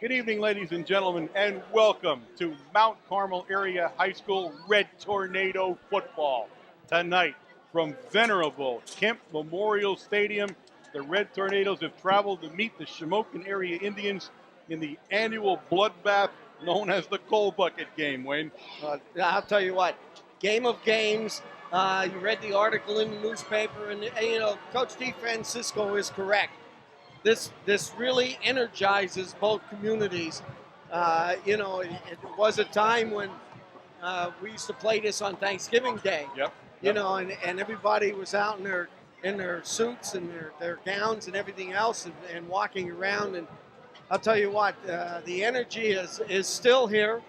Good evening, ladies and gentlemen, and welcome to Mount Carmel Area High School Red Tornado Football. Tonight, from venerable Kemp Memorial Stadium, the Red Tornadoes have traveled to meet the Shamokin Area Indians in the annual bloodbath known as the Coal Bucket Game, Wayne. I'll tell you what, game of games. You read the article in the newspaper, and Coach DeFrancisco is correct. This really energizes both communities. It was a time when we used to play this on Thanksgiving Day. Yep. And everybody was out in their suits and their gowns and everything else, and walking around. And I'll tell you what, the energy is still here.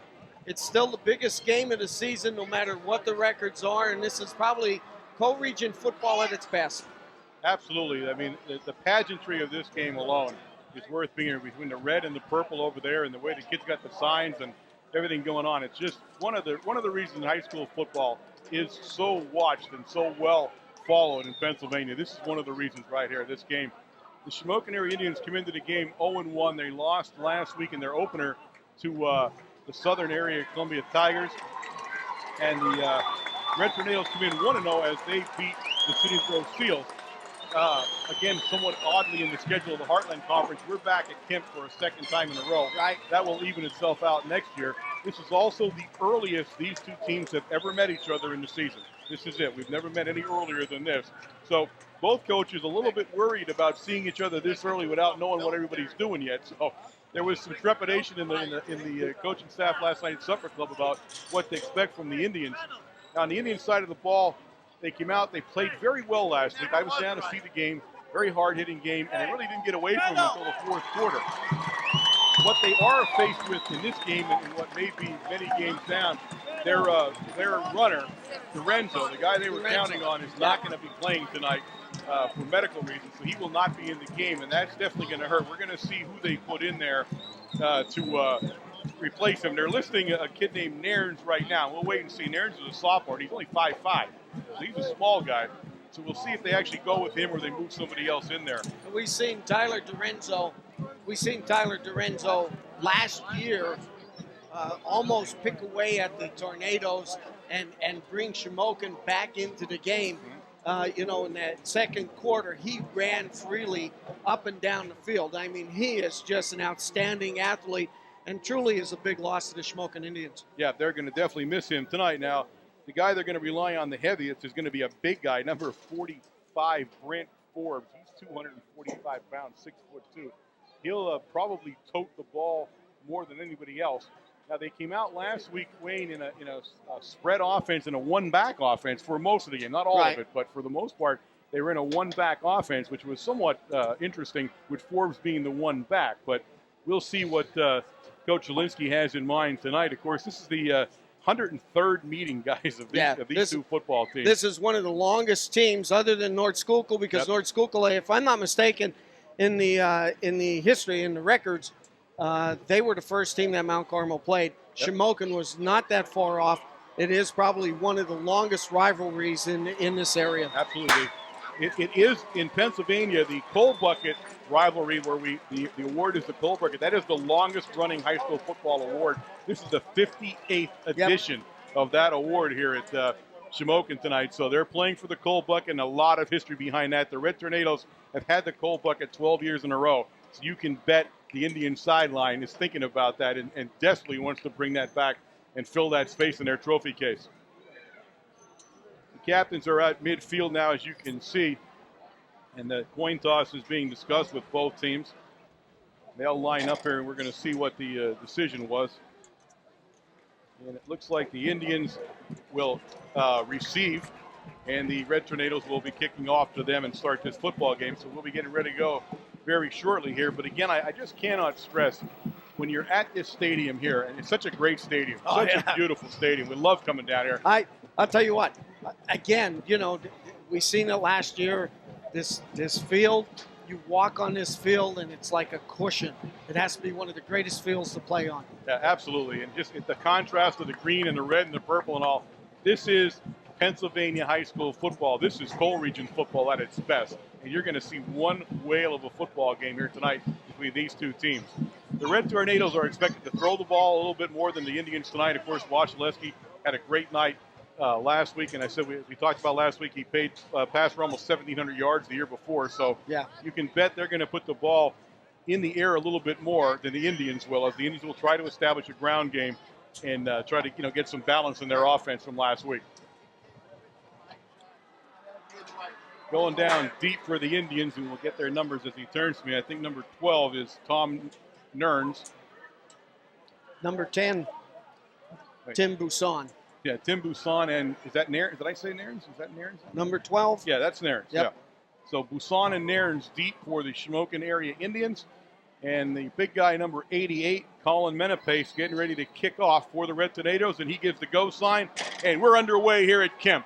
It's still the biggest game of the season, no matter what the records are. And this is probably co-region football at its best. Absolutely. I mean, the pageantry of this game alone is worth being here, between the red and the purple over there, and the way the kids got the signs and everything going on. It's just one of the reasons high school football is so watched and so well followed in Pennsylvania. This is one of the reasons right here. This game, the Shamokin Area Indians come into the game 0-1. They lost last week in their opener to the Southern Area Columbia Tigers, and the Red Tornadoes come in 1-0 as they beat the City of Grove Seals. Again, somewhat oddly in the schedule of the Heartland Conference, we're back at Kemp for a second time in a row. Right. That will even itself out next year. This is also the earliest these two teams have ever met each other in the season. This is it. We've never met any earlier than this. So both coaches a little bit worried about seeing each other this early without knowing what everybody's doing yet. So there was some trepidation in the coaching staff last night at Supper Club about what to expect from the Indians. Now, on the Indian side of the ball, they came out, they played very well last week. I was down to see the game, very hard-hitting game, and they really didn't get away from them until the fourth quarter. What they are faced with in this game, and what may be many games down, their runner, Lorenzo, the guy they were counting on, is not going to be playing tonight for medical reasons, so he will not be in the game, and that's definitely going to hurt. We're going to see who they put in there to replace him. They're listing a kid named Nairns right now. We'll wait and see. Nairns is a sophomore, and he's only 5'5". So he's a small guy. So we'll see if they actually go with him or they move somebody else in there. We've seen Tyler Dorenzo last year almost pick away at the Tornadoes and bring Shamokin back into the game. In that second quarter, he ran freely up and down the field. I mean, he is just an outstanding athlete and truly is a big loss to the Shamokin Indians. Yeah, they're going to definitely miss him tonight. Now, the guy they're going to rely on the heaviest is going to be a big guy, number 45, Brent Forbes. He's 245 pounds, 6'2". He'll probably tote the ball more than anybody else. Now, they came out last week, Wayne, in a spread offense and a one-back offense for most of the game. Not all of it, but for the most part, they were in a one-back offense, which was somewhat interesting, with Forbes being the one-back. But we'll see what Coach Zielinski has in mind tonight. Of course, this is the 103rd meeting, guys, of these two football teams. This is one of the longest teams, other than North Schuylkill, because North Schuylkill, if I'm not mistaken, in the history, in the records, they were the first team that Mount Carmel played. Shamokin was not that far off. It is probably one of the longest rivalries in this area. Absolutely. It is in Pennsylvania, the Coal Bucket rivalry, where the award is the Coal Bucket. That is the longest running high school football award. This is the 58th edition of that award here at Shamokin tonight. So they're playing for the Coal Bucket, and a lot of history behind that. The Red Tornadoes have had the Coal Bucket 12 years in a row. So you can bet the Indian sideline is thinking about that and desperately wants to bring that back and fill that space in their trophy case. The captains are at midfield now, as you can see, and the coin toss is being discussed with both teams. They'll line up here, and we're going to see what the decision was. And it looks like the Indians will receive, and the Red Tornadoes will be kicking off to them and start this football game. So we'll be getting ready to go very shortly here. But again, I just cannot stress, when you're at this stadium here, and it's such a great stadium, such a beautiful stadium. We love coming down here. I'll tell you what, again, we seen it last year, this field. You walk on this field, and it's like a cushion. It has to be one of the greatest fields to play on. Yeah, absolutely. And just the contrast of the green and the red and the purple and all, this is Pennsylvania high school football. This is Coal Region football at its best. And you're going to see one whale of a football game here tonight between these two teams. The Red Tornadoes are expected to throw the ball a little bit more than the Indians tonight. Of course, Wasilewski had a great night last week, and I said we talked about last week. He passed for almost 1,700 yards the year before, so yeah, you can bet they're going to put the ball in the air a little bit more than the Indians will, as the Indians will try to establish a ground game and try to get some balance in their offense from last week. Going down deep for the Indians, and we'll get their numbers as he turns to me. I think number 12 is Tom Nerns. Number 10, Tim Busan. Yeah, Tim Busan, and is that Nairns? Did I say Nairns? Is that Nairns? Number 12? Yeah, that's Nairns. Yep. Yeah. So Busan and Nairns deep for the Shamokin area Indians. And the big guy, number 88, Colin Menepace, getting ready to kick off for the Red Tornadoes, and he gives the go sign. And we're underway here at Kemp.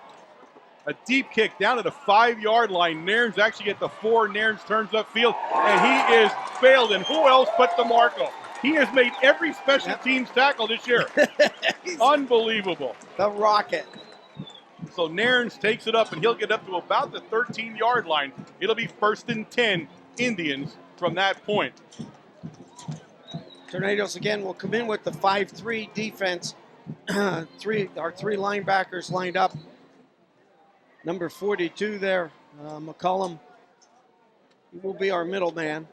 A deep kick down to the 5-yard line. Nairns actually get the 4. Nairns turns upfield, and he is bailed. And who else but DeMarco? He has made every special teams tackle this year. Unbelievable. The Rocket. So Nairns takes it up, and he'll get up to about the 13-yard line. It'll be 1st and 10 Indians from that point. Tornadoes again will come in with the 5-3 defense. Our three linebackers lined up. Number 42 there, McCollum. He will be our middleman.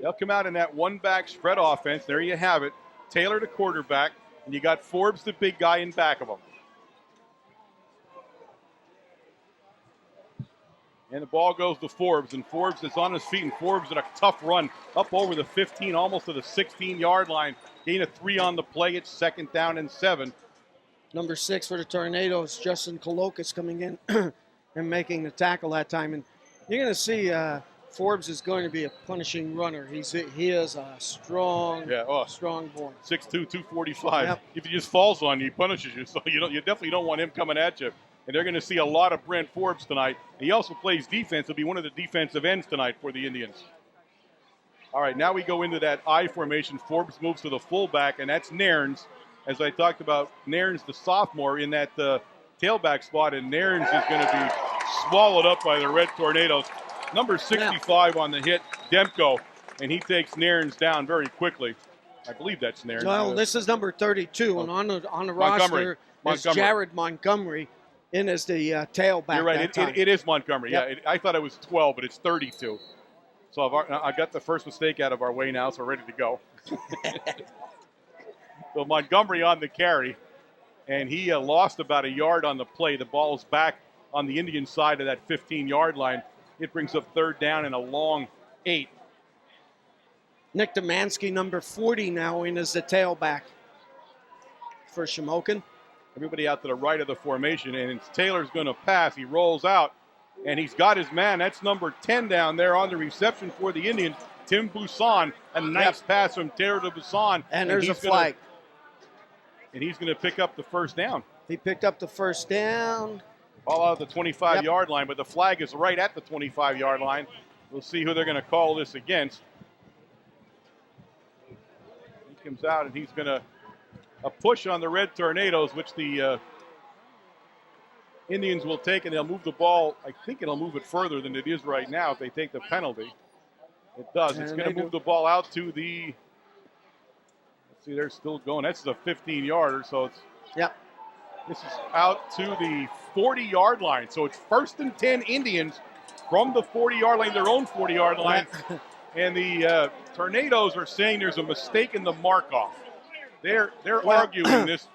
They'll come out in that one-back spread offense. There you have it. Taylor the quarterback, and you got Forbes, the big guy, in back of him. And the ball goes to Forbes, and Forbes is on his feet, and Forbes in a tough run up over the 15, almost to the 16-yard line. Gain of 3 on the play. It's 2nd down and 7. Number 6 for the Tornadoes, Justin Kolokas coming in and making the tackle that time. And you're going to see Forbes is going to be a punishing runner. He is a strong boy. 6'2", 245. Yep. If he just falls on you, he punishes you. So you definitely don't want him coming at you. And they're going to see a lot of Brent Forbes tonight. He also plays defense. He'll be one of the defensive ends tonight for the Indians. All right, now we go into that I formation. Forbes moves to the fullback, and that's Nairns. As I talked about, Nairns, the sophomore, in that tailback spot, and Nairns is going to be swallowed up by the Red Tornadoes. Number 65 on the hit, Demko, and he takes Nairns down very quickly. I believe that's Nairns. Well, this is number 32, and on the roster is Jared Montgomery in as the tailback. You're right, it is Montgomery. Yep. Yeah, I thought it was 12, but it's 32. So I got the first mistake out of our way now, so we're ready to go. So Montgomery on the carry, and he lost about a yard on the play. The ball's back on the Indian side of that 15-yard line. It brings up 3rd down and a long 8. Nick Demansky, number 40 now in as the tailback for Shamokin. Everybody out to the right of the formation, and Taylor's going to pass. He rolls out, and he's got his man. That's number 10 down there on the reception for the Indians, Tim Busan. A nice pass from Taylor to Busan. And there's a flag. And he's going to pick up the 1st down. He picked up the 1st down. Ball out of the 25-yard line, but the flag is right at the 25-yard line. We'll see who they're going to call this against. He comes out, and he's going to a push on the Red Tornadoes, which the Indians will take, and they'll move the ball. I think it'll move it further than it is right now if they take the penalty. It does. It's going to move the ball out to the – let's see, they're still going. That's the 15-yarder, so it's – this is out to the 40-yard line. So it's 1st and 10 Indians from the 40-yard line, their own 40-yard line. And the Tornadoes are saying there's a mistake in the mark-off. They're arguing this.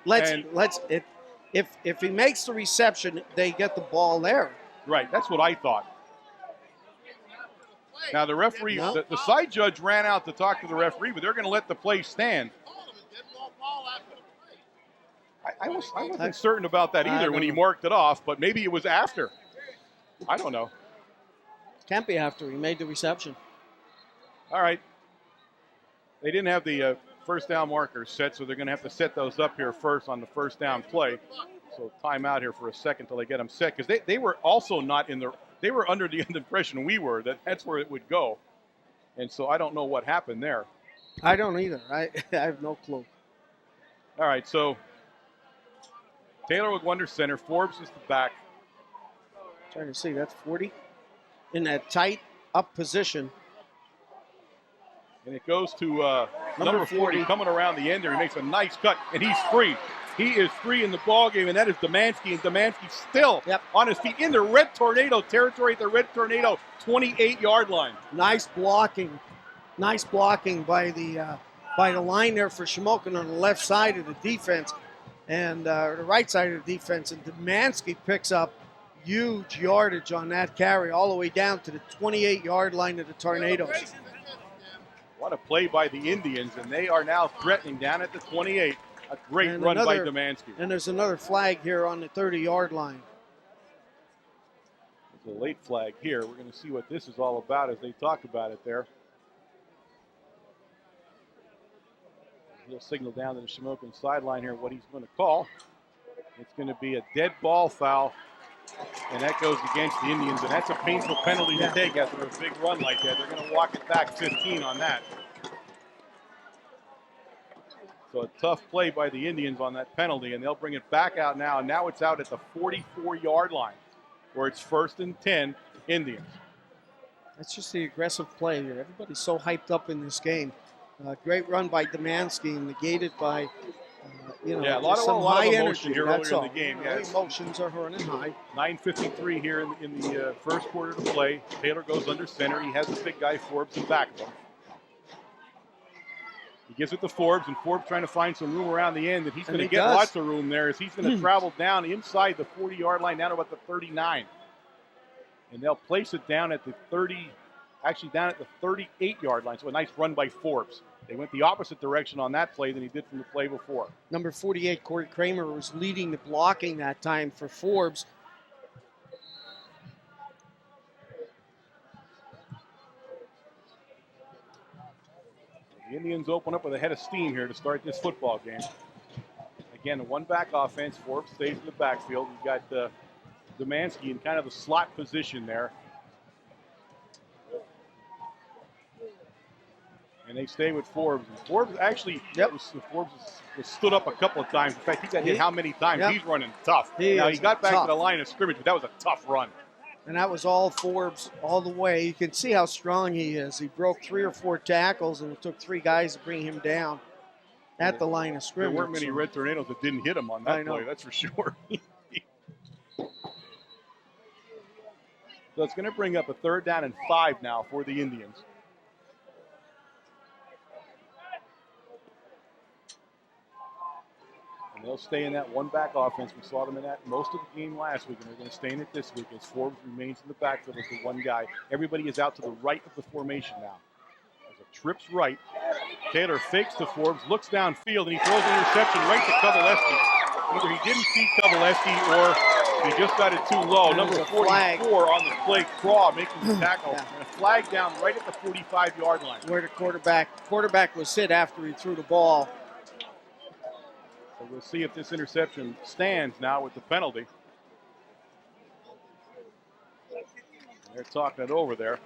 If he makes the reception, they get the ball there. Right, that's what I thought. Now the referee, the side judge ran out to talk to the referee, but they're going to let the play stand. I wasn't certain about that either when he marked it off, but maybe it was after. I don't know. Can't be after. He made the reception. All right. They didn't have the 1st down markers set, so they're going to have to set those up here first on the 1st down play. So time out here for a second till they get them set, because they were also not in the – they were under the impression we were that that's where it would go. And so I don't know what happened there. I don't either. I have no clue. All right, so Taylor will go under center. Forbes is the back. Trying to see, that's 40. In that tight up position. And it goes to number 40 coming around the end there. He makes a nice cut, and he's free. He is free in the ball game, and that is Demansky. And Demansky still on his feet in the Red Tornado territory at the Red Tornado 28-yard line. Nice blocking by the line there for Shamokin on the left side of the defense, and the right side of the defense. And Demansky picks up huge yardage on that carry, all the way down to the 28-yard line of the Tornadoes. What a play by the Indians, and they are now threatening down at the 28. A great run by Demansky. And there's another flag here on the 30-yard line. There's a late flag here. We're going to see what this is all about as they talk about it there. He'll signal down to the Shamokin sideline here what he's going to call. It's going to be a dead ball foul, and that goes against the Indians, and that's a painful penalty to take after a big run like that. They're going to walk it back 15 on that. So a tough play by the Indians on that penalty, and they'll bring it back out now. And now it's out at the 44-yard line, where it's 1st and 10, Indians. That's just the aggressive play here. Everybody's so hyped up in this game. Great run by Demansky, negated by, a lot of high emotion energy. here That's earlier in the game. Yeah, emotions are running high. 9:53 here in the first quarter to play. Taylor goes under center. He has the big guy Forbes in back of him. He gives it to Forbes, and Forbes trying to find some room around the end, and he's going to get lots of room there as he's going to travel down inside the 40-yard line, down to about the 39. And they'll place it down at the 38-yard line. So a nice run by Forbes. They went the opposite direction on that play than he did from the play before. Number 48, Corey Kramer, was leading the blocking that time for Forbes. The Indians open up with a head of steam here to start this football game. Again, a one-back offense. Forbes stays in the backfield. You've got Demansky in kind of a slot position there. And they stay with Forbes. And Forbes actually Forbes was stood up a couple of times. In fact, he got hit how many times? He's running tough. He got back to the line of scrimmage, but that was a tough run. And that was all Forbes all the way. You can see how strong he is. He broke 3 or 4 tackles, and it took 3 guys to bring him down at the line of scrimmage. There weren't many Red Tornadoes that didn't hit him on that play, that's for sure. So it's going to bring up a 3rd down and 5 now for the Indians. They'll stay in that one-back offense. We saw them in that most of the game last week, and they're going to stay in it this week as Forbes remains in the backfield as the one guy. Everybody is out to the right of the formation now. There's a trips right. Taylor fakes to Forbes, looks downfield, and he throws an interception right to Kovaleski. Either he didn't see Kovaleski or he just got it too low. Number 44 on the play, Craw making the tackle. And a flag down right at the 45-yard line. Where the quarterback was hit after he threw the ball. So we'll see if this interception stands now with the penalty. They're talking it over there.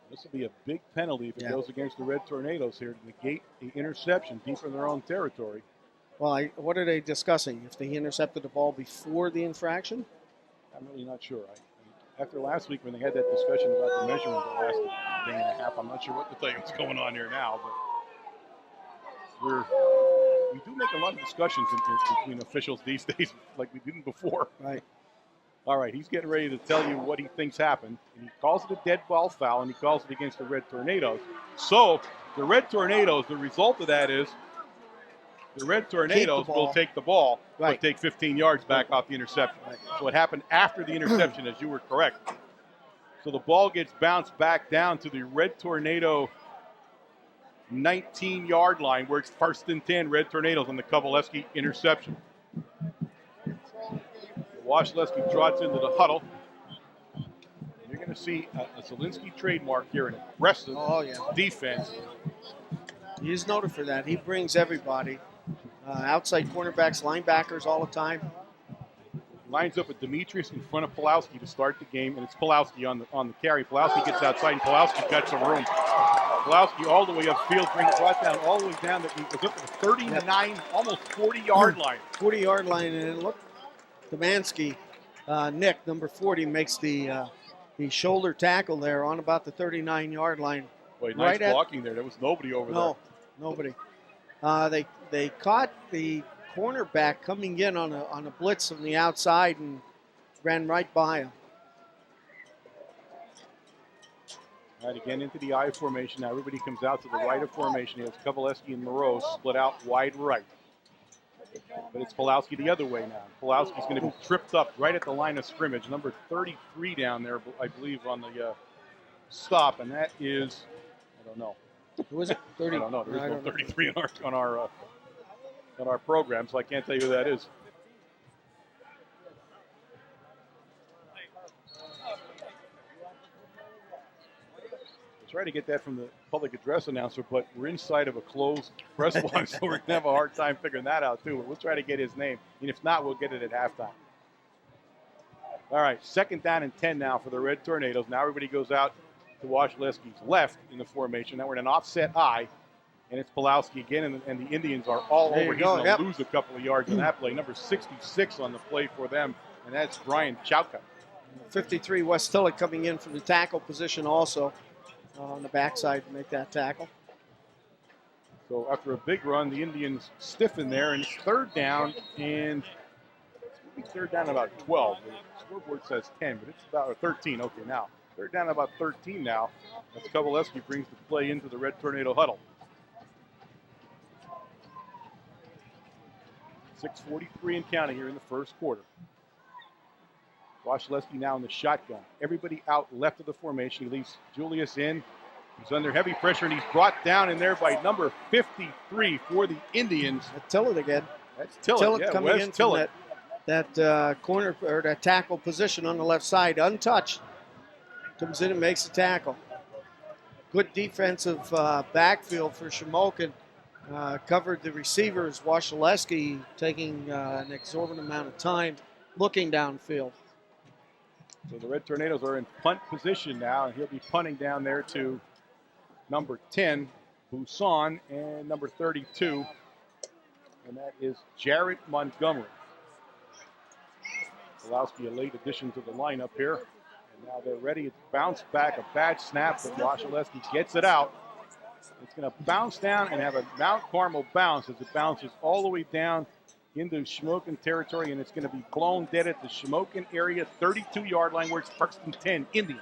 This will be a big penalty if it goes against the Red Tornadoes here to negate the interception deep in their own territory. Well, what are they discussing? If they intercepted the ball before the infraction? I'm really not sure. After last week when they had that discussion about the measurement that lasted a day and a half, I'm not sure what to tell you what's going on here now. But we do make a lot of discussions between officials these days like we didn't before. Right. All right, he's getting ready to tell you what he thinks happened. And he calls it a dead ball foul, and he calls it against the Red Tornadoes. So the Red Tornadoes, the result of that is the Red Tornadoes will take the ball, but take 15 yards back off the interception. Right. So it happened after the interception, as you were correct. So the ball gets bounced back down to the Red Tornado 19-yard line, where it's 1st and 10, Red Tornadoes on the Kovaleski interception. Washleski trots into the huddle. You're going to see a Zielinski trademark here, an aggressive defense. He's noted for that. He brings everybody. Outside cornerbacks, linebackers all the time. Lines up with Demetrius in front of Pulowski to start the game, and it's Pulowski on the carry. Pulowski gets outside, and Pulowski got some room. Pulowski all the way upfield, brought down all the way down. That he was up to the 39, almost 40-yard line. 40-yard line, and look, Domanski, Nick, number 40, makes the shoulder tackle there on about the 39-yard line. Boy, nice blocking there. There was nobody over there. No, nobody. They caught the cornerback coming in on a blitz from the outside and ran right by him. All right, again into the I formation. Now everybody comes out to the right of formation. It's Kovaleski and Moreau split out wide right. But it's Pulowski the other way now. Pulowski's going to be tripped up right at the line of scrimmage. Number 33 down there, I believe, on the stop, and that is, I don't know. Who is it? 30. I don't know. There's no 33 on our program, so I can't tell you who that is. Try to get that from the public address announcer, but we're inside of a closed press box, so we're going to have a hard time figuring that out, too. But we'll try to get his name, and if not, we'll get it at halftime. All right, 2nd down and 10 now for the Red Tornadoes. Now everybody goes out to Washleski's left in the formation. Now we're in an offset I, and it's Pulowski again, and the Indians are all there over. He's going to lose a couple of yards on that play. Number 66 on the play for them, and that's Brian Chauka. 53, West Tillett coming in from the tackle position also. On the backside to make that tackle. So after a big run, the Indians stiffen there, and it's 3rd down, and it's 3rd down about 12. The scoreboard says 10, but it's about 13. Okay, now 3rd down about 13 now. As Kovaleski brings the play into the Red Tornado huddle. 6:43 and counting here in the first quarter. Washleski now in the shotgun. Everybody out left of the formation. He leaves Julius in. He's under heavy pressure, and he's brought down in there by number 53 for the Indians. Tillett again. That's Tillett, yeah, coming Wes in Tillett. From that corner or that tackle position on the left side, untouched. Comes in and makes the tackle. Good defensive backfield for Shamokin. Covered the receivers. Washleski taking an exorbitant amount of time looking downfield. So the Red Tornadoes are in punt position now, and he'll be punting down there to number 10, Busan, and number 32, and that is Jarrett Montgomery. Pulowski, a late addition to the lineup here, and now they're ready. It's bounced back, a bad snap, but Washleski gets it out. It's going to bounce down and have a Mount Carmel bounce as it bounces all the way down into Shamokin territory, and it's going to be blown dead at the Shamokin area, 32-yard line, where it's 1st and 10, Indians.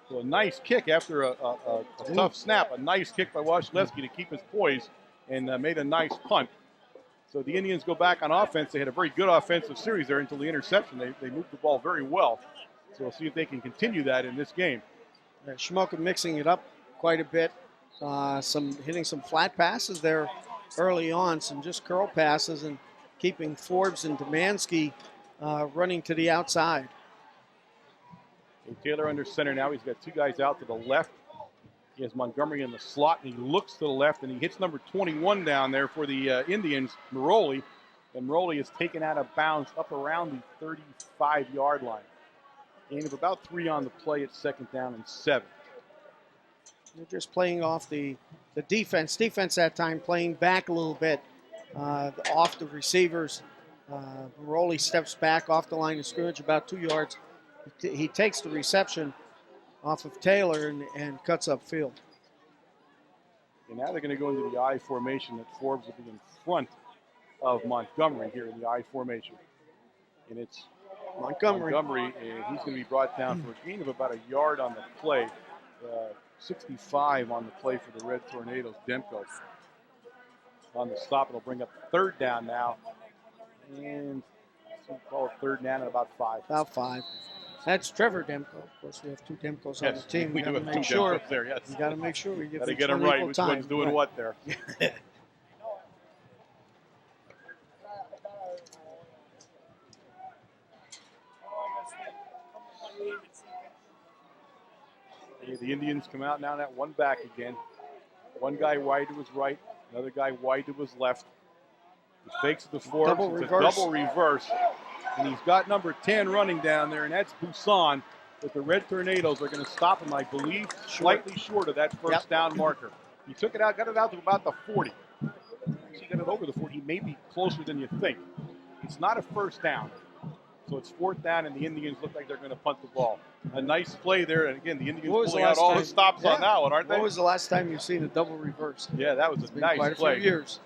So a nice kick after a tough snap, a nice kick by Washleski to keep his poise, and made a nice punt. So the Indians go back on offense. They had a very good offensive series there until the interception. They moved the ball very well. So we'll see if they can continue that in this game. Yeah, Shamokin mixing it up quite a bit. Hitting some flat passes there early on, some just curl passes, and keeping Forbes and Domanski running to the outside. And Taylor under center now. He's got 2 guys out to the left. He has Montgomery in the slot, and he looks to the left, and he hits number 21 down there for the Indians, Maroli. And Maroli is taken out of bounds up around the 35-yard line. Gain of about 3 on the play at 2nd down and 7. They're just playing off the defense. Defense that time playing back a little bit off the receivers. Maroli steps back off the line of scrimmage about 2 yards. He takes the reception off of Taylor and cuts upfield. And now they're going to go into the I formation. That Forbes will be in front of Montgomery here in the I formation. And it's Montgomery, and he's going to be brought down for a gain of about a yard on the play. 65 on the play for the Red Tornadoes. Demko on the stop. It'll bring up 3rd down now. And we'll call it 3rd down at about 5. About 5. That's Trevor Demko. Of course, we have 2 Demkos on the team. We do have 2 Demkos there, yes. We got to make sure we give them right. Which time. one's doing what there? The Indians come out now, that one back again. One guy wide to his right, another guy wide to his left. He fakes the Forbes. It's a double reverse. And he's got number 10 running down there, and that's Busan. that the Red Tornadoes are going to stop him, I believe, slightly short of that first down marker. He took it out, got it out to about the 40. He got it over the 40. He may be closer than you think. It's not a first down. So it's 4th down, and the Indians look like they're going to punt the ball. A nice play there, and again, the Indians pulling out all the stops on that one, aren't they? When was the last time you've seen a double reverse? Yeah, that was a nice quite play. a few years.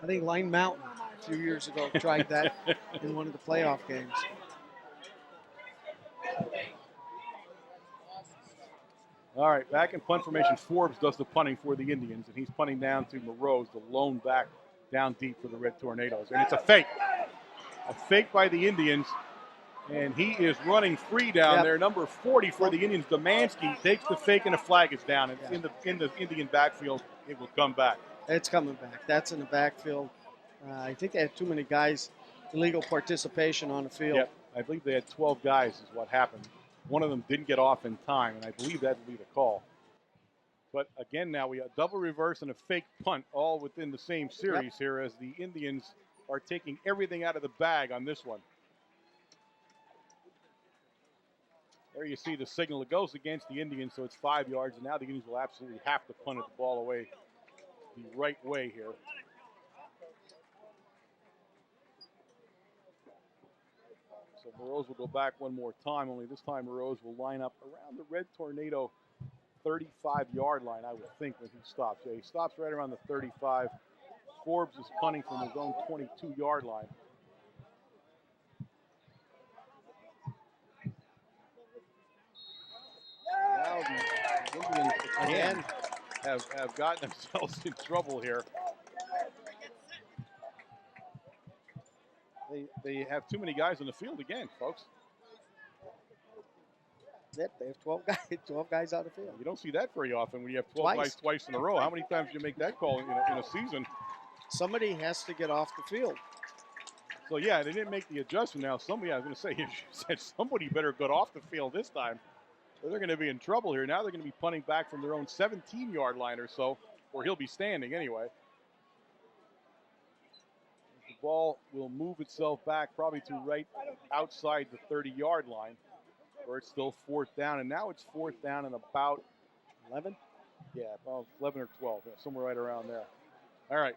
I think Line Mountain a few years ago tried that in one of the playoff games. All right, back in punt formation. Forbes does the punting for the Indians, and he's punting down to Moreau, the lone back down deep for the Red Tornadoes. And it's a fake. A fake by the Indians, and he is running free down there. Number 40 for the Indians, Domansky, takes the fake, and a flag is down. It's in the Indian backfield. It will come back. It's coming back. That's in the backfield. I think they had too many guys, illegal participation on the field. Yep, I believe they had 12 guys is what happened. One of them didn't get off in time, and I believe that would be the call. But again, now we have a double reverse and a fake punt all within the same series here, as the Indians are taking everything out of the bag on this one. There you see the signal. It goes against the Indians, so it's 5 yards, and now the Indians will absolutely have to punt the ball away the right way here. So Moreau will go back one more time, only this time Moreau will line up around the Red Tornado 35-yard line, I would think, when he stops. Yeah, he stops right around the 35. Forbes is punting from his own 22-yard line. Now the Indians again have gotten themselves in trouble here. They have too many guys on the field again, folks. Yep, they have 12 guys out of the field. You don't see that very often when you have 12 guys twice in a row. How many times do you make that call in a season? Somebody has to get off the field. So, yeah, they didn't make the adjustment. Now, somebody, I was going to say, you said somebody better get off the field this time, or they're going to be in trouble here. Now they're going to be punting back from their own 17-yard line or so, or he'll be standing anyway. The ball will move itself back probably to right outside the 30-yard line, where it's still 4th down. And now it's 4th down and about 11? Yeah, about 11 or 12, somewhere right around there. All right.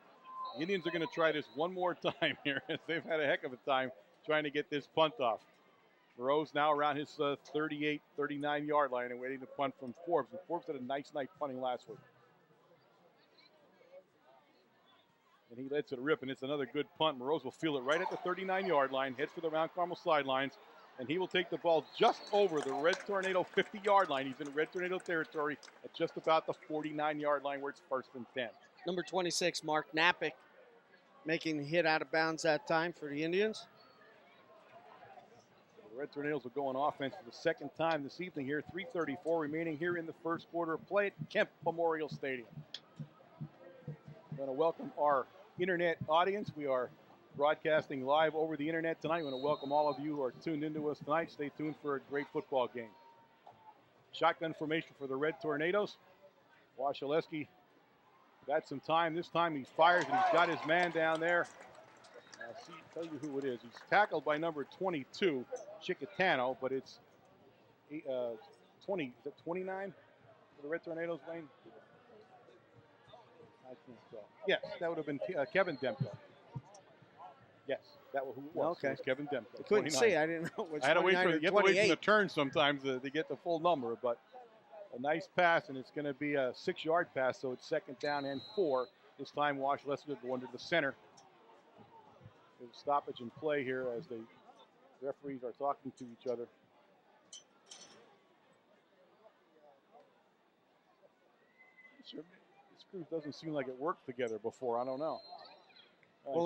The Indians are going to try this one more time here, as they've had a heck of a time trying to get this punt off. Moreau's now around his 38, 39-yard line and waiting to punt from Forbes. And Forbes had a nice night punting last week. And he lets it rip, and it's another good punt. Moreau will feel it right at the 39-yard line, heads for the Mount Carmel sidelines, and he will take the ball just over the Red Tornado 50-yard line. He's in Red Tornado territory at just about the 49-yard line, where it's 1st and 10. Number 26, Mark Napick, making the hit out of bounds that time for the Indians. The Red Tornadoes will go on offense for the second time this evening here. 3:34 remaining here in the first quarter of play at Kemp Memorial Stadium. I'm going to welcome our internet audience. We are broadcasting live over the internet tonight. I want to welcome all of you who are tuned into us tonight. Stay tuned for a great football game. Shotgun formation for the Red Tornadoes. Wasilewski got some time. This time he fires, and he's got his man down there. I'll tell you who it is. He's tackled by number 22, Chicatano, but it's 20. Is it 29 for the Red Tornadoes, Wayne? I think so. Yes, that would have been Kevin Demko. Yes, that was who it was. Okay. It was Kevin Demko. I couldn't 29. see. I didn't know. I had to wait for the turn sometimes to get the full number, but a nice pass, and it's going to be a 6-yard pass, so it's 2nd down and 4. This time, Wasilewski will go under the center. There's a stoppage in play here as the referees are talking to each other. Sure, this group doesn't seem like it worked together before. I don't know. Well,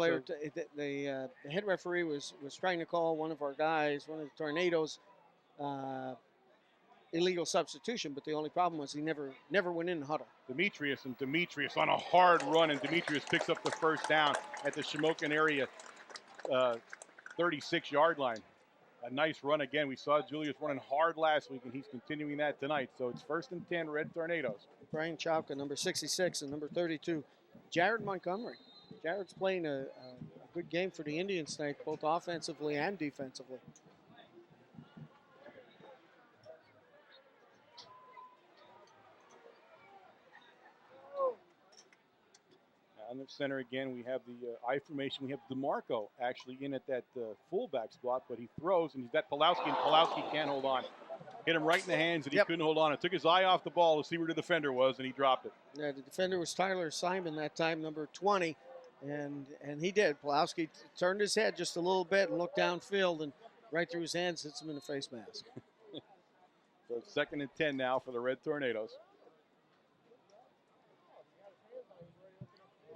the head referee was trying to call one of our guys, one of the Tornadoes, illegal substitution, but the only problem was he never went in the huddle. Demetrius on a hard run, and Demetrius picks up the 1st down at the Shamokin area 36-yard line. A nice run again. We saw Julius running hard last week, and he's continuing that tonight. So it's 1st and 10, Red Tornadoes. Brian Chowka, number 66, and number 32, Jared Montgomery. Jared's playing a good game for the Indians tonight, both offensively and defensively. center again. We have the I formation. We have DeMarco actually in at that fullback spot, but he throws, and he's got Pulowski, and Pulowski can't hold on. Hit him right in the hands, and he couldn't hold on. It took his eye off the ball to see where the defender was, and he dropped it. Yeah, the defender was Tyler Simon that time, number 20, and he did. Pulowski turned his head just a little bit and looked downfield, and right through his hands hits him in the face mask. So it's 2nd and 10 now for the Red Tornadoes.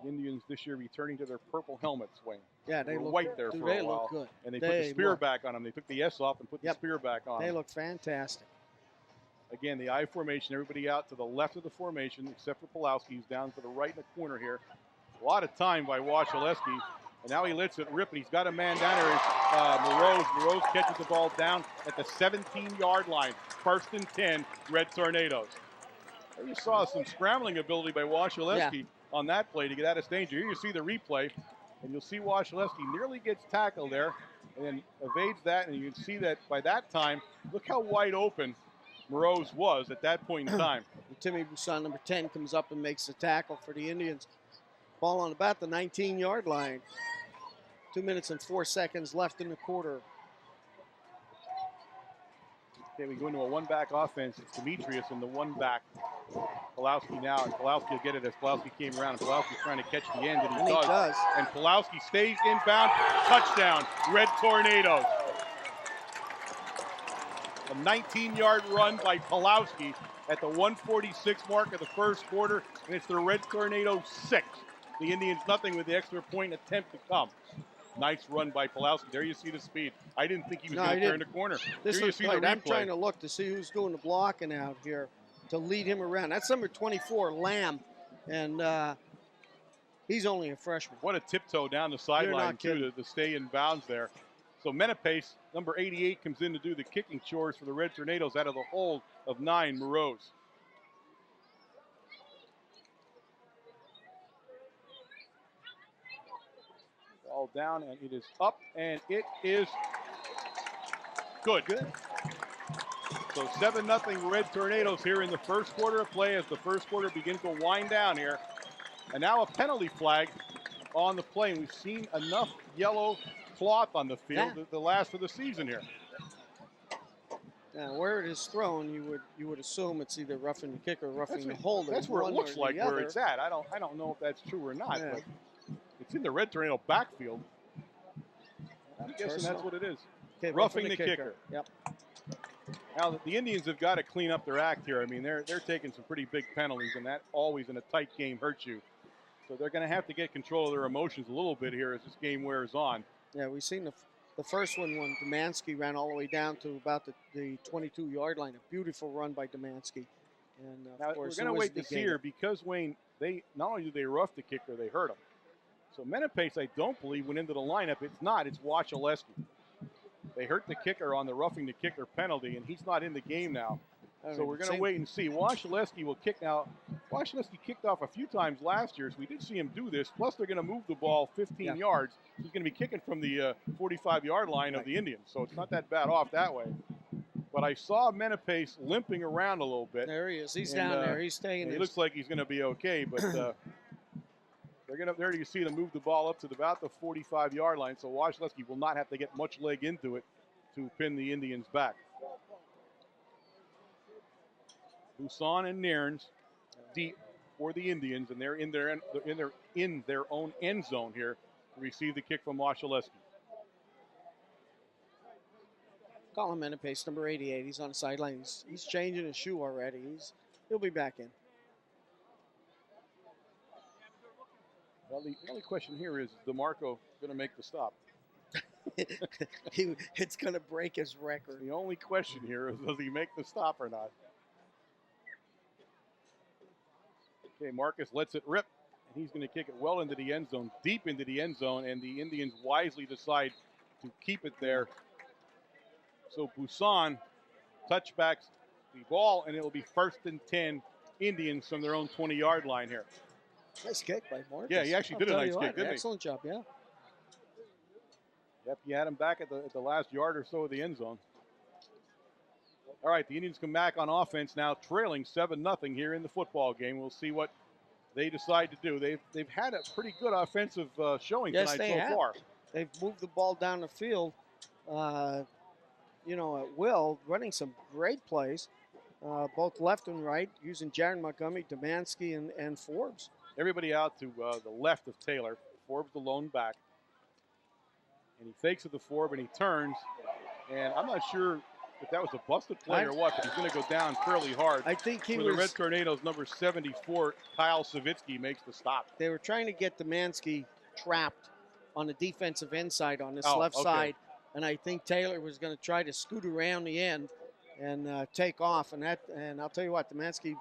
The Indians this year returning to their purple helmets, Wayne. Yeah, they were look white there for a while. Look good. And they put the spear back on them. They took the S off and put the spear back on them. They look fantastic. Again, the I formation, everybody out to the left of the formation, except for Pulowski. He's down to the right in the corner here. A lot of time by Wachaleski. And now he lets it rip, and he's got a man down there. Moroz. Moroz catches the ball down at the 17-yard line. 1st and 10, Red Tornadoes. There you saw some scrambling ability by Wachaleski on that play to get out of danger. Here you see the replay, and you'll see Wachaleski nearly gets tackled there and then evades that, and you can see that by that time, look how wide open Moroz was at that point in time. Timmy Busan, number 10, comes up and makes the tackle for the Indians. Ball on about the 19-yard line. 2 minutes and 4 seconds left in the quarter. Okay, we go into a one-back offense. It's Demetrius in the one-back. Pulowski now, and Pulowski will get it as Pulowski came around. And Pulowski's trying to catch the end, and he does. And Pulowski stays inbound. Touchdown, Red Tornadoes. A 19-yard run by Pulowski at the 146 mark of the first quarter, and it's the Red Tornadoes 6. The Indians nothing with the extra point attempt to come. Nice run by Pulowski. There you see the speed. I didn't think he was going to turn the corner. This is great. I'm trying to look to see who's doing the blocking out here to lead him around. That's number 24, Lamb, and he's only a freshman. What a tiptoe down the sideline, too, to stay in bounds there. So Menapace, number 88, comes in to do the kicking chores for the Red Tornadoes out of the hold of 9, Moroz. All down, and it is up, and it is good. So 7-0 Red Tornadoes here in the first quarter of play as the first quarter begins to wind down here. And now a penalty flag on the play. And we've seen enough yellow cloth on the field the last of the season here. Now, where it is thrown, you would assume it's either roughing the kicker or roughing the holder. That's where it looks like where it's at. I don't know if that's true or not. But it's in the Red Tornado backfield. I'm guessing that's what it is. Okay, roughing the kicker. Yep. Now, the Indians have got to clean up their act here. I mean, they're taking some pretty big penalties, and that always in a tight game hurts you. So they're going to have to get control of their emotions a little bit here as this game wears on. Yeah, we've seen the first one when Demansky ran all the way down to about the 22-yard line. A beautiful run by Demansky. And now, of course, we're going to wait to see here because, Wayne, they not only do they rough the kicker, they hurt him. So Menapace, I don't believe, went into the lineup. It's not. It's Wachaleski. They hurt the kicker on the roughing the kicker penalty, and he's not in the game now. So we're going to wait and see. Wachaleski will kick now. Wachaleski kicked off a few times last year, so we did see him do this. Plus, they're going to move the ball 15 yards. He's going to be kicking from the 45-yard line of the Indians, so it's not that bad off that way. But I saw Menapace limping around a little bit. There he is. He's down there. He's staying. He looks like he's going to be okay, but they're going to there. You see them move the ball up to about the 45-yard line, so Wachaleski will not have to get much leg into it to pin the Indians back. Busan and Nairns deep for the Indians, and they're in their own end zone here to receive the kick from Wachaleski. Colin Menapace, number 88. He's on the sideline. He's changing his shoe already. He'll be back in. Well, the only question here is DeMarco going to make the stop? It's going to break his record. The only question here is, does he make the stop or not? Okay, Marcus lets it rip, and he's going to kick it well into the end zone, deep into the end zone, and the Indians wisely decide to keep it there. So Busan touchbacks the ball, and it will be 1st and 10 Indians from their own 20-yard line here. Nice kick by Marcus. Yeah, he actually did a nice kick, didn't he? Excellent job, yeah. Yep, he had him back at the last yard or so of the end zone. All right, the Indians come back on offense now, trailing 7-0 here in the football game. We'll see what they decide to do. They've had a pretty good offensive showing Yes, tonight they so have. far. They've moved the ball down the field, at will, running some great plays, both left and right, using Jaron Montgomery, Demansky, and Forbes. Everybody out to the left of Taylor. Forbes the lone back. And he fakes it to Forbes and he turns. And I'm not sure if that was a busted play or what, but he's going to go down fairly hard. I think he For was. the Red Tornadoes, number 74, Kyle Savitsky makes the stop. They were trying to get Demansky trapped on the defensive end side on this left side, and I think Taylor was going to try to scoot around the end and take off. And I'll tell you what, Demansky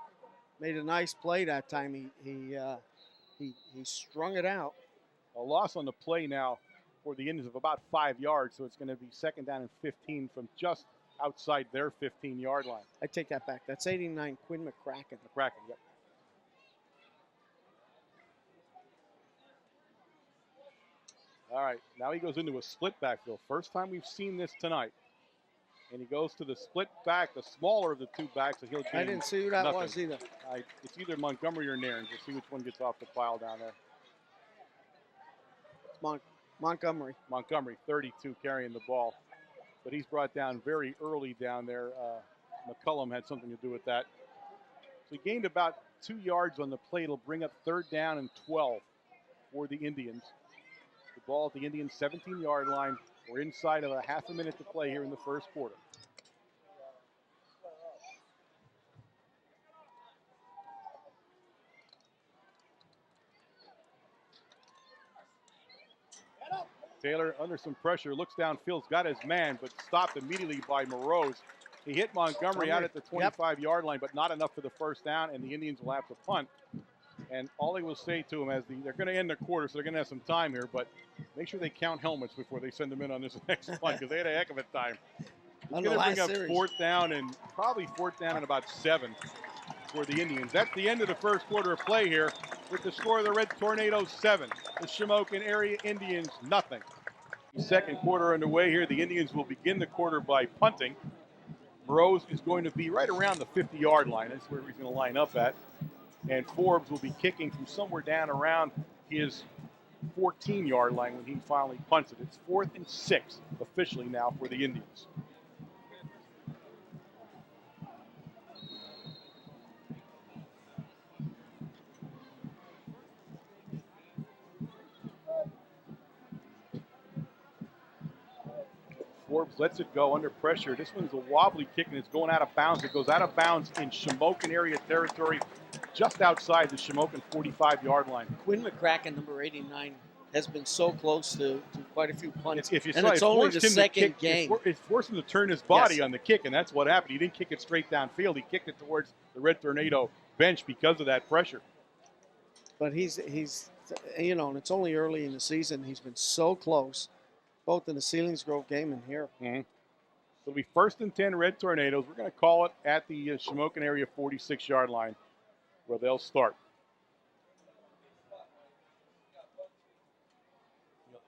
made a nice play that time. He strung it out. A loss on the play now for the Indians of about 5 yards, so it's going to be second down and 15 from just outside their 15-yard line. I take that back. That's 89, Quinn McCracken. McCracken, yep. All right, now he goes into a split backfield. First time we've seen this tonight. And he goes to the split back, the smaller of the two backs, so he'll gain I didn't see who that nothing. was either. It's either Montgomery or Nairns. We'll see which one gets off the pile down there. Montgomery. Montgomery, 32, carrying the ball. But he's brought down very early down there. McCullum had something to do with that. So he gained about 2 yards on the play. It'll bring up third down and 12 for the Indians. The ball at the Indians' 17-yard line. We're inside of a half a minute to play here in the first quarter. Taylor under some pressure, looks downfield, got his man, but stopped immediately by Morose. He hit Montgomery out at the 25-yard line, but not enough for the first down, and the Indians will have to punt. And all they will say to him as they're going to end the quarter, so they're going to have some time here, but make sure they count helmets before they send them in on this next punt, because they had a heck of a time. It's going to bring up fourth down and probably fourth down and about 7 for the Indians. That's the end of the first quarter of play here, with the score of the Red Tornadoes 7, the Shamokin area Indians nothing. The second quarter underway here. The Indians will begin the quarter by punting. Morose is going to be right around the 50-yard line. That's where he's going to line up at. And Forbes will be kicking from somewhere down around his 14-yard line when he finally punts it. It's 4th and 6 officially now for the Indians. Forbes lets it go under pressure. This one's a wobbly kick, and it's going out of bounds. It goes out of bounds in Shamokin area territory, just outside the Shamokin 45-yard line. Quinn McCracken, number 89, has been so close to quite a few punts. If you and saw, it's only the second game. It forced him to turn his body on the kick, and that's what happened. He didn't kick it straight downfield. He kicked it towards the Red Tornado bench because of that pressure. But he's and it's only early in the season. He's been so close, both in the Selinsgrove game and here. Mm-hmm. So it'll be 1st and 10 Red Tornadoes. We're going to call it at the Shamokin area 46-yard line where they'll start.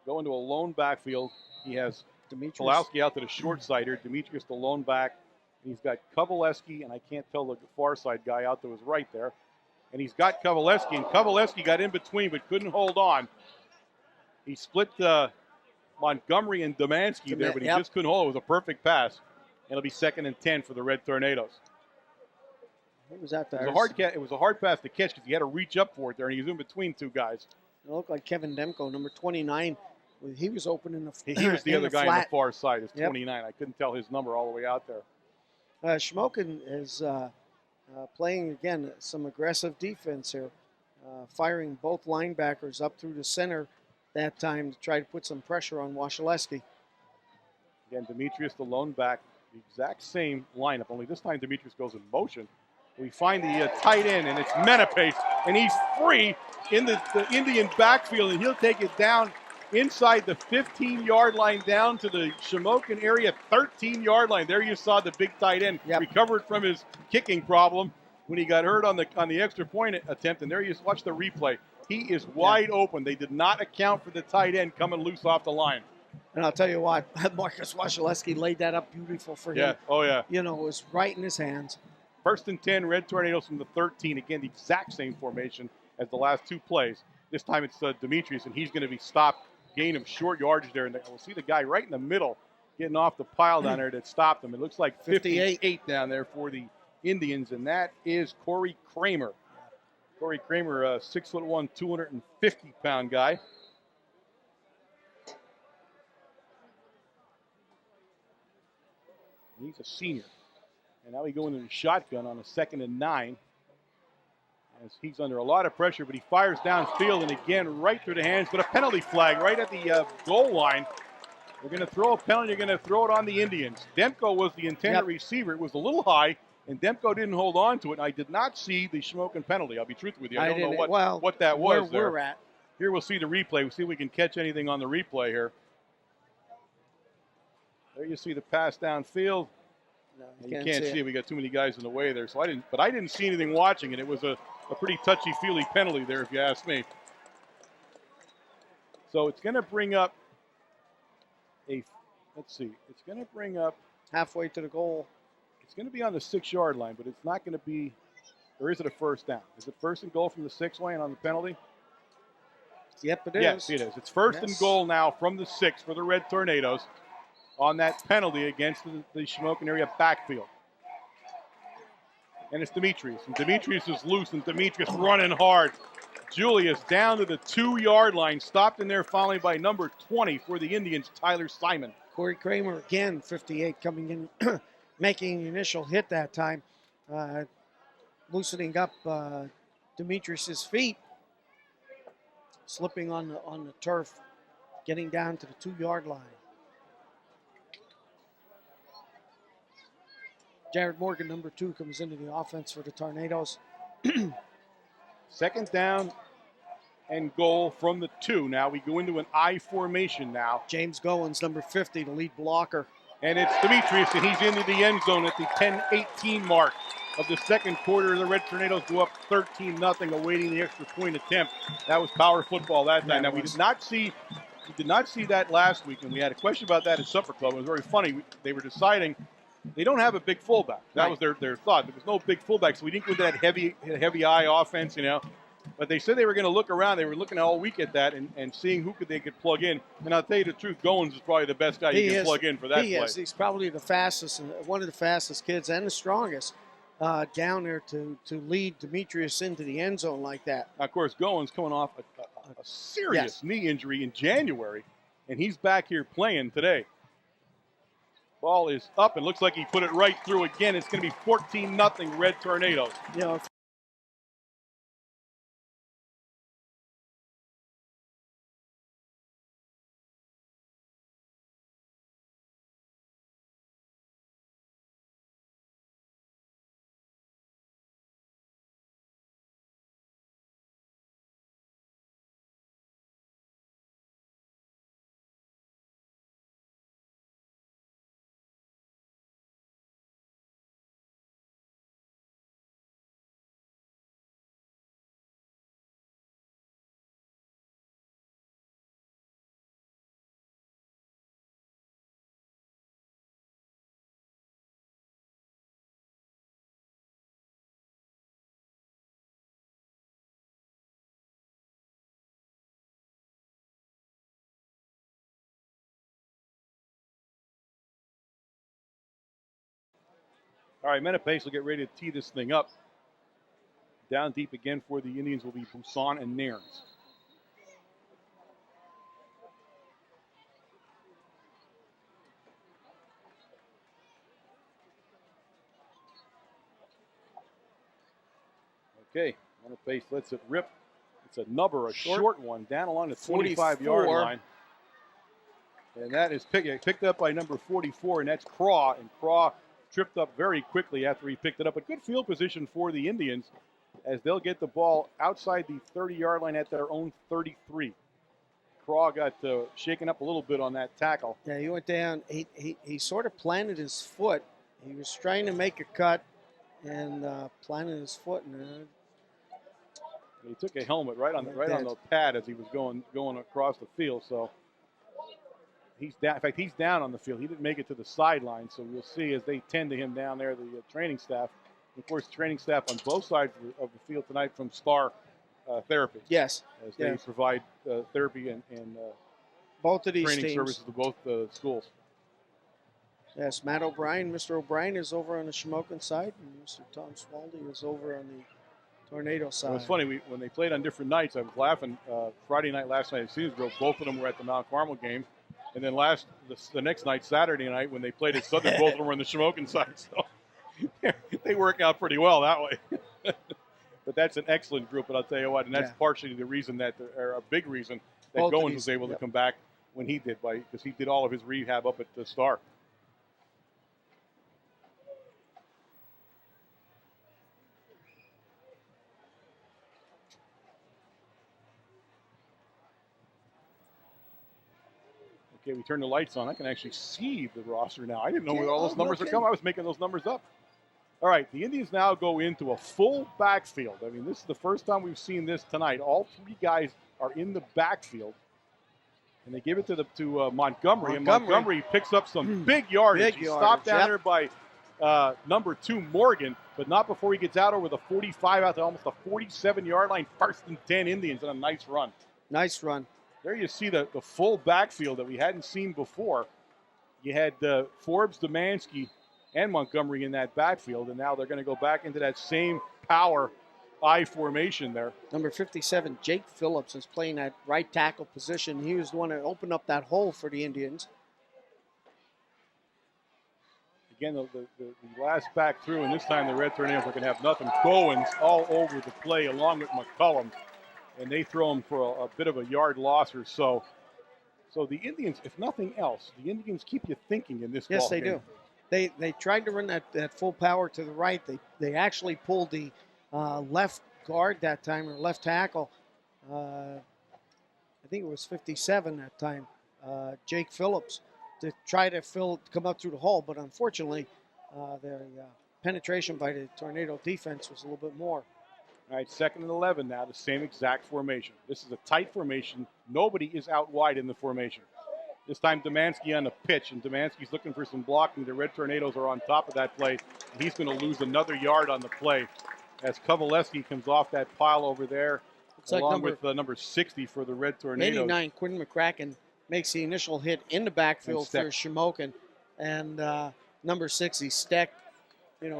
Going to a lone backfield. He has Pulowski out to the short side here. Demetrius the lone back. And he's got Kovaleski, and I can't tell the far side guy out to his right there. And he's got Kovaleski, and Kovaleski got in between but couldn't hold on. He split Montgomery and Demansky there, but he just couldn't hold it. It was a perfect pass. It'll be 2nd and 10 for the Red Tornadoes. What was that there? It was a hard pass to catch because he had to reach up for it there, and he was in between two guys. It looked like Kevin Demko, number 29. He was open in the He was the other guy on the far side. It's 29. I couldn't tell his number all the way out there. Shamokin is playing, again, some aggressive defense here, firing both linebackers up through the center that time to try to put some pressure on Wasilewski. Again, Demetrius the lone back, the exact same lineup, only this time Demetrius goes in motion. We find the tight end, and it's Menapace, and he's free in the Indian backfield, and he'll take it down inside the 15-yard line down to the Shamokin area 13-yard line. There you saw the big tight end recovered from his kicking problem when he got hurt on the extra point attempt, and there you watch the replay. He is wide open. They did not account for the tight end coming loose off the line. And I'll tell you what, Marcus Wasilewski laid that up beautiful for him. Yeah, oh yeah. It was right in his hands. 1st and 10, Red Tornadoes from the 13. Again, the exact same formation as the last two plays. This time it's Demetrius, and he's going to be stopped, gain of short yardage there. And we'll see the guy right in the middle getting off the pile down there that stopped him. It looks like 58 down there for the Indians, and that is Corey Kramer. Corey Kramer, 6'1", 250-pound guy. He's a senior. And now we go into the shotgun on a 2nd and 9. As he's under a lot of pressure, but he fires downfield, and again, right through the hands, but a penalty flag right at the goal line. We're going to throw a penalty. You're going to throw it on the Indians. Demko was the intended receiver. It was a little high, and Demko didn't hold on to it. And I did not see the Shamokin penalty. I'll be truthful with you. I don't know what that was where we're at. Here we'll see the replay. We'll see if we can catch anything on the replay here. There you see the pass downfield. No, you can't see it. We got too many guys in the way there. So I didn't see anything watching it. It was a pretty touchy-feely penalty there, if you ask me. So it's going to bring up let's see. It's going to bring up halfway to the goal. It's going to be on the 6-yard line, but it's not going to be, or is it a first down? Is it first and goal from the 6 line on the penalty? Yep, it is. Yes, it is. It's first and goal now from the 6 for the Red Tornadoes on that penalty against the Shamokin area backfield. And it's Demetrius. And Demetrius is loose, and Demetrius running hard. Julius down to the 2-yard line, stopped in there, following by number 20 for the Indians, Tyler Simon. Corey Kramer again, 58, coming in, making the initial hit that time, loosening up Demetrius's feet, slipping on the turf, getting down to the 2-yard line. Jared Morgan, number 2, comes into the offense for the Tornadoes. 2nd down and goal from the 2. Now we go into an I formation now. James Goins, number 50, the lead blocker. And it's Demetrius, and he's into the end zone at the 10-18 mark of the 2nd quarter. The Red Tornadoes go up 13-0, awaiting the extra point attempt. That was power football that time. Now we did not see that last week, and we had a question about that at Supper Club. It was very funny. They were deciding they don't have a big fullback. That was their thought. There was no big fullback, so we didn't go to that heavy eye offense, But they said they were going to look around. They were looking all week at that and seeing who they could plug in. And I'll tell you the truth, Goins is probably the best guy you can plug in for that play. He is. He's probably the fastest, one of the fastest kids and the strongest down there to lead Demetrius into the end zone like that. Now, of course, Goins coming off a serious knee injury in January, and he's back here playing today. Ball is up, and looks like he put it right through again. It's going to be 14-0 Red Tornadoes. All right, men at pace will get ready to tee this thing up. Down deep again for the Indians will be Busan and Nairns. Okay, men at pace lets it rip. It's a nubber, a short one, down along the 45-yard line. And that is picked up by number 44, and that's Craw. And Craw tripped up very quickly after he picked it up. A good field position for the Indians as they'll get the ball outside the 30-yard line at their own 33. Craw got shaken up a little bit on that tackle. Yeah, he went down. He sort of planted his foot. He was trying to make a cut and planted his foot. And he took a helmet right on the pad as he was going across the field. So he's down. In fact, he's down on the field. He didn't make it to the sideline. So we'll see as they tend to him down there, the training staff. And of course, training staff on both sides of the field tonight from Star therapy. Yes. As they provide therapy and both of these training teams. services to both schools. Yes, Matt O'Brien. Mr. O'Brien is over on the Shamokin side, and Mr. Tom Swaldy is over on the Tornado side. It was funny, when they played on different nights, I was laughing. Friday night, last night at Seasonville, both of them were at the Mount Carmel game. And then the next night, Saturday night, when they played at Southern, both of them were on the Shamokin side. So they work out pretty well that way. But that's an excellent group, and I'll tell you what, and that's partially the reason or a big reason that Goins was able to come back when he did, because he did all of his rehab up at the Star. Okay, we turn the lights on. I can actually see the roster now. I didn't know where all those numbers are coming. I was making those numbers up. All right, the Indians now go into a full backfield. I mean, this is the first time we've seen this tonight. All three guys are in the backfield, and they give it to Montgomery, and Montgomery picks up some big yardage. He stopped down there by number 2, Morgan, but not before he gets out over the 45 out to almost the 47-yard line. 1st and 10 Indians, and a nice run. Nice run. There you see the full backfield that we hadn't seen before. You had Forbes, Demansky, and Montgomery in that backfield, and now they're going to go back into that same power I formation there. Number 57, Jake Phillips, is playing that right tackle position. He was the one that opened up that hole for the Indians. Again, the last back through, and this time the Red Tornadoes are going to have nothing. Goins all over the play along with McCullum, and they throw him for a bit of a yard loss or so. So the Indians, if nothing else, the Indians keep you thinking in this ball game. Yes, they do. They tried to run that full power to the right. They actually pulled the left guard that time, or left tackle. I think it was 57 that time, Jake Phillips, to try to come up through the hole. But unfortunately, their penetration by the Tornado defense was a little bit more. All right, 2nd and 11 now, the same exact formation. This is a tight formation. Nobody is out wide in the formation. This time Demansky on the pitch, and Demansky's looking for some blocking. The Red Tornadoes are on top of that play, and he's going to lose another yard on the play as Kovaleski comes off that pile over there, along with number 60 for the Red Tornadoes. 89, Quinn McCracken makes the initial hit in the backfield for Shamokin, and number 60, Steck,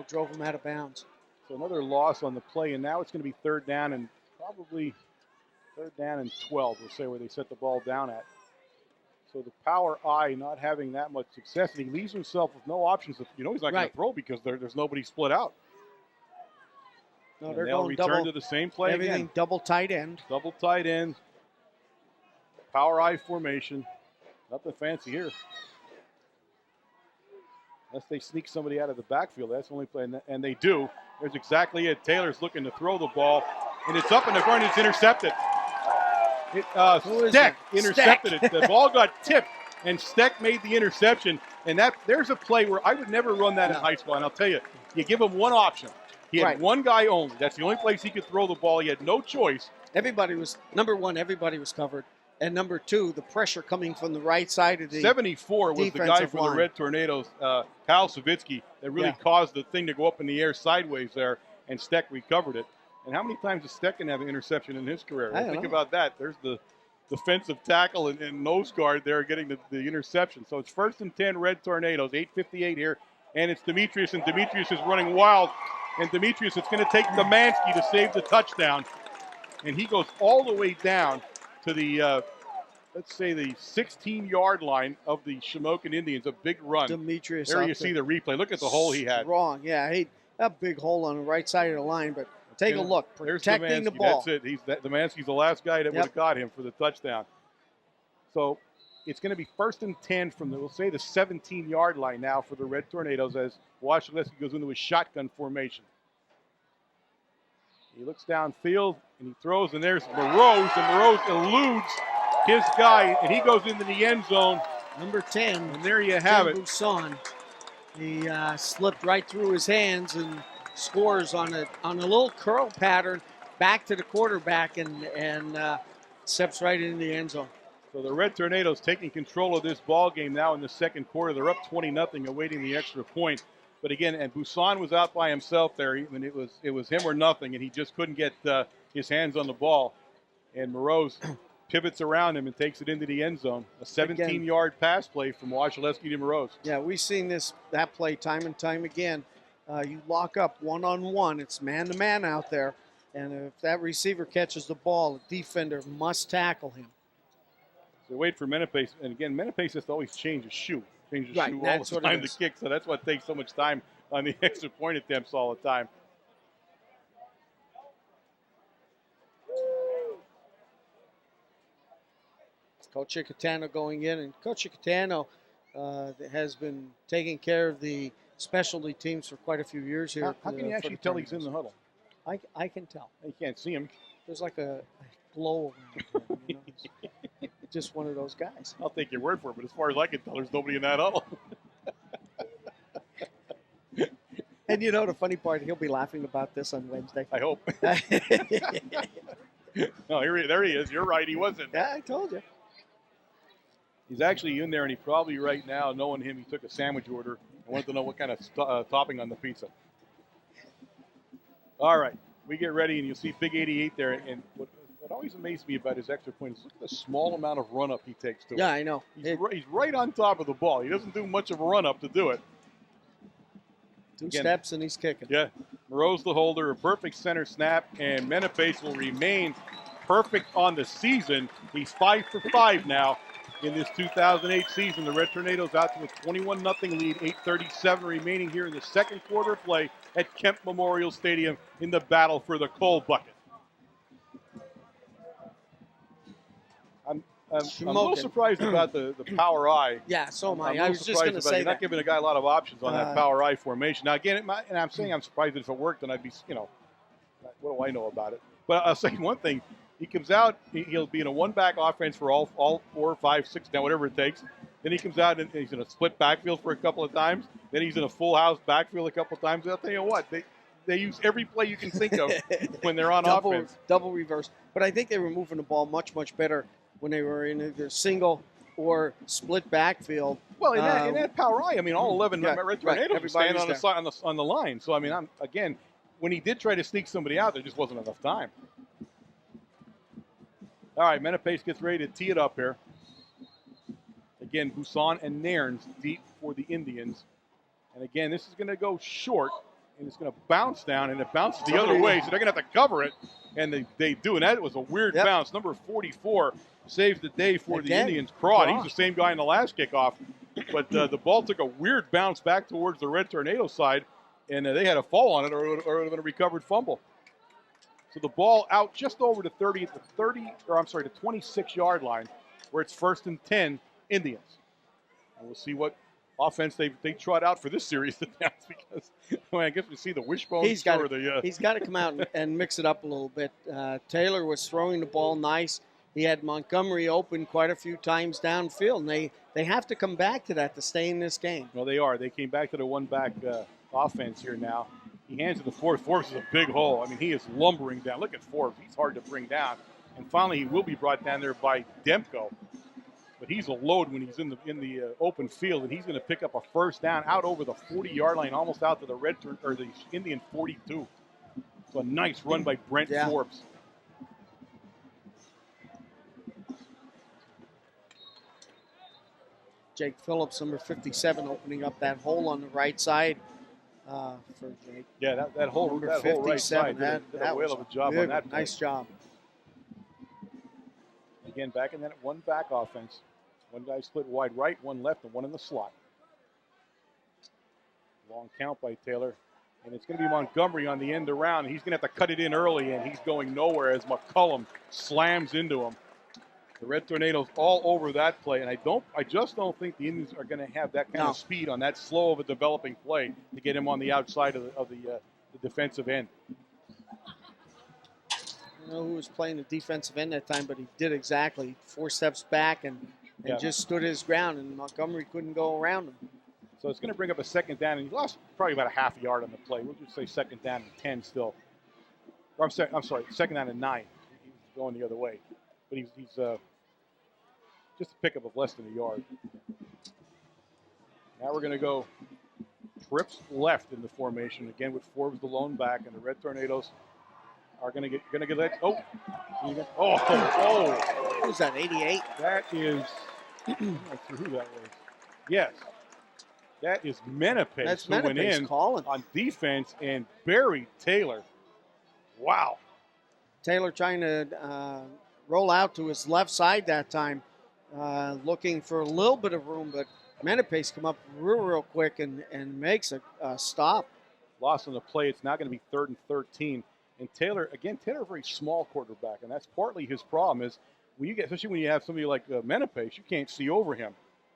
drove him out of bounds. So another loss on the play, and now it's going to be 3rd down and probably 3rd down and 12, we'll say, where they set the ball down at. So the power I not having that much success, and he leaves himself with no options. He's not going to throw because there's nobody split out. No, and they're they'll going return to the same play everything again. Double tight end. Double tight end. Power I formation. Nothing fancy here. Unless they sneak somebody out of the backfield. That's the only play. And they do. There's exactly it. Taylor's looking to throw the ball. And it's up in the front. It's intercepted. Steck intercepted it. The ball got tipped, and Steck made the interception. And there's a play where I would never run that in high school. And I'll tell you, you give him one option. He had one guy only. That's the only place he could throw the ball. He had no choice. Number one, everybody was covered. And number 2, the pressure coming from the right side of the 74 was the guy from the Red Tornadoes, Kyle Savitsky, that really caused the thing to go up in the air sideways there, and Steck recovered it. And how many times does Steck have an interception in his career? Think about that. There's the defensive tackle and nose guard there getting the interception. So it's 1st and 10 Red Tornadoes, 8:58 here, and it's Demetrius, and Demetrius is running wild. And Demetrius, it's going to take Demansky to save the touchdown. And he goes all the way down to the, let's say, the 16-yard line of the Shamokin Indians. A big run. Demetrius. There you see the replay. Look at the hole he had. Wrong. Yeah, a big hole on the right side of the line, but take a look. Protecting the ball. That's it. Demansky's the last guy that would have got him for the touchdown. So it's going to be 1st and 10 from we'll say the 17-yard line now for the Red Tornadoes as Washaleski goes into a shotgun formation. He looks downfield and he throws, and there's Moroz, and Moroz eludes his guy, and he goes into the end zone. Number 10. And there you have it. Busan. He slipped right through his hands and scores on a little curl pattern back to the quarterback and steps right into the end zone. So the Red Tornadoes taking control of this ball game now in the 2nd quarter. They're up 20-0, awaiting the extra point. But again, and Busan was out by himself there. It was him or nothing, and he just couldn't get his hands on the ball, and Moroz pivots around him and takes it into the end zone. A 17-yard pass play from Wasilewski to Moroz. Yeah, we've seen that play time and time again. You lock up one-on-one. It's man-to-man out there. And if that receiver catches the ball, the defender must tackle him. So wait for Menepace. And again, Menepace has to always change his shoe. Change his shoe all the time to kick. So that's what takes so much time on the extra point attempts all the time. Coach Icatano going in. And Coach Icatano has been taking care of the specialty teams for quite a few years here. How can you actually tell he's in the huddle? I can tell. You can't see him. There's like a glow around him. Just one of those guys. I'll take your word for it, but as far as I can tell, there's nobody in that huddle. And the funny part, he'll be laughing about this on Wednesday. I hope. No, there he is. You're right. He wasn't. Yeah, I told you. He's actually in there, and he probably right now, knowing him, he took a sandwich order and wanted to know what kind of topping on the pizza. All right, we get ready, and you'll see Big 88 there. And what always amazed me about his extra point is look at the small amount of run-up he takes to it. Yeah, I know. He's right on top of the ball. He doesn't do much of a run-up to do it. Two steps, and he's kicking. Yeah, Moroz the holder, a perfect center snap, and Menepace will remain perfect on the season. He's 5 for 5 now in this 2008 season. The Red Tornadoes out to a 21-0 lead, 8:37 remaining here in the second quarter of play at Kemp Memorial Stadium in the battle for the coal bucket. I'm a little surprised about the power I. Yeah, so am I. I was just going to say you're not giving a guy a lot of options on that power I formation. Now, again, and I'm saying I'm surprised that if it worked, then I'd be, what do I know about it? But I'll say one thing. He comes out, he'll be in a one-back offense for all 4, 5, 6, now whatever it takes. Then he comes out and he's in a split backfield for a couple of times. Then he's in a full house backfield a couple of times. I'll tell you what, they use every play you can think of when they're on offense. Double reverse. But I think they were moving the ball much, much better when they were in either single or split backfield. Well, in that power I mean, all 11 Red Tornadoes were standing on the line. So, I mean, again, when he did try to sneak somebody out, there just wasn't enough time. All right, Menepace gets ready to tee it up here. Again, Busan and Nairns deep for the Indians. And again, this is going to go short, and it's going to bounce down, and it bounces the other way, so they're going to have to cover it. And they do, and that was a weird bounce. Number 44 saves the day for the Indians. Crawd, he's the same guy in the last kickoff. But the ball took a weird bounce back towards the Red Tornado side, and they had a fall on it, or it would have been a recovered fumble. So the ball out just over the 26-yard line, where it's 1st and 10 Indians. And we'll see what offense they trot out for this series because I guess we see the wishbone. He's got to come out and mix it up a little bit. Taylor was throwing the ball nice. He had Montgomery open quite a few times downfield, and they have to come back to that to stay in this game. Well, they are. They came back to the one-back offense here now. He hands it to Forbes. Forbes is a big hole. I mean, he is lumbering down. Look at Forbes. He's hard to bring down. And finally, he will be brought down there by Demko. But he's a load when he's in the open field, and he's going to pick up a first down out over the 40-yard line, almost out to the Indian 42. So a nice run by Brent Forbes. Jake Phillips, number 57, opening up that hole on the right side for Jake. Yeah, that whole right side did a whale of a job on that play. Nice job. Again, back in that one-back offense. One guy split wide right, one left, and one in the slot. Long count by Taylor. And it's going to be Montgomery on the end around. He's going to have to cut it in early, and he's going nowhere as McCullum slams into him. The Red Tornadoes all over that play, and I just don't think the Indians are going to have that kind of speed on that slow of a developing play to get him on the outside of the defensive end. I don't know who was playing the defensive end that time, but he did exactly 4 steps back and just stood his ground, and Montgomery couldn't go around him. So it's going to bring up a second down, and he lost probably about a half a yard on the play. We'll just say second down and 10 still. Or I'm sorry, second down and 9. He was going the other way. But he's just a pickup of less than a yard. Now we're going to go trips left in the formation, again with Forbes the lone back, and the Red Tornadoes are going to get that. Oh, oh. Who's that, 88? That is, I'm not sure who that was. Yes. That is Menepes who went in on defense and buried Taylor. Wow. Taylor trying to roll out to his left side that time, looking for a little bit of room, but Menepes come up real quick and makes a stop. Loss on the play. It's now going to be 3rd and 13. And Taylor, a very small quarterback, and that's partly his problem is when you get, especially when you have somebody like Menepes, you can't see over him.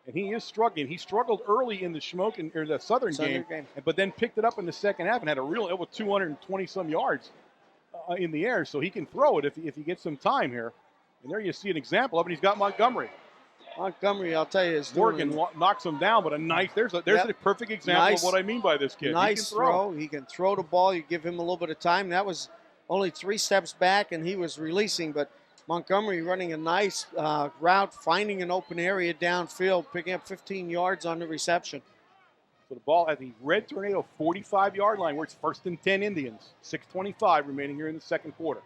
And he is struggling. He struggled early in the Shamokin or the Southern game, but then picked it up in the second half and had a real 220-some yards in the air. So he can throw it if he gets some time here. And there you see an example of it. He's got Montgomery. Montgomery, I'll tell you, is Morgan knocks him down, but there's a perfect example of what I mean by this kid. Nice throw. He can throw the ball. You give him a little bit of time. That was only 3 steps back, and he was releasing, but Montgomery running a nice route, finding an open area downfield, picking up 15 yards on the reception. So the ball at the Red Tornado 45-yard line where it's 1st and 10 Indians. 6:25 remaining here in the second quarter.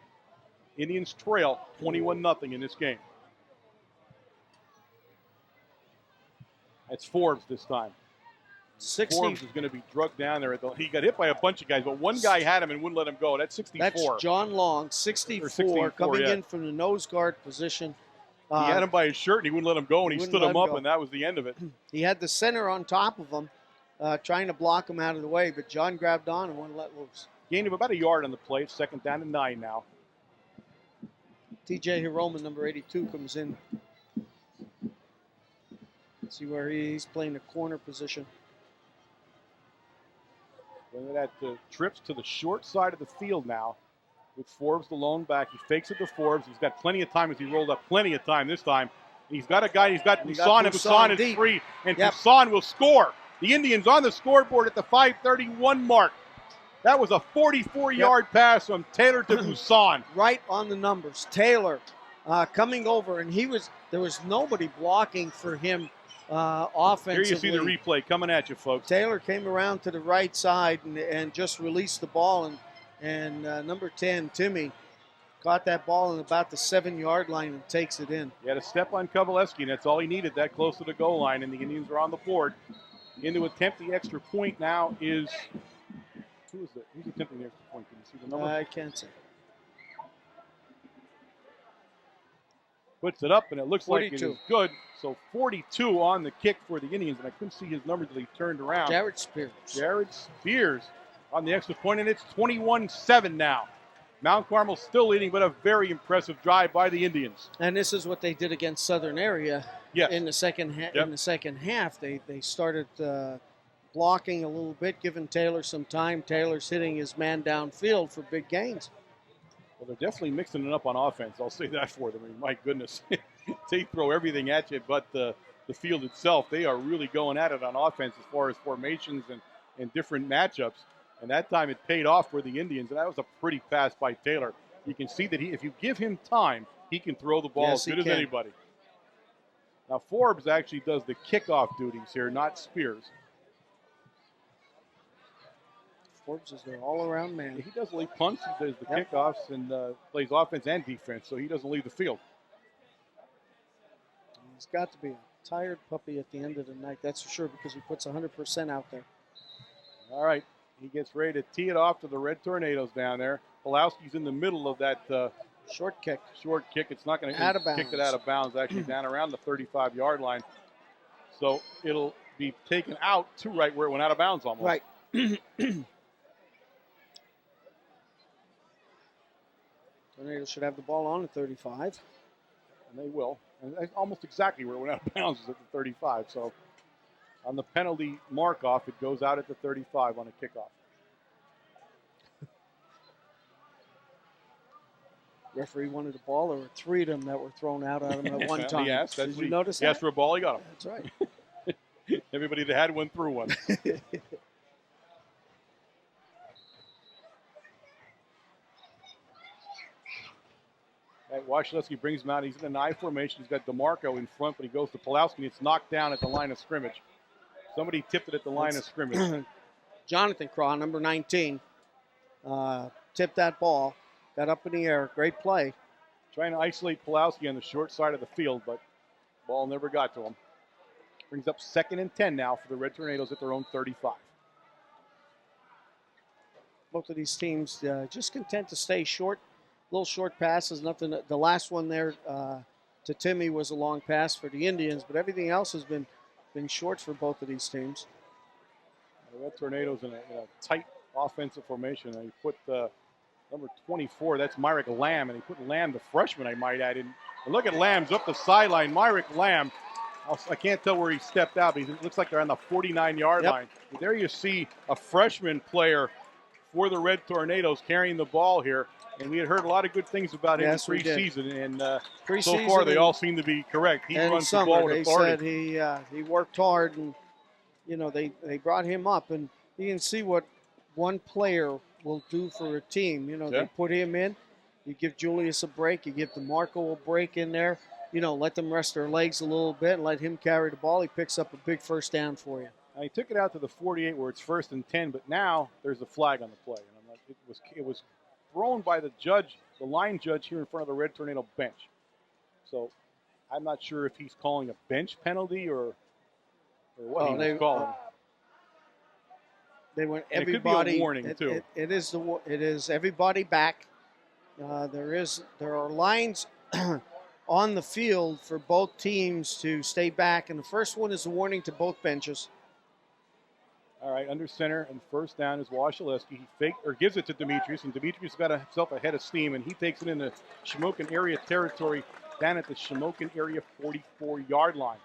Indians trail 21-0 in this game. That's Forbes this time. 60. Forbes is going to be drugged down there. He got hit by a bunch of guys, but one guy had him and wouldn't let him go. That's 64. That's John Long, 64 coming in from the nose guard position. He had him by his shirt, and he wouldn't let him go, and he stood him up, and that was the end of it. He had the center on top of him, trying to block him out of the way, but John grabbed on and wouldn't let loose. Gained of about a yard on the play. 2nd down and 9 now. T.J. Hiroman, number 82, comes in. See where he's playing the corner position. Look at that trips to the short side of the field now with Forbes the lone back. He fakes it to Forbes. He's got plenty of time as he rolled up. Plenty of time this time. He's got a guy. He's got Poussin, and Poussin is free. And Poussin will score. The Indians on the scoreboard at the 5:31 mark. That was a 44-yard pass from Taylor to Poussin. Right on the numbers. Taylor coming over, and there was nobody blocking for him. Offensively. Here you see the replay coming at you, folks. Taylor came around to the right side and just released the ball, and number 10, Timmy, caught that ball in about the 7-yard line and takes it in. He had a step on Kovaleski, and that's all he needed, that close to the goal line, and the Indians are on the board. In to attempt the extra point now is, who is it? Who's attempting the extra point? Can you see the number? I can't see. Puts it up, and it looks 42. like it is good. So 42 on the kick for the Indians, and I couldn't see his number until he turned around. Jared Spears on the extra point, and it's 21-7 now. Mount Carmel still leading, but a very impressive drive by the Indians. And this is what they did against Southern Area in the second half. In the second half, they started blocking a little bit, giving Taylor some time. Taylor's hitting his man downfield for big gains. Well, they're definitely mixing it up on offense. I'll say that for them. I mean, my goodness, they throw everything at you but the field itself. They are really going at it on offense as far as formations and different matchups. And that time it paid off for the Indians. And that was a pretty pass by Taylor. You can see that if you give him time, he can throw the ball as good as anybody. Now, Forbes actually does the kickoff duties here, not Spears. Forbes is their all-around man. He doesn't leave punts. He does the kickoffs and plays offense and defense, so he doesn't leave the field. He's got to be a tired puppy at the end of the night, that's for sure, because he puts 100% out there. All right, he gets ready to tee it off to the Red Tornadoes down there. Pulowski's in the middle of that short kick. It's not going to kick it out of bounds, actually down around the 35-yard line. So it'll be taken out to right where it went out of bounds almost. Right. Tornadoes should have the ball on the 35. And they will. And that's almost exactly where it went out of bounds is at the 35. So on the penalty mark-off, it goes out at the 35 on a kickoff. Referee wanted a ball. There were 3 of them that were thrown out at him at one time. Yes, Did you notice that? He asked for a ball, he got him. That's right. Everybody that had one threw one. Wasilewski brings him out. He's in an I formation. He's got DeMarco in front, but he goes to Pulowski. It's knocked down at the line of scrimmage. Somebody tipped it at the line of scrimmage. Jonathan Craw, number 19, tipped that ball. got up in the air. Great play. Trying to isolate Pulowski on the short side of the field, but ball never got to him. Brings up 2nd and 10 now for the Red Tornadoes at their own 35. Both of these teams just content to stay short. Little short passes, nothing. The last one there to Timmy was a long pass for the Indians, but everything else has been short for both of these teams. The Red Tornadoes in a tight offensive formation. He put number 24, that's Myrick Lamb, and he put Lamb, the freshman, I might add, in. And look at Lamb's up the sideline. Myrick Lamb, I can't tell where he stepped out, but it looks like they're on the 49-yard line. But there you see a freshman player for the Red Tornadoes carrying the ball here. And we had heard a lot of good things about him in preseason, and so far they all seem to be correct. He runs the ball with authority. They said he worked hard, and they brought him up, and you can see what one player will do for a team. They put him in. You give Julius a break. You give DeMarco a break in there. Let them rest their legs a little bit and let him carry the ball. He picks up a big first down for you. Now, he took it out to the 48 where it's 1st and 10, but now there's a flag on the play. And I'm like, it was thrown by the judge, the line judge here in front of the Red Tornado bench. So I'm not sure if he's calling a bench penalty or what he was calling. They want everybody. It could be a warning too. It is everybody back. There are lines on the field for both teams to stay back, and the first one is a warning to both benches. All right, under center and first down is Wasilewski. He faked or gives it to Demetrius, and Demetrius got himself a head of steam, and he takes it into Shamokin area territory down at the Shamokin area 44-yard line.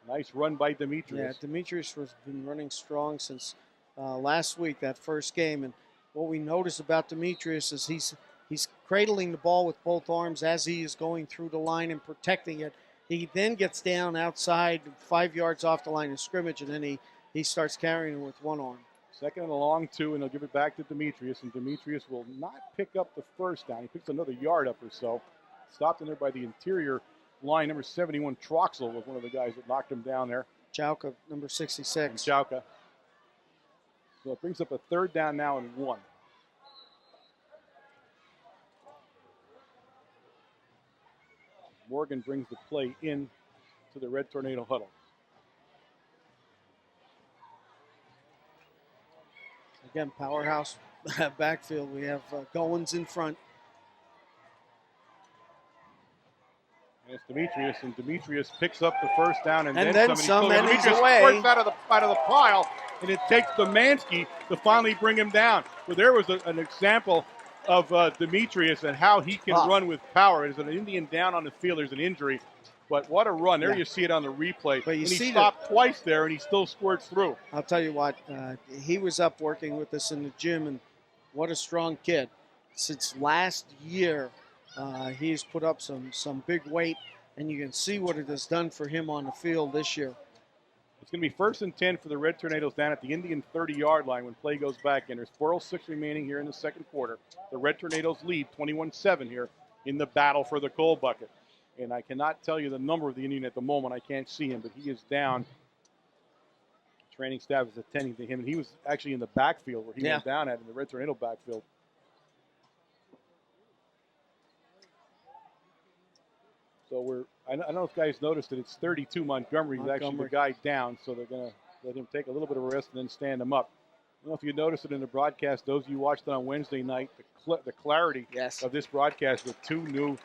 Nice run by Demetrius. Yeah, Demetrius has been running strong since last week, that first game, and what we notice about Demetrius is he's cradling the ball with both arms as he is going through the line and protecting it. He then gets down outside 5 yards off the line of scrimmage, and then he starts carrying it with one arm. 2nd and a long 2, and they'll give it back to Demetrius, and Demetrius will not pick up the first down. He picks another yard up or so. Stopped in there by the interior line. Number 71, Troxel, was one of the guys that knocked him down there. Chauka, number 66. Chauka. So it brings up a 3rd down now and 1. Morgan brings the play in to the Red Tornado huddle. Again, powerhouse backfield. We have Goins in front. And it's Demetrius, and Demetrius picks up the first down and then some. And Demetrius he's away. squirts out of the pile, and it takes Domanski to finally bring him down. So there was an example of Demetrius and how he can run with power. There's an Indian down on the field. There's an injury. But what a run. There you see it on the replay. But he stopped twice there, and he still squirts through. I'll tell you what, he was up working with us in the gym, and what a strong kid. Since last year, he's put up some big weight, and you can see what it has done for him on the field this year. It's going to be 1st and 10 for the Red Tornadoes down at the Indian 30-yard line when play goes back in. There's 4:06 remaining here in the 2nd quarter. The Red Tornadoes lead 21-7 here in the battle for the coal bucket. And I cannot tell you the number of the Indian at the moment. I can't see him, but he is down. Training staff is attending to him, and he was actually in the backfield where he went down at in the Red Tornado backfield. So I don't know if guys noticed that it's 32 Montgomery. He's actually the guy down, so they're going to let him take a little bit of a rest and then stand him up. I don't know if you noticed it in the broadcast. Those of you who watched it on Wednesday night, the clarity of this broadcast with 2 new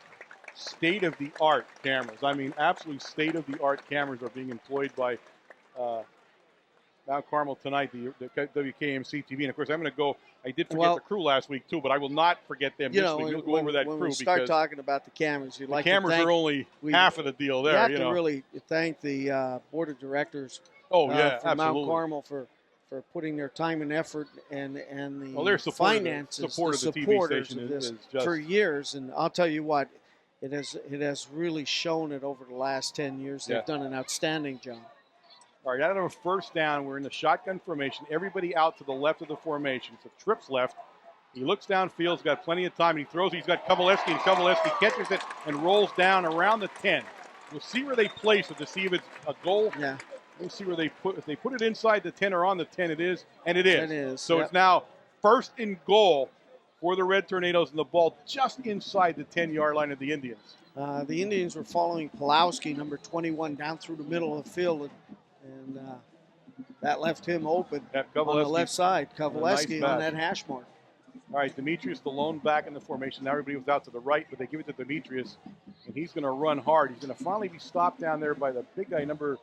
state-of-the-art cameras. I mean, absolutely state-of-the-art cameras are being employed by Mount Carmel tonight, the WKMC TV. And, of course, I'm going to go. I did forget the crew last week, too, but I will not forget them this week. We'll go over that crew. When we start talking about the cameras, the cameras are only half of the deal there. You have to really thank the board of directors for Mount Carmel for putting their time and effort and the finances, the support of the TV station is just for years. And I'll tell you what, it has really shown it over the last 10 years. They've done an outstanding job. All right, out of a first down, we're in the shotgun formation. Everybody out to the left of the formation. So Tripp's left. He looks downfield. He's got plenty of time. And he throws. He's got Kovaleski, and Kovaleski catches it and rolls down around the 10. We'll see where they place it to see if it's a goal. Yeah. We'll see where they put. If they put it inside the 10 or on the 10, it is, and it is. It is. So it's now 1st and goal for the Red Tornadoes, and the ball just inside the 10-yard line of the Indians. The Indians were following Pulowski, number 21, down through the middle of the field, and that left him open on the left side. Kovaleski on that hash mark. All right, Demetrius, the lone back in the formation. Now everybody was out to the right, but they give it to Demetrius, and he's going to run hard. He's going to finally be stopped down there by the big guy, number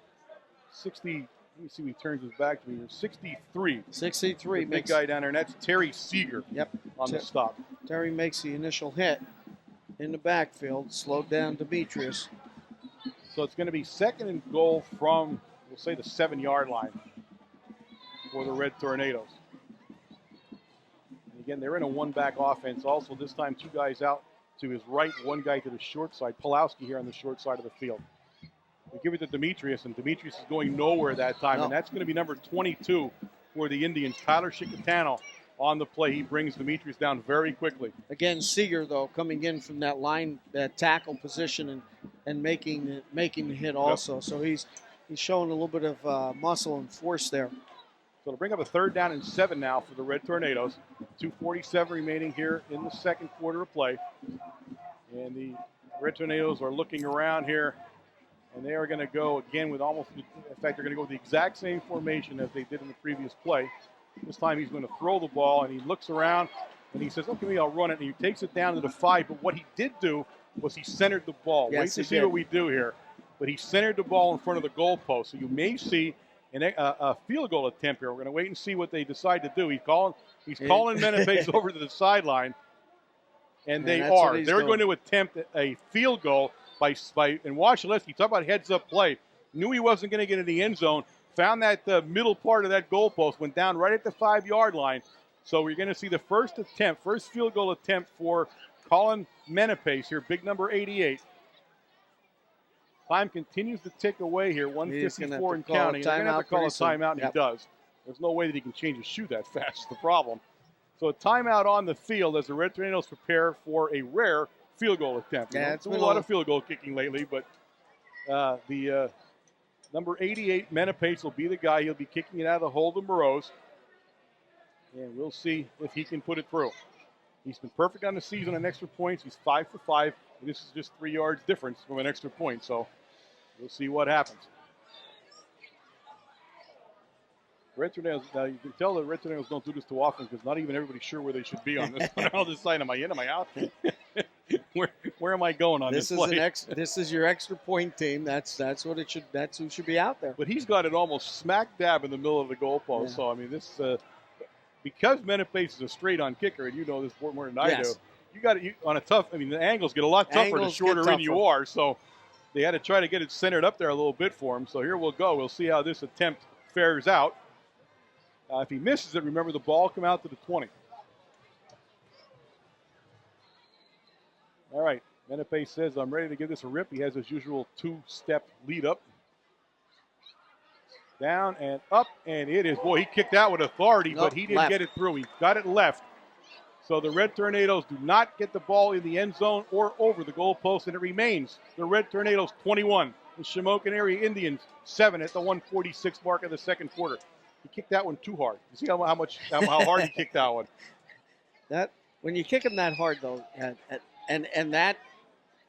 60. Let me see if he turns his back to me. 63. 63. The big guy down there, and that's Terry Seeger. Yep. On the stop. Terry makes the initial hit in the backfield, slowed down Demetrius. So it's going to be 2nd and goal from, we'll say, the 7-yard line for the Red Tornadoes. And again, they're in a one-back offense. Also, this time, 2 guys out to his right, 1 guy to the short side. Pulowski here on the short side of the field. We give it to Demetrius, and Demetrius is going nowhere that time. No. And that's going to be number 22 for the Indians, Tyler Chicatano. On the play, he brings Demetrius down very quickly. Again, Seeger, though, coming in from that line, that tackle position, and making the hit also. Yep. So he's showing a little bit of muscle and force there. So to bring up a 3rd down and 7 now for the Red Tornadoes. 2:47 remaining here in the second quarter of play. And the Red Tornadoes are looking around here, and they are going to go again with almost, in fact, they're going to go with the exact same formation as they did in the previous play. This time he's going to throw the ball, and he looks around, and he says, okay, I'll run it. And he takes it down to the 5. But what he did do was he centered the ball. Yes, wait to see what we do here. But he centered the ball in front of the goalpost. So you may see a field goal attempt here. We're going to wait and see what they decide to do. He's calling Menepace over to the sideline, and they are. They're going to attempt a field goal by and Wasilewski, talk about heads-up play. Knew he wasn't going to get in the end zone. Found that middle part of that goalpost, went down right at the 5-yard line. So we're going to see the first field goal attempt for Colin Menepace here, big number 88. Time continues to tick away here, 1:54 and counting. They're going to have to call a timeout, and he does. There's no way that he can change his shoe that fast is the problem. So a timeout on the field as the Red Tornadoes prepare for a rare field goal attempt. Yeah, it's been a lot of field goal kicking lately, but the number 88, Menepace, will be the guy. He'll be kicking it out of the hold of Moreau's. And we'll see if he can put it through. He's been perfect on the season on extra points. He's 5 for 5. This is just 3 yards difference from an extra point. So we'll see what happens. Red Tornadoes, now you can tell the Red Tornadoes don't do this too often because not even everybody's sure where they should be on this. I'll decide, am I in, am I out? Where am I going on this play? This is your extra point team. That's what it should. That's who should be out there. But he's got it almost smack dab in the middle of the goalpost. Yeah. So I mean, this because Menepace is a straight-on kicker, and you know this more than I do. You got it on a tough. I mean, the angles get a lot tougher the shorter in you are. So they had to try to get it centered up there a little bit for him. So here we'll go. We'll see how this attempt fares out. If he misses it, remember the ball come out to the 20. All right, Menepace says, I'm ready to give this a rip. He has his usual 2-step lead up. Down and up, and it is, boy, he kicked out with authority, but he didn't get it through. He got it left. So the Red Tornadoes do not get the ball in the end zone or over the goalpost, and it remains the Red Tornadoes 21, the Shamokin area Indians 7 at the 1:46 mark of the second quarter. He kicked that one too hard. You see how hard he kicked that one. That when you kick him that hard, though, and that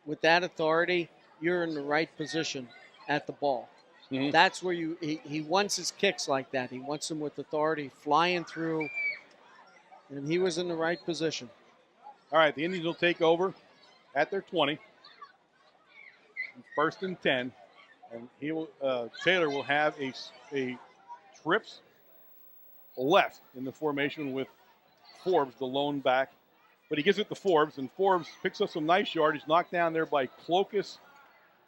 with that authority, you're in the right position at the ball. Mm-hmm. That's where he wants his kicks like that. He wants them with authority, flying through, and he was in the right position. All right, the Indians will take over at their 20. 1st and 10, and he will Taylor will have a trips left in the formation with Forbes, the lone back. But he gives it to Forbes, and Forbes picks up some nice yardage, knocked down there by Clokus.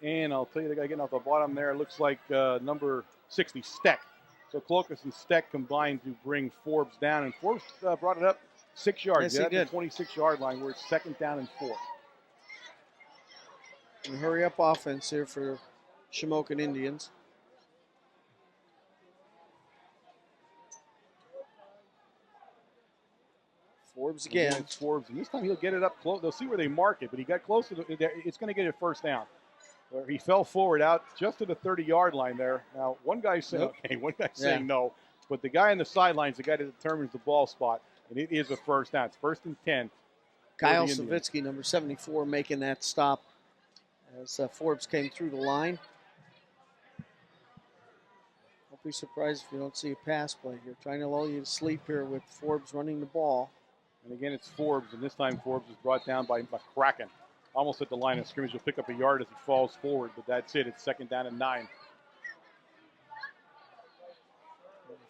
And I'll tell you the guy getting off the bottom there, looks like number 60, Steck. So Clokus and Steck combined to bring Forbes down. And Forbes brought it up 6 yards. Yes, he did. At the 26-yard line where it's 2nd down and 4. And hurry up offense here for Shamokin Indians. Forbes again. It's Forbes, and this time he'll get it up close. They'll see where they mark it, but he got close to it's going to get it 1st down. He fell forward out just to the 30-yard line there. Now, one guy's saying okay, one guy's saying no, but the guy on the sideline is the guy that determines the ball spot. and it is a first down. It's 1st and 10. Kyle Savitsky, number 74, making that stop as Forbes came through the line. Don't be surprised if you don't see a pass play here. Trying to lull you to sleep here with Forbes running the ball. And again, it's Forbes, and this time Forbes is brought down by McCracken. Almost at the line of scrimmage. He'll pick up a yard as he falls forward, but that's it. It's 2nd down and 9.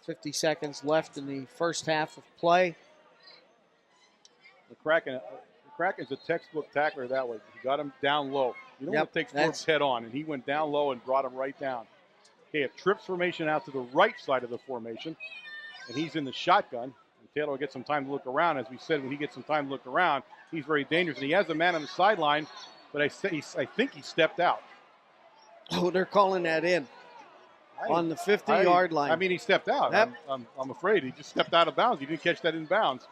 50 seconds left in the first half of play. McCracken's a textbook tackler that way. He got him down low. You don't want to take Forbes head on, and he went down low and brought him right down. Okay, a trips formation out to the right side of the formation, and he's in the shotgun. And Taylor will get some time to look around. As we said, when he gets some time to look around, he's very dangerous. And he has a man on the sideline, but I think he stepped out. Oh, they're calling that in on the 50-yard line. I mean, he stepped out. Yep. I'm afraid he just stepped out of bounds. He didn't catch that in bounds.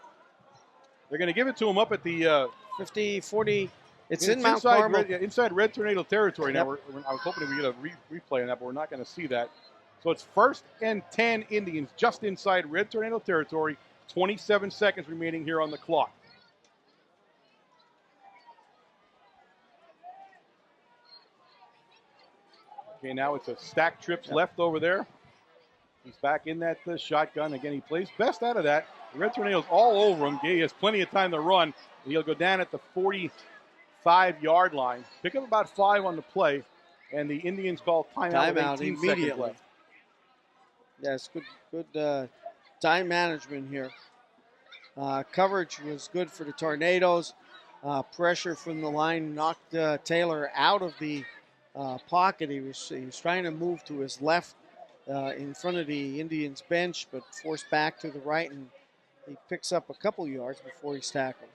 They're going to give it to him up at the 50, 40. It's in Mount Carmel. Inside Red Tornado territory. Yep. Now, I was hoping we get a replay on that, but we're not going to see that. So it's 1st and 10 Indians just inside Red Tornado territory. 27 seconds remaining here on the clock. Okay, now it's a stack trips left over there. He's back in that shotgun. Again, he plays best out of that. The Red Tornadoes all over him. He has plenty of time to run. And he'll go down at the 45-yard line. Pick up about 5 on the play. And the Indians call timeout immediately. Left. Yes, good time management here. Coverage was good for the Tornadoes. Pressure from the line knocked Taylor out of the pocket. He was trying to move to his left in front of the Indians bench, but forced back to the right, and he picks up a couple yards before he's tackled.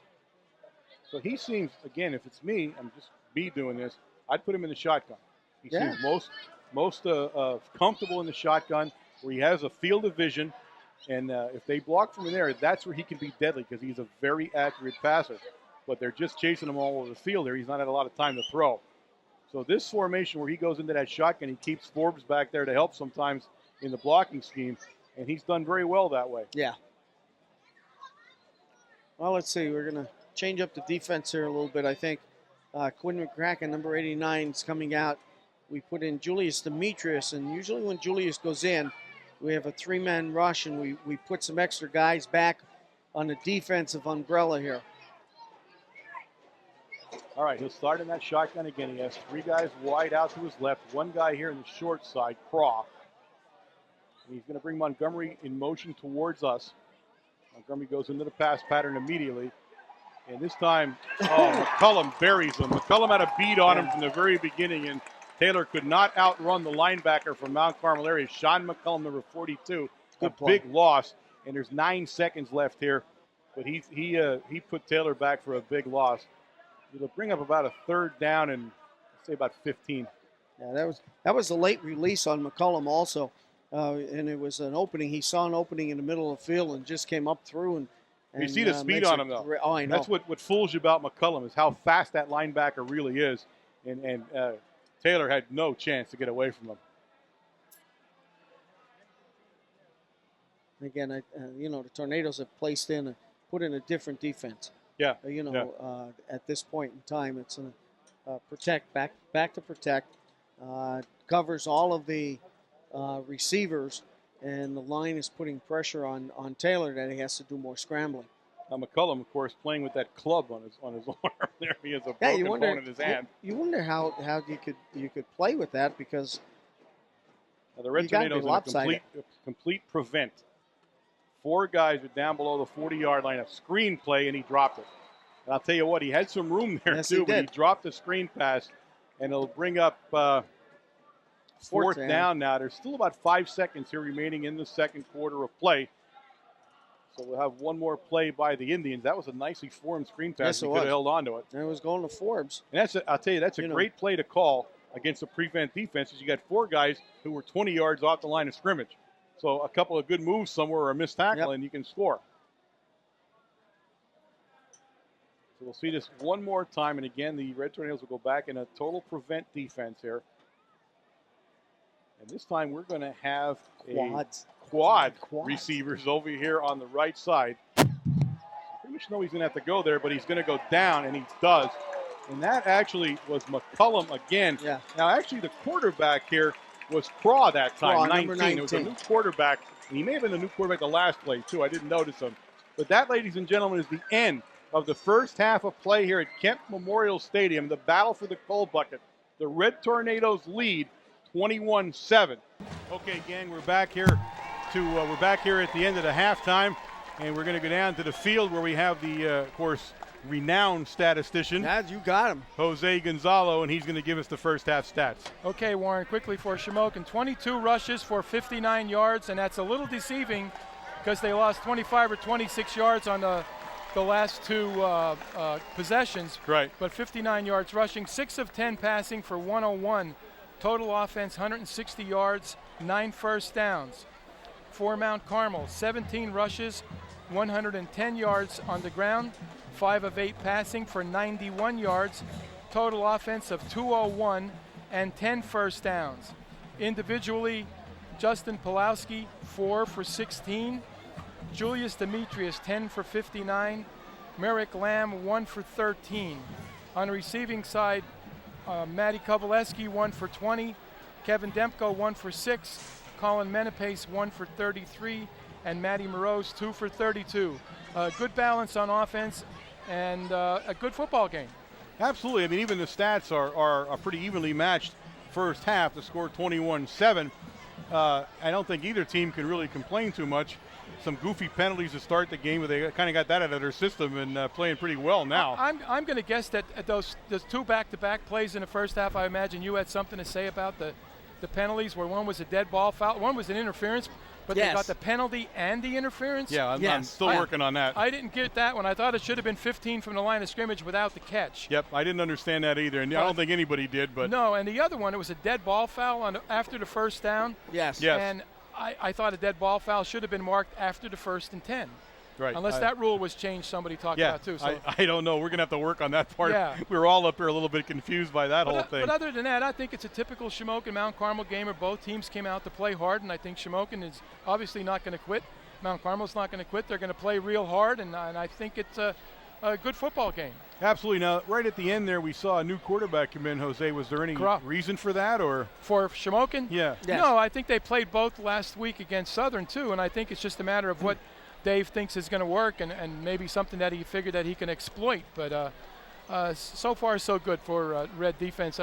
So he seems, again, if it's me, I'm just me doing this, I'd put him in the shotgun. He seems most comfortable in the shotgun, where he has a field of vision, and if they block from there, that's where he can be deadly, because he's a very accurate passer. But they're just chasing him all over the field there. He's not had a lot of time to throw. So this formation where he goes into that shotgun, he keeps Forbes back there to help sometimes in the blocking scheme, and he's done very well that way. Yeah. Well, let's see. We're going to change up the defense here a little bit, I think. Quinn McCracken, number 89, is coming out. We put in Julius Demetrius, and usually when Julius goes in, we have a 3-man rush, and we put some extra guys back on the defensive umbrella here. All right, he'll start in that shotgun again. He has 3 guys wide out to his left, 1 guy here in the short side, Craw. And he's going to bring Montgomery in motion towards us. Montgomery goes into the pass pattern immediately. And this time, McCullum buries him. McCullum had a beat on him from the very beginning, and Taylor could not outrun the linebacker from Mount Carmel area, Sean McCullum, number 42. Good a big loss, and there's 9 seconds left here. But he put Taylor back for a big loss. It'll bring up about a 3rd down and say about 15. Yeah, that was a late release on McCullum also, and it was an opening. He saw an opening in the middle of the field and just came up through. And you see the speed on him, though. Oh, I know. That's what fools you about McCullum, is how fast that linebacker really is. And Taylor had no chance to get away from him. Again, the Tornadoes have put in a different defense. Yeah. At this point in time, it's a protect, back to protect, covers all of the receivers, and the line is putting pressure on Taylor that he has to do more scrambling. Now McCullum, of course, playing with that club on his arm there. He has a broken bone in his hand. You wonder how you could play with that, because the Red Tornadoes in a complete prevent. 4 guys are down below the 40-yard line. A screen play, and he dropped it. And I'll tell you what, he had some room there, too, but he dropped the screen pass, and it'll bring up 4th down now. There's still about 5 seconds here remaining in the second quarter of play. So we'll have one more play by the Indians. That was a nicely formed screen pass. Yes, he could have held on to it. And it was going to Forbes. And I'll tell you, that's a great play to call against a prevent defense, because you got 4 guys who were 20 yards off the line of scrimmage. So a couple of good moves somewhere or a missed tackle, and you can score. So we'll see this one more time. And again, the Red Tornadoes will go back in a total prevent defense here. And this time we're going to have quad receivers over here on the right side. just know he's going to have to go there, but he's going to go down, and he does. And that actually was McCullum again. Yeah. Now, actually, the quarterback here was Craw that time, Craw, 19. number 19. It was a new quarterback, and he may have been the new quarterback the last play, too. I didn't notice him. But that, ladies and gentlemen, is the end of the first half of play here at Kent Memorial Stadium, the battle for the coal bucket. The Red Tornadoes lead 21-7. Okay, gang, we're back here at the end of the halftime, and we're going to go down to the field where we have the, of course, renowned statistician. Yeah, you got him. Jose Gonzalo, and he's going to give us the first half stats. Okay, Warren, quickly for Shamokin. 22 rushes for 59 yards, and that's a little deceiving because they lost 25 or 26 yards on the last two possessions. Right. But 59 yards rushing, 6 of 10 passing for 101. Total offense, 160 yards, 9 first downs. For Mount Carmel, 17 rushes, 110 yards on the ground, 5 of 8 passing for 91 yards. Total offense of 201 and 10 first downs. Individually, Justin Pulowski, 4 for 16. Julius Demetrius, 10 for 59. Merrick Lamb, 1 for 13. On the receiving side, Matty Kovaleski, 1 for 20. Kevin Demko, 1 for 6. Colin Menepace, 1 for 33. And Matty Morose, 2 for 32. Good balance on offense and a good football game. Absolutely. I mean, even the stats are pretty evenly matched. First half, the score 21-7. I don't think either team can really complain too much. Some goofy penalties to start the game, but they kind of got that out of their system and playing pretty well now. I'm going to guess that those two back-to-back plays in the first half, I imagine you had something to say about the penalties, where one was a dead ball foul, one was an interference, but yes. They got the penalty and the interference. Yeah, I'm still working on that. I didn't get that one. I thought it should have been 15 from the line of scrimmage without the catch. Yep, I didn't understand that either, and I don't think anybody did. But no, and the other one, it was a dead ball foul after the first down. Yes. And I thought a dead ball foul should have been marked after the 1st and 10. Right. Unless that rule was changed, somebody talked about too. So I don't know. We're going to have to work on that part. Yeah. We were all up here a little bit confused by that whole thing. But other than that, I think it's a typical Shamokin Mount Carmel game where both teams came out to play hard, and I think Shamokin is obviously not going to quit. Mount Carmel's not going to quit. They're going to play real hard, and I think it's a good football game. Absolutely. Now, right at the end there, we saw a new quarterback come in, Jose. Was there any reason for that? Or for Shamokin? Yeah. Yes. No, I think they played both last week against Southern, too, and I think it's just a matter of what Dave thinks is going to work and maybe something that he figured that he can exploit. But so far, so good for Red defense.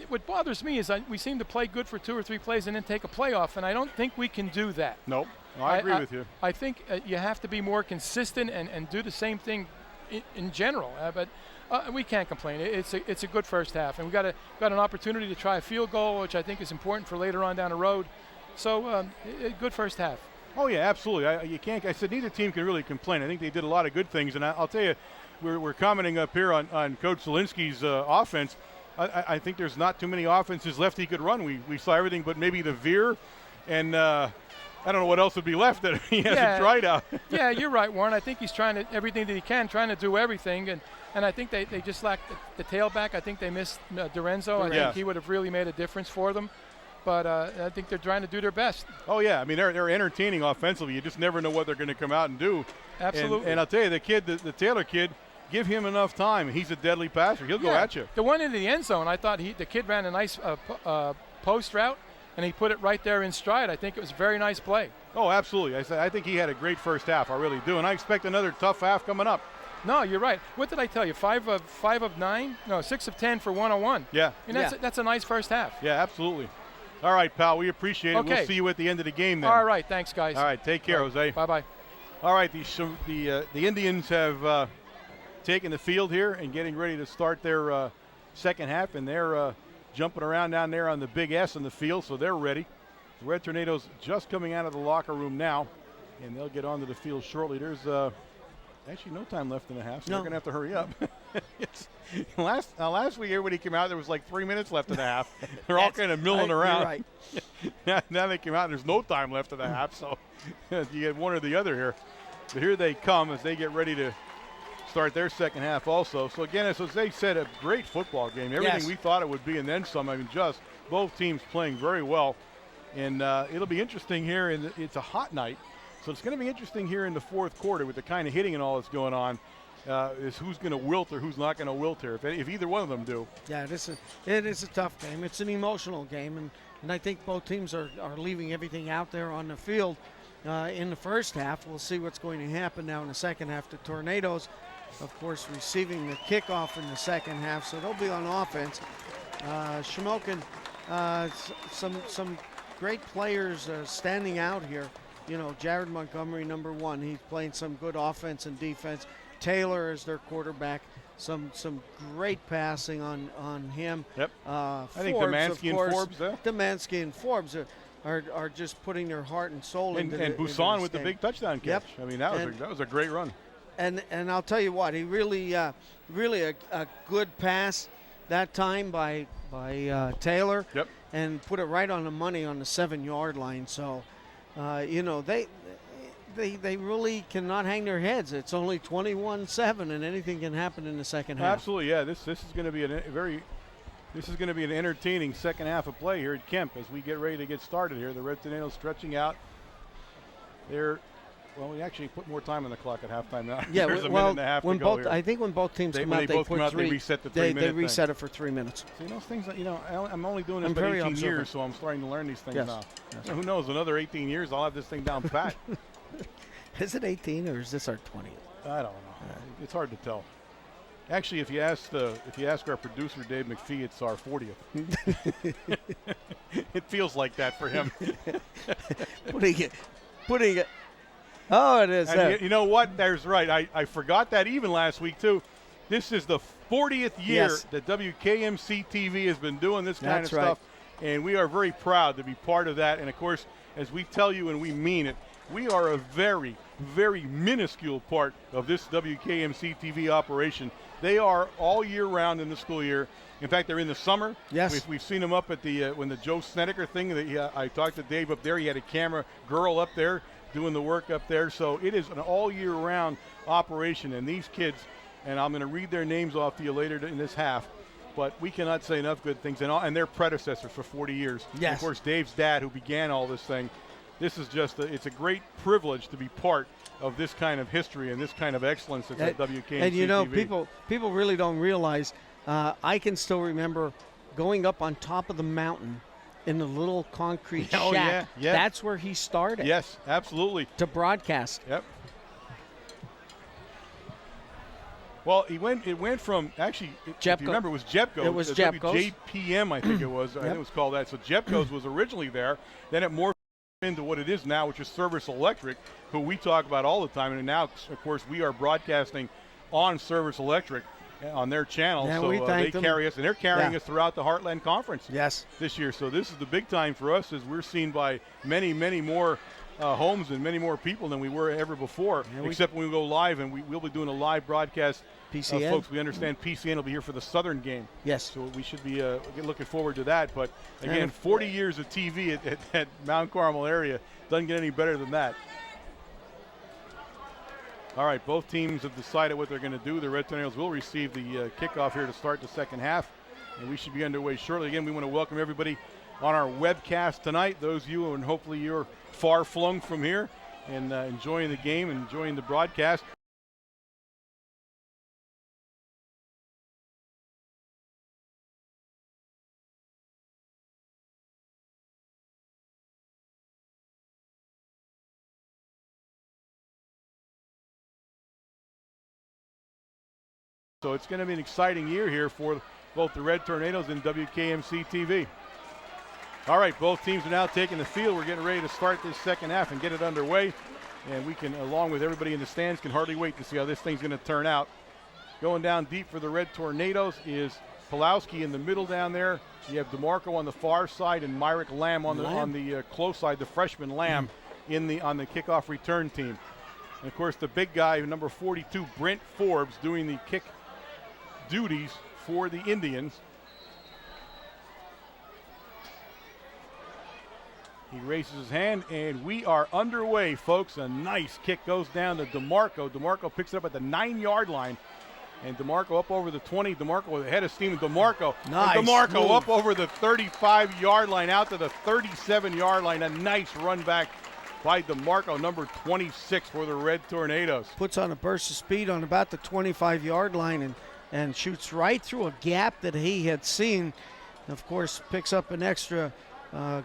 What bothers me is we seem to play good for 2 or 3 plays and then take a playoff, and I don't think we can do that. Nope. No, I agree with you. I think you have to be more consistent and do the same thing in general. But we can't complain. It's a good first half, and we got an opportunity to try a field goal, which I think is important for later on down the road. So a good first half. Oh yeah, absolutely. You can't. I said neither team can really complain. I think they did a lot of good things, and I'll tell you, we're commenting up here on Coach Zielinski's offense. I think there's not too many offenses left he could run. We saw everything but maybe the veer, and I don't know what else would be left that he hasn't tried out. Yeah, you're right, Warren. I think he's trying everything that he can, trying to do everything, and I think they just lack the tailback. I think they missed Dorenzo. I think he would have really made a difference for them. But I think they're trying to do their best. Oh, yeah. I mean, they're entertaining offensively. You just never know what they're going to come out and do. Absolutely. And I'll tell you, the kid, the Taylor kid, give him enough time. He's a deadly passer. He'll go at you. The one into the end zone, I thought the kid ran a nice post route, and he put it right there in stride. I think it was a very nice play. Oh, absolutely. I think he had a great first half. I really do. And I expect another tough half coming up. No, you're right. What did I tell you? 5 of 9? No, 6 of 10 for 101. Yeah. And that's a nice first half. Yeah, absolutely. All right, pal, we appreciate it. Okay. We'll see you at the end of the game then. All right, thanks, guys. All right, take care, Jose. Bye-bye. All right, the Indians have taken the field here and getting ready to start their second half, and they're jumping around down there on the big S in the field, so they're ready. The Red Tornadoes just coming out of the locker room now, and they'll get onto the field shortly. There's actually no time left in the half, so they're going to have to hurry up. Last week, everybody came out, there was like 3 minutes left in the half. They're all kind of milling around. Right. Now they came out, and there's no time left in the half, so you get one or the other here. But here they come as they get ready to start their second half also. So, again, as Jose said, a great football game. Everything we thought it would be and then some. I mean, just both teams playing very well. And it'll be interesting here. It's a hot night. So it's going to be interesting here in the fourth quarter with the kind of hitting and all that's going on. Is who's going to wilt or who's not going to wilt here. If either one of them do. Yeah, it is a tough game. It's an emotional game, and I think both teams are leaving everything out there on the field in the first half. We'll see what's going to happen now in the second half. The Tornadoes, of course, receiving the kickoff in the second half, so they'll be on offense. Shamokin, some great players standing out here. You know, Jared Montgomery, number one. He's playing some good offense and defense. Taylor is their quarterback. Some great passing on him. Yep. I think Forbes, Demansky and Forbes. Demansky and Forbes are just putting their heart and soul into and Busan with the big touchdown catch. Yep. I mean, that was a great run. And I'll tell you what, he really a good pass that time by Taylor. Yep. And put it right on the money on the 7-yard line. So, you know, they really cannot hang their heads. It's only 21-7, and anything can happen in the second half. Absolutely, yeah. This is going to be an entertaining second half of play here at Kemp as we get ready to get started here. The Red Tornadoes stretching out. We actually put more time on the clock at halftime now. Yeah, There's a minute and a half to go here. I think when both teams come out, they reset the 3 minute They reset it for 3 minutes. See, those things, you know, I'm only doing this for 18 years, so I'm starting to learn these things now. Yes. Who knows, another 18 years, I'll have this thing down pat. Is it 18 or is this our 20th? I don't know. It's hard to tell. Actually, if you ask our producer Dave McPhee, it's our 40th. It feels like that for him. putting it. Oh, it is. And you know what? There's right. I forgot that even last week too. This is the 40th year that WKMC TV has been doing this kind of stuff, and we are very proud to be part of that. And of course, as we tell you and we mean it, we are a very, very minuscule part of this WKMC TV operation. They are all year round in the school year. In fact, they're in the summer. Yes. We've seen them up at when the Joe Snedeker thing. I talked to Dave up there. He had a camera girl up there doing the work up there. So it is an all year round operation. And these kids, and I'm going to read their names off to you later in this half, but we cannot say enough good things. And their predecessors for 40 years. Yes. And of course, Dave's dad, who began all this thing. This is just it's a great privilege to be part of this kind of history and this kind of excellence at WKMC And you know, TV. people really don't realize, I can still remember going up on top of the mountain in the little concrete shack. Yeah. That's where he started. Yes, absolutely. To broadcast. Yep. Well, it went from, actually, if you remember, it was Jepco. It was Jepco's. WJPM, I think it was. I think it was called that. So Jepco's was originally there. Then it morphed into what it is now, which is Service Electric, who we talk about all the time. And now, of course, we are broadcasting on Service Electric on their channel. Yeah, so they carry us, and they're carrying us throughout the Heartland Conference this year. So this is the big time for us, as we're seen by many, many more homes and many more people than we were ever before, except when we go live, and we'll be doing a live broadcast. PCN. Folks, we understand PCN will be here for the Southern game. Yes. So we should be looking forward to that. But, again, 40 years of TV at Mount Carmel area. Doesn't get any better than that. All right, both teams have decided what they're going to do. The Red Tornadoes will receive the kickoff here to start the second half, and we should be underway shortly. Again, we want to welcome everybody on our webcast tonight. Those of you, and hopefully you're far-flung from here and enjoying the game and enjoying the broadcast. So it's going to be an exciting year here for both the Red Tornadoes and WKMC TV. All right, both teams are now taking the field. We're getting ready to start this second half and get it underway. And we can, along with everybody in the stands, can hardly wait to see how this thing's going to turn out. Going down deep for the Red Tornadoes is Pulowski in the middle down there. You have DeMarco on the far side and Myrick Lamb on the close side, the freshman Lamb on the kickoff return team. And, of course, the big guy, number 42, Brent Forbes, doing the kick duties for the Indians. He raises his hand, and we are underway, folks. A nice kick goes down to DeMarco. DeMarco picks it up at the 9-yard line, and DeMarco up over the 20. DeMarco with a head of steam, and DeMarco up over the 35-yard line out to the 37-yard line. A nice run back by DeMarco, number 26 for the Red Tornadoes. Puts on a burst of speed on about the 25-yard line and shoots right through a gap that he had seen. Of course, picks up an extra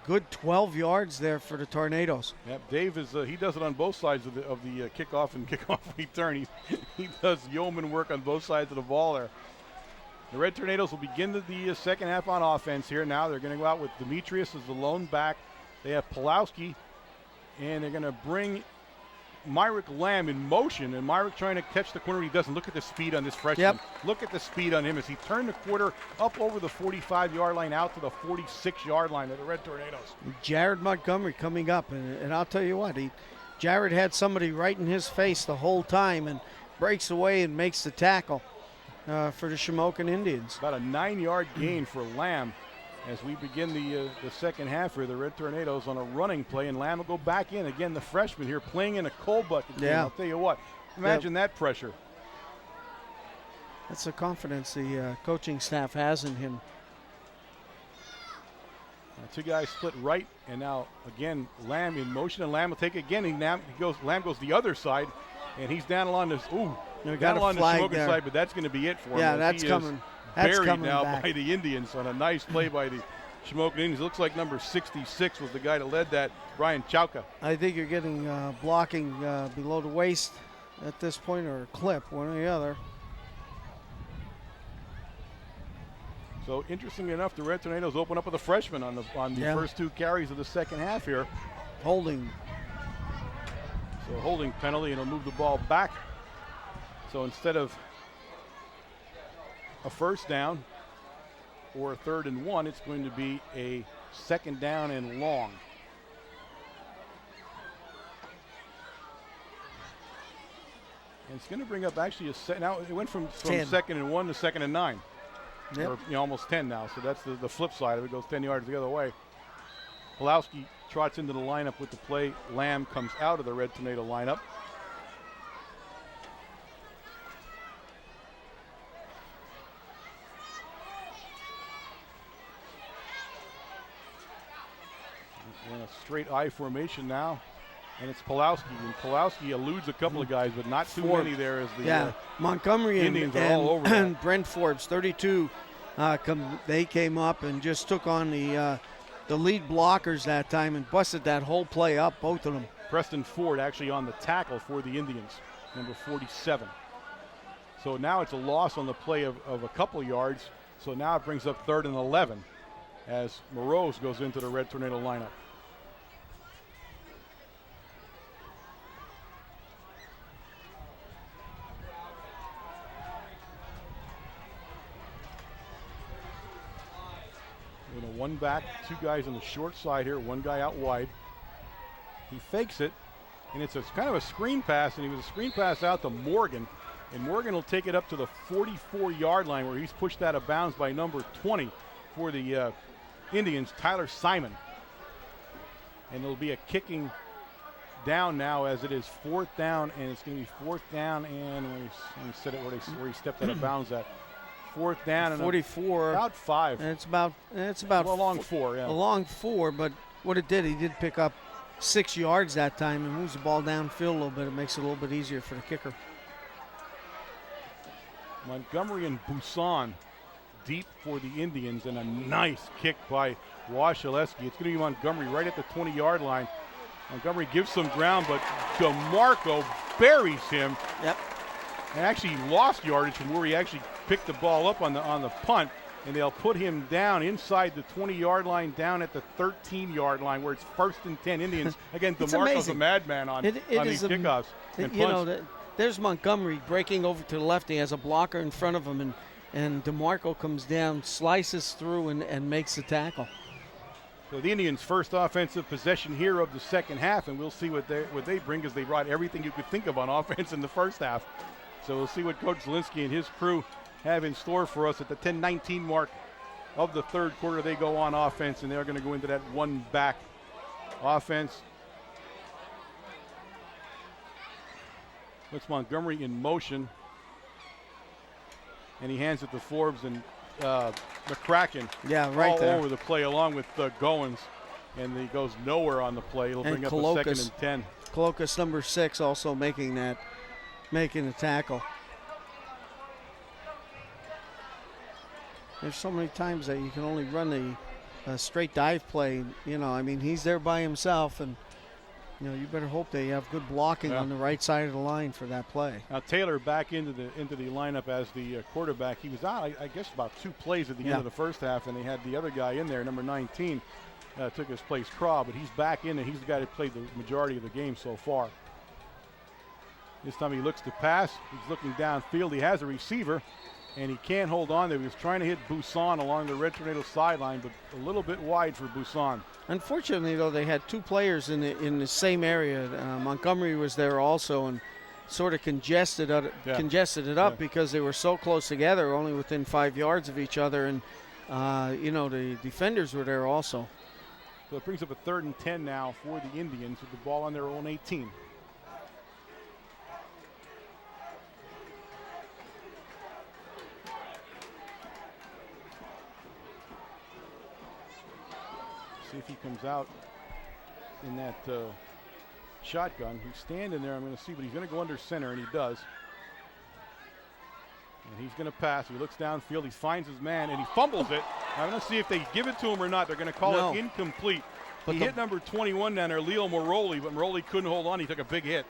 good 12 yards there for the Tornadoes. Yep, Dave he does it on both sides of the kickoff and kickoff return. He does yeoman work on both sides of the ball there. The Red Tornadoes will begin the second half on offense here. Now they're going to go out with Demetrius as the lone back. They have Pulowski, and they're going to bring Myrick Lamb in motion, and Myrick trying to catch the corner. He doesn't. Look at the speed on this freshman. Yep. Look at the speed on him as he turned the quarter up over the 45-yard line out to the 46-yard line of the Red Tornadoes. Jared Montgomery coming up, and I'll tell you what, Jared had somebody right in his face the whole time and breaks away and makes the tackle for the Shamokin Indians. About a 9-yard gain for Lamb as we begin the second half here. The Red Tornadoes on a running play, and Lamb will go back in. Again, the freshman here playing in a cold bucket game. Yeah. I'll tell you what, imagine that pressure. That's the confidence the coaching staff has in him. Two guys split right, and now again Lamb in motion, and Lamb will take it again. Lamb goes the other side, and he's down along this. Down along the Shamokin side, but that's going to be it for him. Yeah, that's coming. That's buried coming now back by the Indians on a nice play by the Shamokin Indians. It looks like number 66 was the guy that led that, Brian Chauka. I think you're getting blocking below the waist at this point, or a clip, one or the other. So interestingly enough, the Red Tornadoes open up with a freshman on the first two carries of the second half here. Holding. So a holding penalty, and it'll move the ball back. So instead of a first down or a 3rd and 1, it's going to be a 2nd down and long. And it's going to bring up actually now it went from 2nd and 1 to 2nd and 9. Yep. Or almost 10 now, so that's the flip side of it. Goes 10 yards the other way. Pulowski trots into the lineup with the play. Lamb comes out of the Red Tornado lineup. In a straight I formation now, and it's Pulowski. And Pulowski eludes a couple of guys, but not too many there as the Montgomery Indians are all over and Brent Forbes, 32, they came up and just took on the lead blockers that time and busted that whole play up, both of them. Preston Ford actually on the tackle for the Indians, number 47. So now it's a loss on the play of a couple yards. So now it brings up 3rd and 11 as Morose goes into the Red Tornado lineup. One back, two guys on the short side here, one guy out wide. He fakes it, and it's kind of a screen pass, and he was a screen pass out to Morgan, and Morgan will take it up to the 44-yard line where he's pushed out of bounds by number 20 for the Indians, Tyler Simon. And it'll be a kicking down now as it is 4th down, and it's going to be 4th down, and let me set it where he stepped out of bounds at. 4th down and 44. About 5. And it's about well, along 4, yeah. Along 4, but what it did, he did pick up 6 yards that time and moves the ball downfield a little bit. It makes it a little bit easier for the kicker. Montgomery and Busan deep for the Indians, and a nice kick by Wasilewski. It's going to be Montgomery right at the 20-yard line. Montgomery gives some ground, but DeMarco buries him. Yep. And actually lost yardage from where he actually picked the ball up on the punt, and they'll put him down inside the 20-yard line, down at the 13-yard line where it's 1st and 10 Indians. Again, DeMarco's a madman on these kickoffs and punts. There's Montgomery breaking over to the left. He has a blocker in front of him, and DeMarco comes down, slices through, and makes the tackle. So the Indians' first offensive possession here of the second half, and we'll see what they bring, because they brought everything you could think of on offense in the first half. So we'll see what Coach Zielinski and his crew have in store for us at the 10-19 mark of the 3rd quarter. They go on offense, and they're going to go into that one-back offense. Puts Montgomery in motion, and he hands it to Forbes and McCracken. Yeah, right all there. over the play along with Goins. And he goes nowhere on the play. He'll bring up a second and 10. Coloca's number 6 also making the tackle. There's so many times that you can only run a straight dive play. You know, I mean, he's there by himself, and you know, you better hope they have good blocking on the right side of the line for that play. Now Taylor back into the lineup as the quarterback. He was out, I guess, about 2 plays at the end of the first half, and they had the other guy in there, number 19, took his place, Craw, but he's back in, and he's the guy that played the majority of the game so far. This time he looks to pass. He's looking downfield. He has a receiver, and he can't hold on there. He was trying to hit Busan along the Red Tornado sideline, but a little bit wide for Busan. Unfortunately, though, they had 2 players in the same area. Montgomery was there also, and sort of congested it up because they were so close together, only within 5 yards of each other, and you know, the defenders were there also. So it brings up a 3rd and 10 now for the Indians with the ball on their own 18. See if he comes out in that shotgun. He's standing there, I'm going to see, but he's going to go under center, and he does. And he's going to pass. He looks downfield. He finds his man, and he fumbles it. I'm going to see if they give it to him or not. They're going to call it incomplete. But he hit number 21 down there, Leo Moroli, but Moroli couldn't hold on. He took a big hit.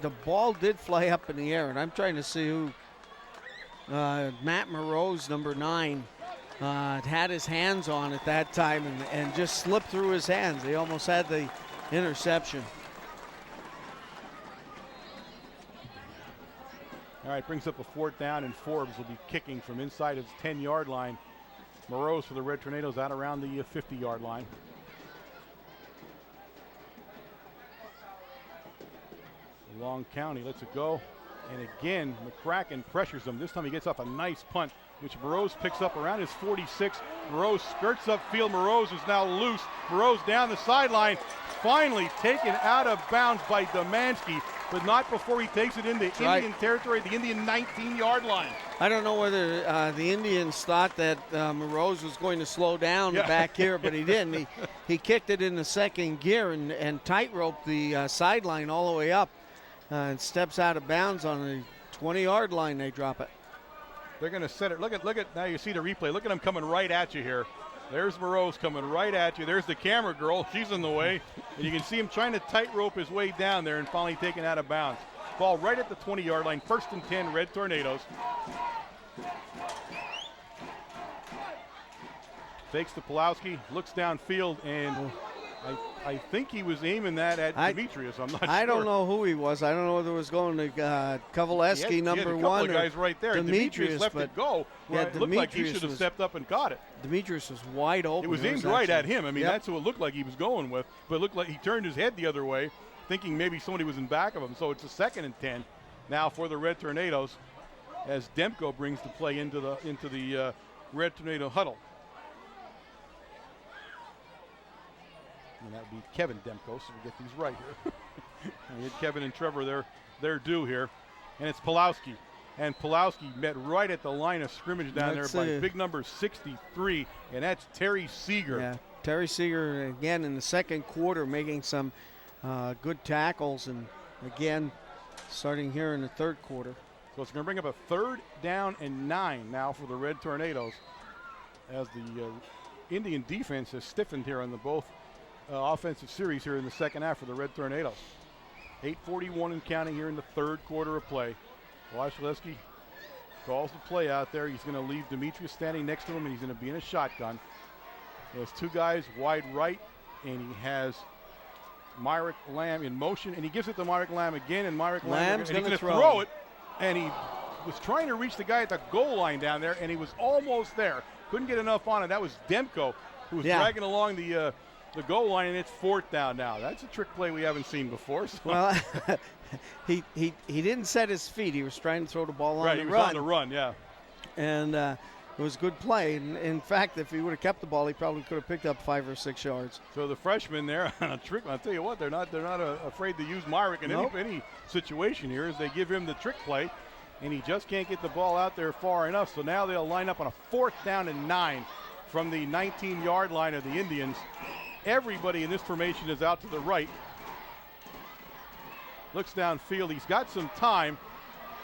The ball did fly up in the air, and I'm trying to see who Matt Moreau's number 9 had his hands on at that time and just slipped through his hands. He almost had the interception. All right, brings up a 4th down, and Forbes will be kicking from inside his 10-yard line. Moreau's for the Red Tornadoes out around the 50-yard line. A long count, he lets it go. And again, McCracken pressures him. This time he gets off a nice punt, which Moreau's picks up around his 46. Moreau skirts upfield. Moreau's is now loose. Moreau's down the sideline. Finally taken out of bounds by Domanski, but not before he takes it into Indian territory, the Indian 19-yard line. I don't know whether the Indians thought that Moreau's was going to slow down back here, but he didn't. He kicked it in the 2nd gear and tight-roped the sideline all the way up and steps out of bounds on the 20-yard line. They drop it. They're going to set it. Look at now you see the replay. Look at him coming right at you here. There's Moreau's coming right at you. There's the camera girl. She's in the way. And you can see him trying to tightrope his way down there and finally taken out of bounds. Ball right at the 20-yard line. 1st and 10, Red Tornadoes. Fakes to Pulowski, looks downfield, and I think he was aiming that at Demetrius. I'm not sure. I don't know who he was. I don't know whether it was going to Kovaleski, number 1. Of guys right there. Demetrius left it go. Yeah, it looked like he should have stepped up and caught it. Demetrius was wide open. It was aimed right at him. I mean, that's who it looked like he was going with. But it looked like he turned his head the other way, thinking maybe somebody was in back of him. So it's a 2nd and 10 now for the Red Tornadoes as Demko brings the play into the Red Tornado huddle. And that would be Kevin Demko, so we get these right here. We had Kevin and Trevor, they're due here. And it's Pulowski. And Pulowski met right at the line of scrimmage down there by big number 63, and that's Terry Seeger. Yeah, Terry Seeger, again, in the 2nd quarter, making some good tackles, and again, starting here in the 3rd quarter. So it's going to bring up a 3rd down and 9 now for the Red Tornadoes as the Indian defense has stiffened here on the both offensive series here in the 2nd half for the Red Tornadoes. 8:41 and counting here in the 3rd quarter of play. Wasilewski calls the play out there. He's going to leave Demetrius standing next to him, and he's going to be in a shotgun. He has 2 guys wide right, and he has Myrick Lamb in motion, and he gives it to Myrick Lamb again, and Myrick Lamb's going to throw it, and he was trying to reach the guy at the goal line down there, and he was almost there. Couldn't get enough on it. That was Demko, who was dragging along the goal line, and it's 4th down now. That's a trick play we haven't seen before. So. Well, he didn't set his feet. He was trying to throw the ball on the run. Right, he was on the run, yeah. And it was a good play. And in fact, if he would have kept the ball, he probably could have picked up 5 or 6 yards. So the freshman there on a trick, I'll tell you what, they're not afraid to use Myrick in any situation here as they give him the trick play, and he just can't get the ball out there far enough. So now they'll line up on a 4th down and 9 from the 19-yard line of the Indians. Everybody in this formation is out to the right. Looks downfield. He's got some time.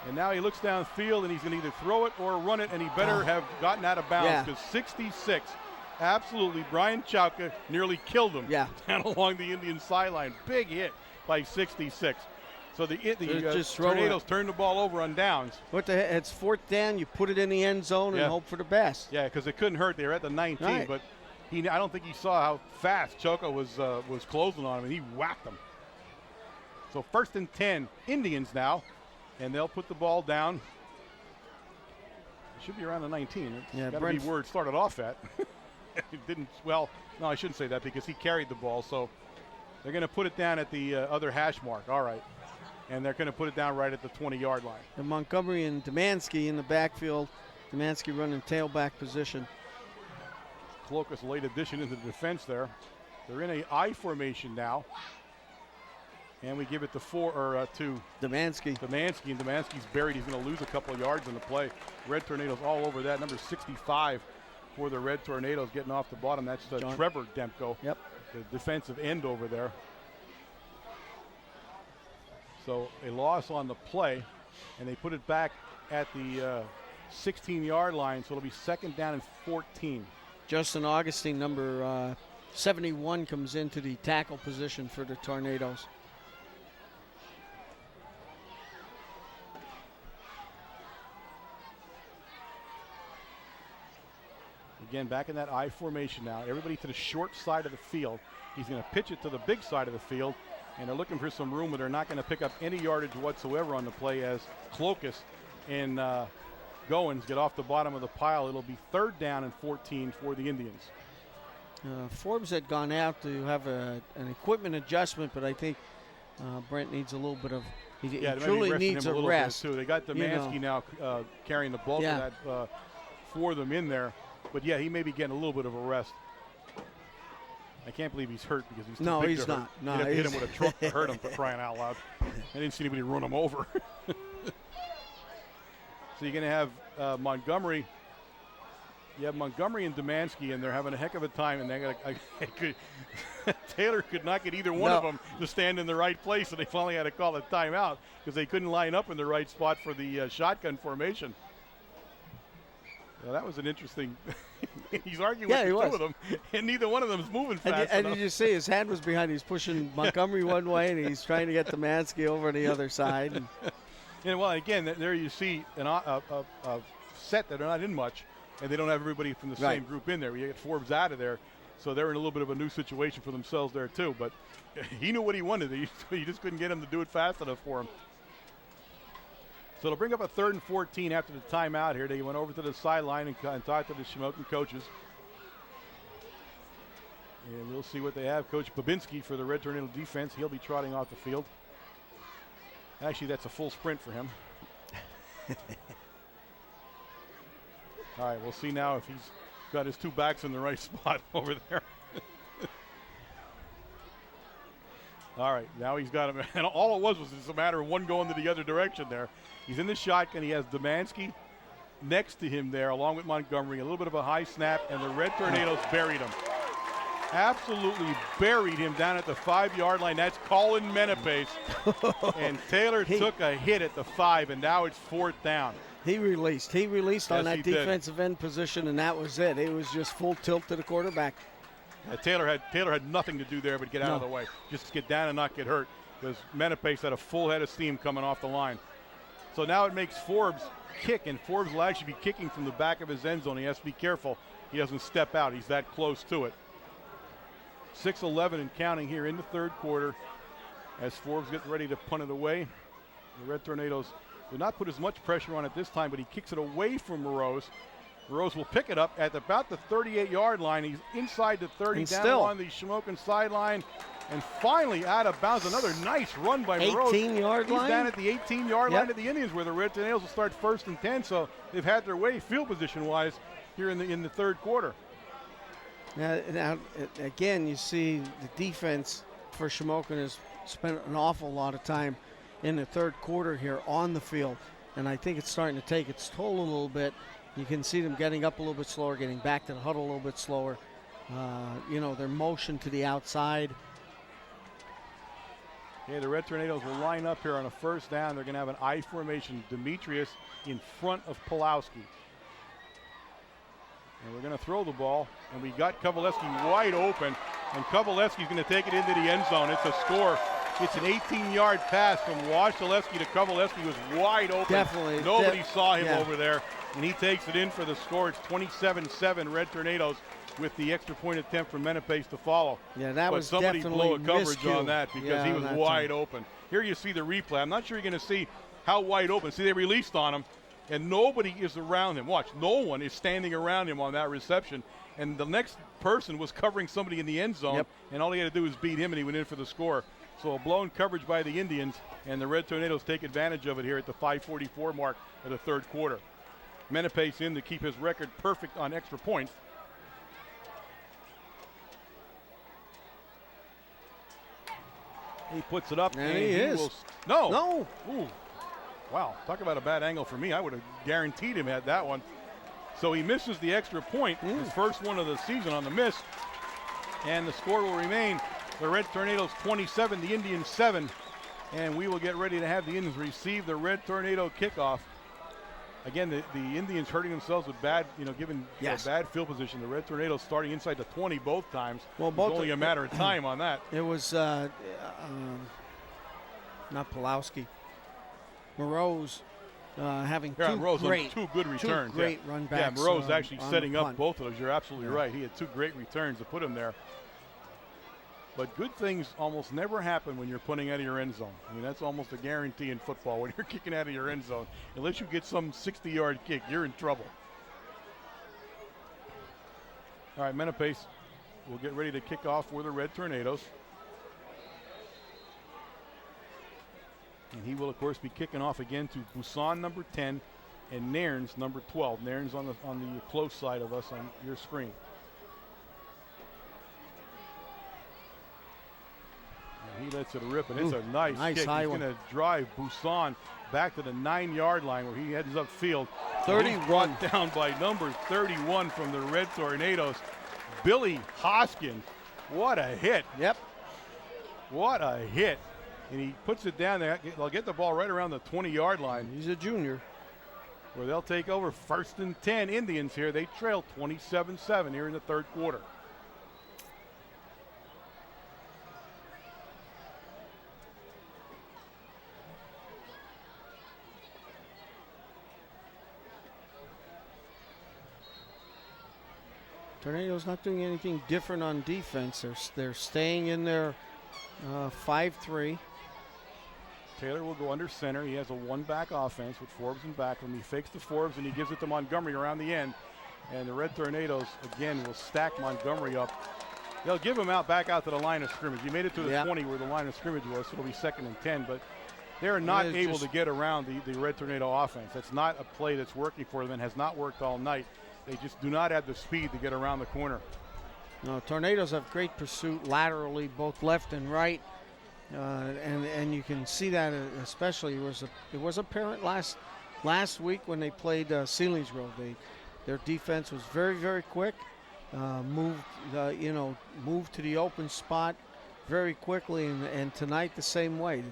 And now he looks downfield, and he's going to either throw it or run it, and he better have gotten out of bounds because 66, absolutely, Brian Chauka nearly killed him down along the Indian sideline. Big hit by 66. So the Tornadoes turned the ball over on downs. What the heck? It's 4th down. You put it in the end zone and hope for the best. Yeah, because it couldn't hurt. They were at the 19, but I don't think he saw how fast Chauka was closing on him, and he whacked him. So 1st and 10, Indians now. And they'll put the ball down. It should be around the 19. It's got to be where it started off at. It didn't. Well, no, I shouldn't say that because he carried the ball. So they're going to put it down at the other hash mark. All right. And they're going to put it down right at the 20-yard line. And Montgomery and Demansky in the backfield. Demansky running tailback position. Clokus late addition into the defense there. They're in a I formation now. And we give it to Demansky. Demansky, and Demansky's buried. He's going to lose a couple of yards in the play. Red Tornadoes all over that. Number 65 for the Red Tornadoes getting off the bottom. That's Trevor Demko, the defensive end over there. So a loss on the play, and they put it back at the 16-yard line, so it'll be 2nd down and 14. Justin Augustine, number 71, comes into the tackle position for the Tornadoes. Again, back in that I formation now. Everybody to the short side of the field. He's going to pitch it to the big side of the field, and they're looking for some room where they're not going to pick up any yardage whatsoever on the play as Clokus and Goins get off the bottom of the pile. It'll be 3rd down and 14 for the Indians. Forbes had gone out to have an equipment adjustment, but I think Brent needs a little bit of he truly needs a rest. Too. They got Demansky now carrying the bulk of that for them in there. But, he may be getting a little bit of a rest. I can't believe he's hurt because he's too big he's to not. hurt. No, You'd have to hit him with a truck to hurt him, for crying out loud. I didn't see anybody run him over. So you're going to have Montgomery. You have Montgomery and Demansky, and they're having a heck of a time. And Taylor could not get either one of them to stand in the right place, and they finally had to call a timeout because they couldn't line up in the right spot for the shotgun formation. Well, that was an interesting. He's arguing with the two of them, and neither one of them is moving fast and enough. you just see his hand was behind. He's pushing Montgomery one way, and he's trying to get Demansky over to the other side. And well, again, there you see a set that are not in much, and they don't have everybody from the same group in there. You get Forbes out of there, so they're in a little bit of a new situation for themselves there too. But he knew what he wanted. He just couldn't get him to do it fast enough for him. So it'll bring up a 3rd and 14 after the timeout here. They went over to the sideline and talked to the Shamokin coaches. And we'll see what they have. Coach Babinski for the Red Tornado defense. He'll be trotting off the field. Actually, that's a full sprint for him. All right, we'll see now if he's got his two backs in the right spot over there. All right, now he's got him. And all it was just a matter of one going to the other direction there. He's in the shotgun. He has Demansky next to him there, along with Montgomery. A little bit of a high snap, and the Red Tornadoes buried him. Absolutely buried him down at the 5-yard line. That's Colin Menepace. And Taylor took a hit at the 5, and now it's 4th down. He released on that defensive end position, and that was it. It was just full tilt to the quarterback. Taylor had nothing to do there but get out of the way. Just get down and not get hurt, because Menepace had a full head of steam coming off the line. So now it makes Forbes kick, and Forbes will actually be kicking from the back of his end zone. He has to be careful he doesn't step out. He's that close to it. 6:11 and counting here in the 3rd quarter as Forbes gets ready to punt it away. The Red Tornadoes did not put as much pressure on it this time, but he kicks it away from Moroz. Moroz will pick it up at about the 38-yard line. He's inside the 30, and down on the Shamokin sideline, and finally out of bounds. Another nice run by Moroz. 18-yard line? He's down at the 18-yard line of the Indians, where the Red Tornadoes will start 1st and 10, so they've had their way field position-wise here in the 3rd quarter. Now, again, you see the defense for Shamokin has spent an awful lot of time in the 3rd quarter here on the field, and I think it's starting to take its toll a little bit. You can see them getting up a little bit slower, getting back to the huddle a little bit slower. their motion to the outside. Okay, the Red Tornadoes will line up here on a first down. They're going to have an I formation. Demetrius in front of Pulowski. And we're going to throw the ball. And we got Kovalevsky wide open. And Kovalevsky's going to take it into the end zone. It's a score. It's an 18-yard pass from Wasilewski to Kovalevsky, who was wide open. Definitely. Nobody saw him over there. And he takes it in for the score. It's 27-7 Red Tornadoes with the extra point attempt from Menepace to follow. Yeah, that was somebody definitely blew a coverage miscue. on that because he was wide open. Here you see the replay. I'm not sure you're going to see how wide open. See, they released on him, and nobody is around him. Watch, no one is standing around him on that reception. And the next person was covering somebody in the end zone, and all he had to do was beat him, and he went in for the score. So a blown coverage by the Indians, and the Red Tornadoes take advantage of it here at the 5:44 mark of the third quarter. Menepace in to keep his record perfect on extra points. He puts it up, and he is. No. Ooh. Wow, talk about a bad angle for me. I would have guaranteed him had that one. So he misses the extra point, his first one of the season on the miss. And the score will remain the Red Tornadoes 27, the Indians 7. And we will get ready to have the Indians receive the Red Tornado kickoff. Again, the Indians hurting themselves with bad, given a bad field position. The Red Tornadoes starting inside the 20 both times. Well, it was only a matter of time on that. It was not Pulowski. Moreau's having two good returns. Two great run backs. Yeah, Moreau's actually setting up both of those. You're absolutely right. He had two great returns to put him there. But good things almost never happen when you're punting out of your end zone. I mean, that's almost a guarantee in football. When you're kicking out of your end zone, unless you get some 60-yard kick, you're in trouble. All right, Menepace will get ready to kick off for the Red Tornadoes. And he will, of course, be kicking off again to Busan, number 10, and Nairns, number 12. Nairns on the close side of us on your screen. He lets it rip, and it's a nice kick. He's going to drive Busan back to the 9-yard line where he heads upfield. 31. He's brought down by number 31 from the Red Tornadoes, Billy Hoskins. What a hit. Yep. What a hit. And he puts it down there. They'll get the ball right around the 20-yard line. He's a junior. Where they'll take over 1st and 10. Indians here. They trail 27-7 here in the third quarter. Tornadoes not doing anything different on defense. They're staying in their 5-3. Taylor will go under center. He has a one-back offense with Forbes in back of him. He fakes to Forbes, and he gives it to Montgomery around the end. And the Red Tornadoes, again, will stack Montgomery up. They'll give him back out to the line of scrimmage. He made it to the 20 where the line of scrimmage was, so it'll be 2nd and 10. But they're not able to get around the Red Tornado offense. That's not a play that's working for them and has not worked all night. They just do not have the speed to get around the corner. No, Tornadoes have great pursuit laterally, both left and right. And you can see that especially it was apparent last week when they played Selinsgrove. Their defense was very, very quick. Moved to the open spot very quickly, and tonight the same way.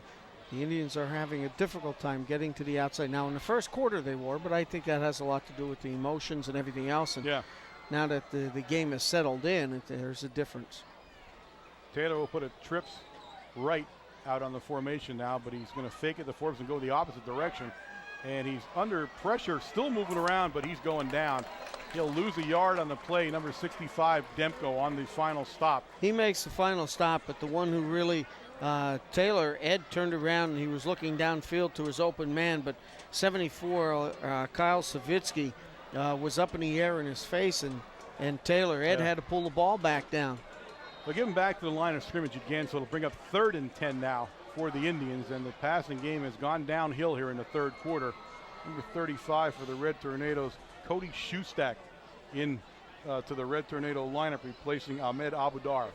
The Indians are having a difficult time getting to the outside. Now in the first quarter they were, but I think that has a lot to do with the emotions and everything else. And now that the game has settled in, there's a difference. Taylor will put a trips right out on the formation now, but he's going to fake it to Forbes and go the opposite direction. And he's under pressure, still moving around, but he's going down. He'll lose a yard on the play. Number 65, Demko, on the final stop. He makes the final stop, but the one who really, Taylor, Ed turned around and he was looking downfield to his open man, but 74, Kyle Savitsky, was up in the air in his face, and Taylor, Ed had to pull the ball back down. They'll give him back to the line of scrimmage again, so it'll bring up 3rd and 10 now for the Indians, and the passing game has gone downhill here in the third quarter. Number 35 for the Red Tornadoes, Cody Shustak in to the Red Tornado lineup, replacing Ahmed Abudar.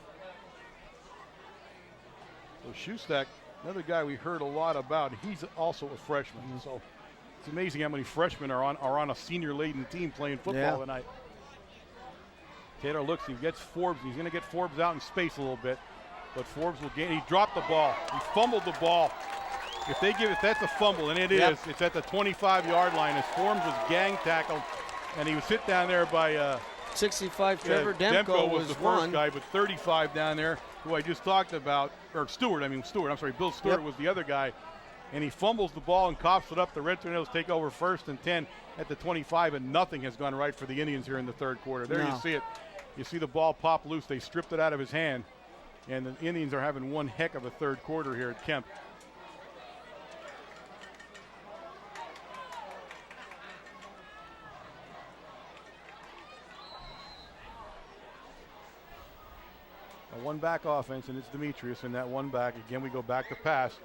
So Shustak, another guy we heard a lot about, he's also a freshman. So it's amazing how many freshmen are on a senior-laden team playing football tonight. Taylor looks, he gets Forbes. He's going to get Forbes out in space a little bit. But Forbes will gain. He dropped the ball. He fumbled the ball. If that's a fumble, and it is, it's at the 25-yard line as Forbes was gang tackled, and he was hit down there by 65. Trevor Demko was the first guy, but 35 down there, who I just talked about, or Stewart. I'm sorry, Bill Stewart was the other guy, and he fumbles the ball and coughs it up. The Red Tornadoes take over 1st and 10 at the 25, and nothing has gone right for the Indians here in the third quarter. There you see it. You see the ball pop loose. They stripped it out of his hand, and the Indians are having one heck of a third quarter here at Kemp. A one-back offense, and it's Demetrius in that one back. Again, we go back to pass.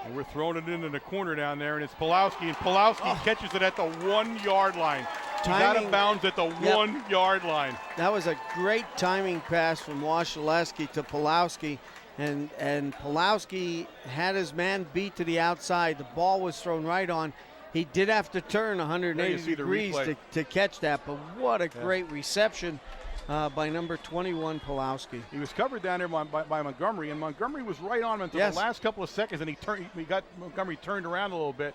And we're throwing it into the corner down there, and it's Pulowski. And Pulowski catches it at the 1-yard line. He's out of bounds at the 1-yard line. That was a great timing pass from Wasilewski to Pulowski. And Pulowski had his man beat to the outside. The ball was thrown right on. He did have to turn 180 degrees to catch that, but what a great reception by number 21, Pulowski. He was covered down there by Montgomery, and Montgomery was right on him until the last couple of seconds, and he got Montgomery turned around a little bit.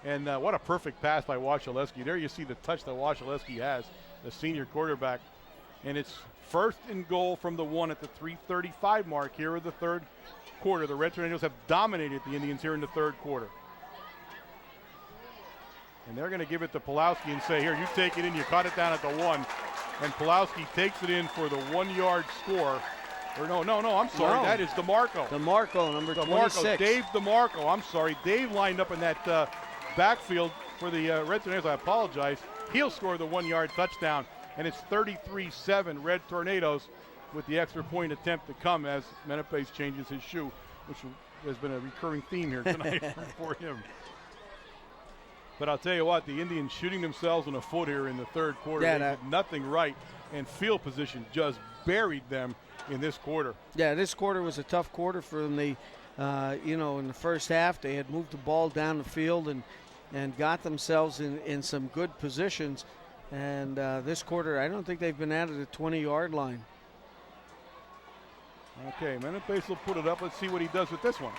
And what a perfect pass by Wasilewski. There you see the touch that Wasilewski has, the senior quarterback. And it's 1st and goal from the 1 at the 3:35 mark here of the third quarter. The Red Tornadoes have dominated the Indians here in the third quarter. And they're going to give it to Pulowski and say, here, you take it in. You caught it down at the 1. And Pulowski takes it in for the 1-yard score. Or no, I'm sorry. That is DeMarco. DeMarco, number 26. Dave DeMarco. I'm sorry. Dave lined up in that backfield for the Red Tornadoes. I apologize. He'll score the 1-yard touchdown. And it's 33-7 Red Tornadoes with the extra point attempt to come as Menepace changes his shoe, which has been a recurring theme here tonight for him. But I'll tell you what, the Indians shooting themselves in the foot here in the third quarter. They did nothing right, and field position just buried them in this quarter. Yeah, this quarter was a tough quarter for them. They, in the first half, they had moved the ball down the field and got themselves in some good positions. And this quarter, I don't think they've been out of the 20-yard line. Okay, Menepace will put it up. Let's see what he does with this one.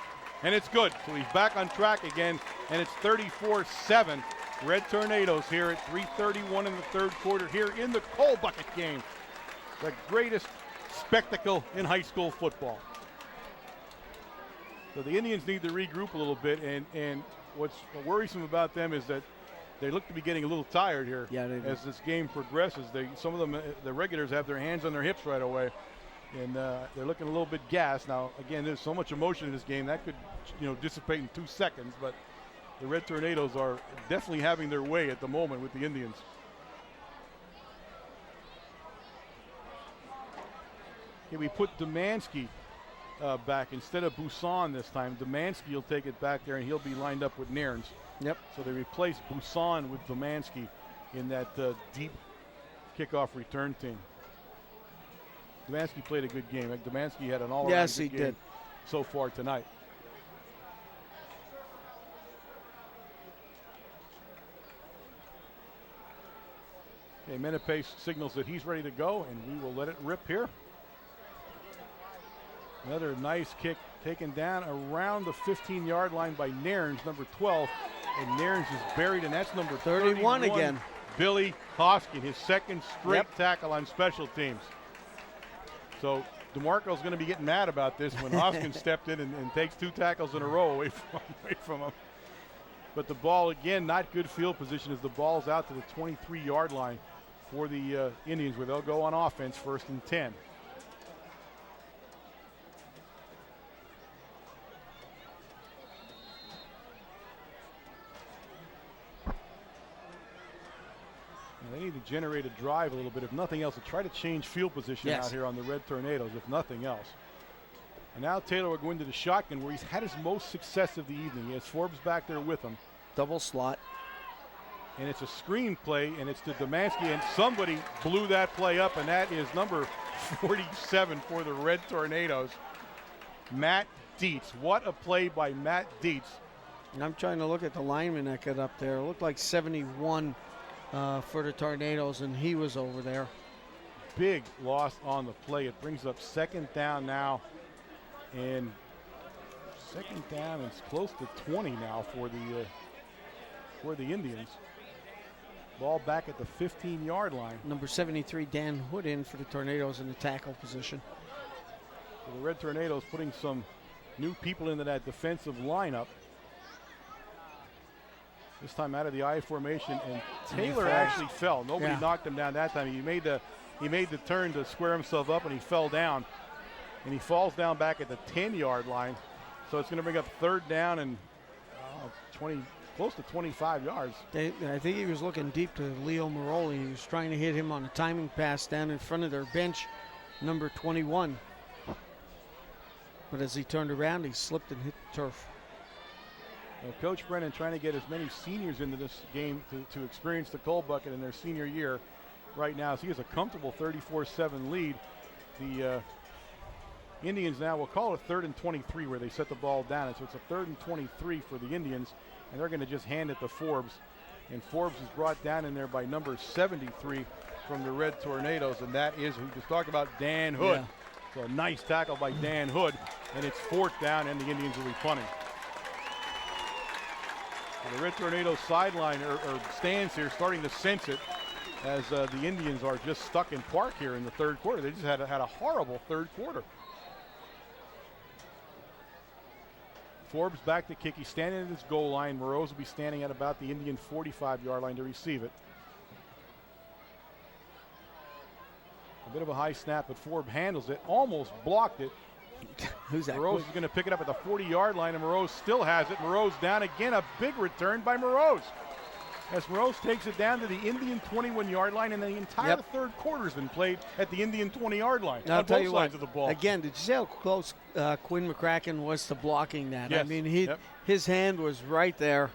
And it's good. So he's back on track again, and it's 34-7 Red Tornadoes here at 3:31 in the third quarter here in the Coal Bucket game. The greatest spectacle in high school football. So the Indians need to regroup a little bit, and what's worrisome about them is that they look to be getting a little tired here as this game progresses. Some of them, the regulars, have their hands on their hips right away, and they're looking a little bit gassed. Now, again, there's so much emotion in this game that could, dissipate in 2 seconds. But the Red Tornadoes are definitely having their way at the moment with the Indians. Okay, we put Domanski back instead of Busan this time. Domanski will take it back there, and he'll be lined up with Nairns. Yep. So they replaced Busan with Domanski in that deep kickoff return team. Domanski played a good game. Domanski had an all-around good game so far tonight. Okay, Menepace signals that he's ready to go, and we will let it rip here. Another nice kick taken down around the 15-yard line by Nairns, number 12. And Nairns is buried, and that's number 31 again. Billy Hoskin, his second straight tackle on special teams. So DeMarco's going to be getting mad about this when Hoskin stepped in and takes 2 tackles in a row away from him. But the ball, again, not good field position as the ball's out to the 23-yard line for the Indians, where they'll go on offense 1st and 10. They need to generate a drive a little bit, if nothing else, to try to change field position out here on the Red Tornadoes, if nothing else. And now Taylor will go into the shotgun, where he's had his most success of the evening. He has Forbes back there with him. Double slot. And it's a screen play, and it's to Domanski, and somebody blew that play up, and that is number 47 for the Red Tornadoes, Matt Dietz. What a play by Matt Dietz. And I'm trying to look at the lineman that got up there. It looked like 71 for the Tornadoes, and he was over there. big loss on the play. It brings up second down now, and second down is close to 20 now for the Indians. Ball back at the 15-yard line. Number 73, Dan Hood, in for the Tornadoes in the tackle position. So the Red Tornadoes putting some new people into that defensive lineup. This time out of the I formation, and Taylor actually fell. Nobody knocked him down that time. He made the turn to square himself up, and he fell down. And he falls down back at the 10-yard line. So it's going to bring up third down and close to 25 yards. I think he was looking deep to Leo Maroli. He was trying to hit him on a timing pass down in front of their bench, number 21. But as he turned around, he slipped and hit the turf. Well, Coach Brennan trying to get as many seniors into this game to experience the cold bucket in their senior year right now. So he has a comfortable 34-7 lead. The Indians now will call it 3rd and 23 where they set the ball down. So it's a 3rd and 23 for the Indians, and they're going to just hand it to Forbes. And Forbes is brought down in there by number 73 from the Red Tornadoes, and that is who just talked about, Dan Hood. Yeah. So a nice tackle by Dan Hood, and it's 4th down, and the Indians will be punting. So the Red Tornadoes sideline or stands here starting to sense it as the Indians are just stuck in park here in the third quarter. They just had a horrible third quarter. Forbes back to kick. He's standing at his goal line. Moroz will be standing at about the Indian 45-yard line to receive it. A bit of a high snap, but Forbes handles it, almost blocked it. Who's that? Moroz is going to pick it up at the 40-yard line, and Moroz still has it. Moroz down again, a big return by Moroz. As Moroz takes it down to the Indian 21-yard line, and the entire third quarter has been played at the Indian 20-yard line. I'll on tell both you sides what, of the ball. again, did you see how close Quinn McCracken was to blocking that? Yes. I mean, his hand was right there.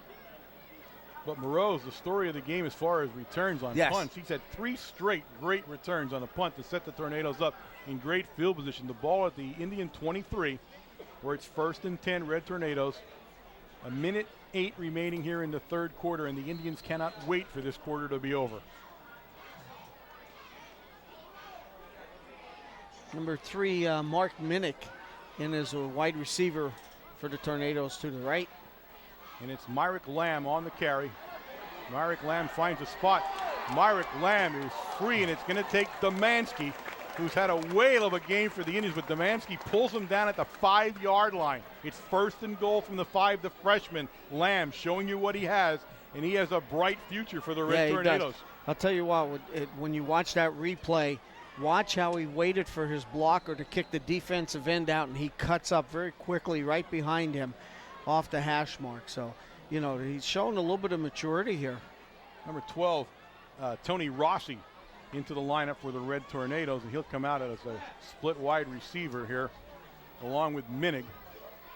But Moroz, the story of the game as far as returns on punts, he's had 3 straight great returns on the punt to set the Tornadoes up in great field position. The ball at the Indian 23, where it's 1st and 10, Red Tornadoes. 1:08 remaining here in the third quarter, and the Indians cannot wait for this quarter to be over. Number 3, Mark Minnick, in as a wide receiver for the Tornadoes to the right. And it's Myrick Lamb on the carry. Myrick Lamb finds a spot. Myrick Lamb is free, and it's going to take Domanski, who's had a whale of a game for the Indians, but Domanski pulls him down at the 5-yard line. It's 1st and goal from the 5, the freshman. Lamb showing you what he has, and he has a bright future for the Red Tornadoes. I'll tell you what, when you watch that replay, watch how he waited for his blocker to kick the defensive end out, and he cuts up very quickly right behind him off the hash mark. So, you know, he's showing a little bit of maturity here. Number 12, Tony Rossi, into the lineup for the Red Tornadoes, and he'll come out as a split wide receiver here along with Minnig.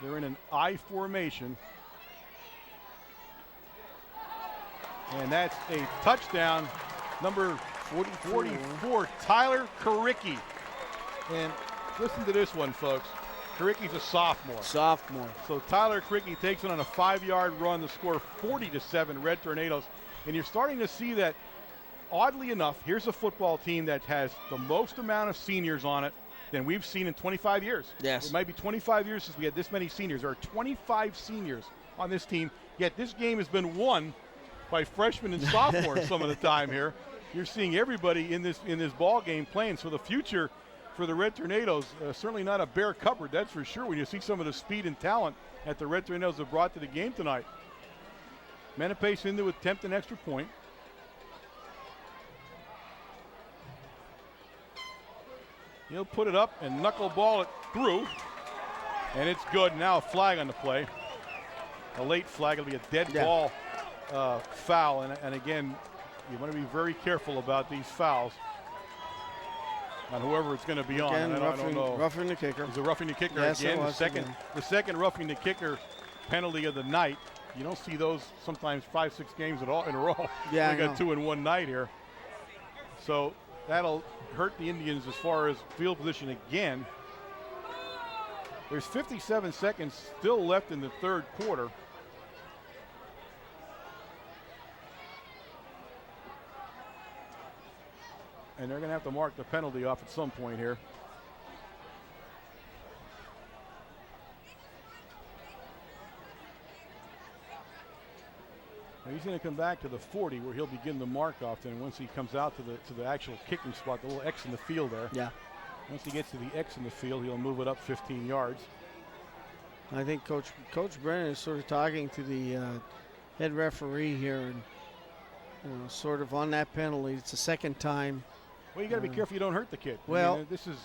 They're in an I formation, and that's a touchdown. Number 44, Tyler Karicki. And listen to this one, folks. Karicki's a sophomore. So Tyler Karicki takes it on a 5-yard run to score 40-7 Red Tornadoes. And you're starting to see that, oddly enough, here's a football team that has the most amount of seniors on it than we've seen in 25 years. Yes. It might be 25 years since we had this many seniors. There are 25 seniors on this team, yet this game has been won by freshmen and sophomores some of the time here. You're seeing everybody in this ball game playing. So the future for the Red Tornadoes, certainly not a bare cupboard, that's for sure, when you see some of the speed and talent that the Red Tornadoes have brought to the game tonight. Menapace in to attempt an extra point. He'll put it up and knuckleball it through, and it's good. Now a flag on the play. A late flag. It'll be a dead ball foul, and again, you want to be very careful about these fouls on whoever it's going to be on. I don't know. Roughing the kicker. Is it roughing the kicker again? The second roughing the kicker penalty of the night. You don't see those sometimes 5-6 games in a row. Yeah, we got 2 in one night here. So that'll hurt the Indians as far as field position again. There's 57 seconds still left in the third quarter. And they're going to have to mark the penalty off at some point here. Now he's going to come back to the 40 where he'll begin the mark off. And once he comes out to the actual kicking spot, the little X in the field there. Yeah. Once he gets to the X in the field, he'll move it up 15 yards. I think Coach Brennan is sort of talking to the head referee here, and sort of on that penalty. It's the second time. Well, you got to be careful you don't hurt the kid. Well, I mean, this is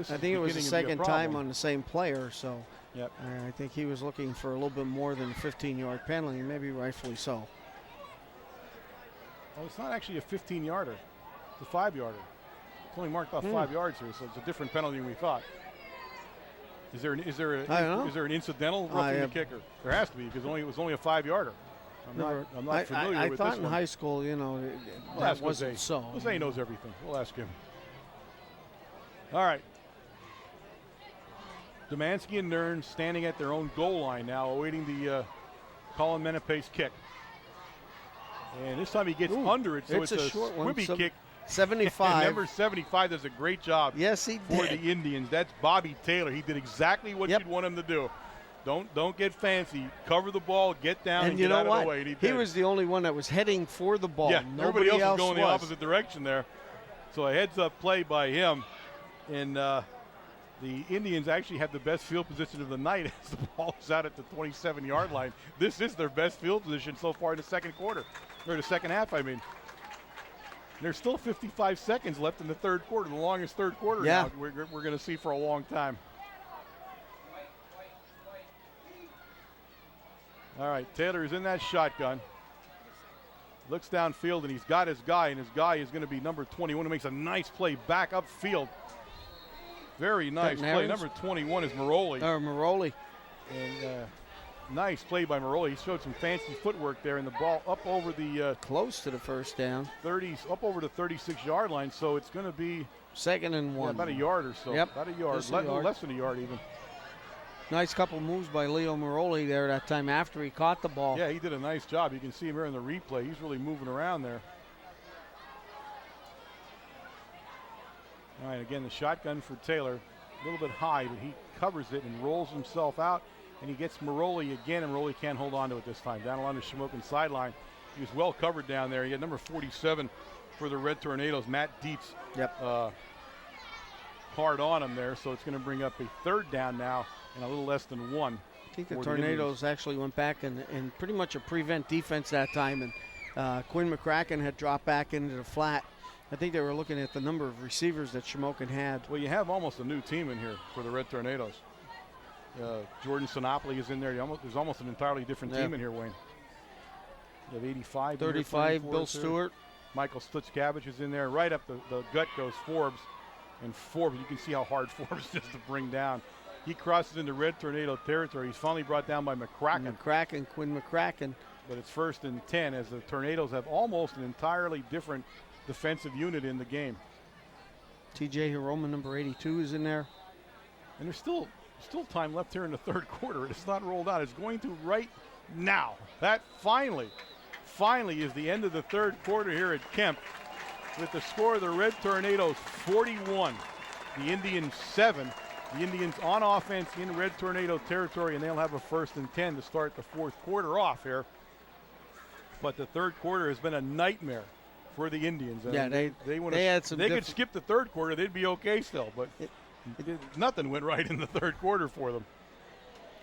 I think it was the second time on the same player, so yep. I think he was looking for a little bit more than a 15-yard penalty, maybe rightfully so. Well, it's not actually a 15-yarder. It's a 5-yarder. It's only marked off 5 yards here, so it's a different penalty than we thought. Is there an incidental roughing the kicker? There has to be, because it was only a 5-yarder. I'm not familiar with this one. I thought in high school, that wasn't so. Jose knows everything. We'll ask him. All right. Domanski and Nern standing at their own goal line now, awaiting the Colin Menepe's kick. And this time he gets under it, so it's a short squibby kick. 75. And number 75 does a great job. Yes, he for did. the Indians. That's Bobby Taylor. He did exactly what you'd want him to do. Don't get fancy. Cover the ball, get down, and get out of the way. And he was the only one that was heading for the ball. Yeah, Nobody everybody else was going was. the opposite direction there. So a heads-up play by him. And the Indians actually have the best field position of the night as the ball is out at the 27-yard line. This is their best field position so far in the second quarter, or the second half, I mean. There's still 55 seconds left in the third quarter, the longest third quarter now we're going to see for a long time. All right, Taylor is in that shotgun. Looks downfield, and he's got his guy, and his guy is going to be number 21, who makes a nice play back upfield. Very nice play. Number 21 is Maroli. Maroli. And nice play by Maroli. He showed some fancy footwork there, and the ball up over the close to the first down. Up over the 36-yard line, so it's going to be 2nd and 1. About a yard or so. Yep. About a yard. Less than a yard even. Nice couple moves by Leo Maroli there that time after he caught the ball. Yeah, he did a nice job. You can see him here in the replay. He's really moving around there. All right, again, the shotgun for Taylor. A little bit high, but he covers it and rolls himself out. And he gets Maroli again, and Maroli can't hold on to it this time. Down along the Shamokin sideline. He was well covered down there. He had number 47 for the Red Tornadoes, Matt Dietz. Yep. Hard on him there, so it's going to bring up a third down now and a little less than 1. I think the Tornadoes actually went back and pretty much a prevent defense that time, and Quinn McCracken had dropped back into the flat. I think they were looking at the number of receivers that Shamokin had. Well, you have almost a new team in here for the Red Tornadoes. Jordan Sinopoli is in there. There's almost an entirely different team in here, Wayne. You have 85. 35, Bill Stewart. Michael Stutz-Cabbage is in there. Right up the gut goes Forbes. And Forbes, you can see how hard Forbes is to bring down. He crosses into Red Tornado territory. He's finally brought down by McCracken. Quinn McCracken. But it's 1st and 10 as the Tornadoes have almost an entirely different defensive unit in the game. T.J. Hiroma, number 82, is in there. And there's still time left here in the third quarter. It's not rolled out. It's going to right now. That finally is the end of the third quarter here at Kemp with the score of the Red Tornadoes 41, the Indians 7. The Indians on offense in Red Tornado territory, and they'll have a 1st and 10 to start the fourth quarter off here. But the third quarter has been a nightmare for the Indians. Yeah, they had some. They could skip the third quarter; they'd be okay still. But nothing went right in the third quarter for them.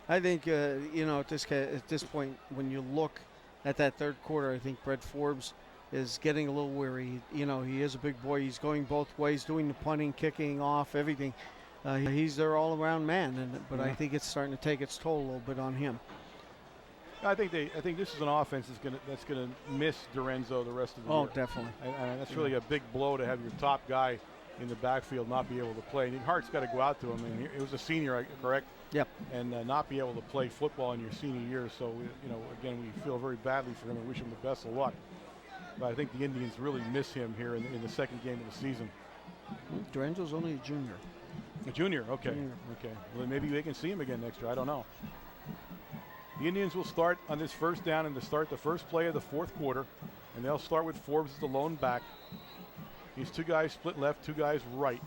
I think at this point, when you look at that third quarter, I think Brett Forbes is getting a little weary. He is a big boy. He's going both ways, doing the punting, kicking off, everything. He's their all-around man, but I think it's starting to take its toll a little bit on him. I think this is an offense that's gonna miss Dorenzo the rest of the year. Oh, definitely. And that's really a big blow to have your top guy in the backfield not be able to play. And Hart's got to go out to him. And it was a senior, correct? Yep. And not be able to play football in your senior year. So again, we feel very badly for him and wish him the best of luck. But I think the Indians really miss him here in the second game of the season. Dorenzo's only a junior. A junior, okay. Okay. Well, maybe they can see him again next year. I don't know. The Indians will start on this first down and to start the first play of the fourth quarter. And they'll start with Forbes as the lone back. He's 2 guys split left, 2 guys right.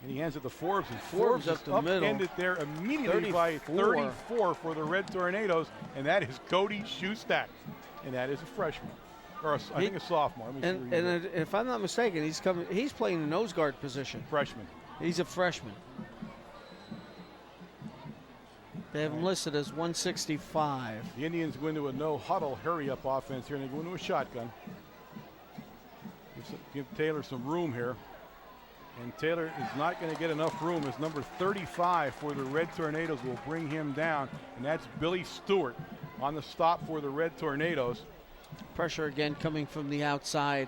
And he hands it to Forbes, and Forbes up is the middle. upended there immediately by 34 for the Red Tornadoes, and that is Cody Shustak, and that is a freshman, or I think a sophomore. And if I'm not mistaken, he's playing the nose guard position. Freshman. He's a freshman. They have him listed as 165. The Indians go into a no-huddle, hurry-up offense here, and they go into a shotgun. Give Taylor some room here. And Taylor is not going to get enough room as number 35 for the Red Tornadoes will bring him down. And that's Billy Stewart on the stop for the Red Tornadoes. Pressure again coming from the outside.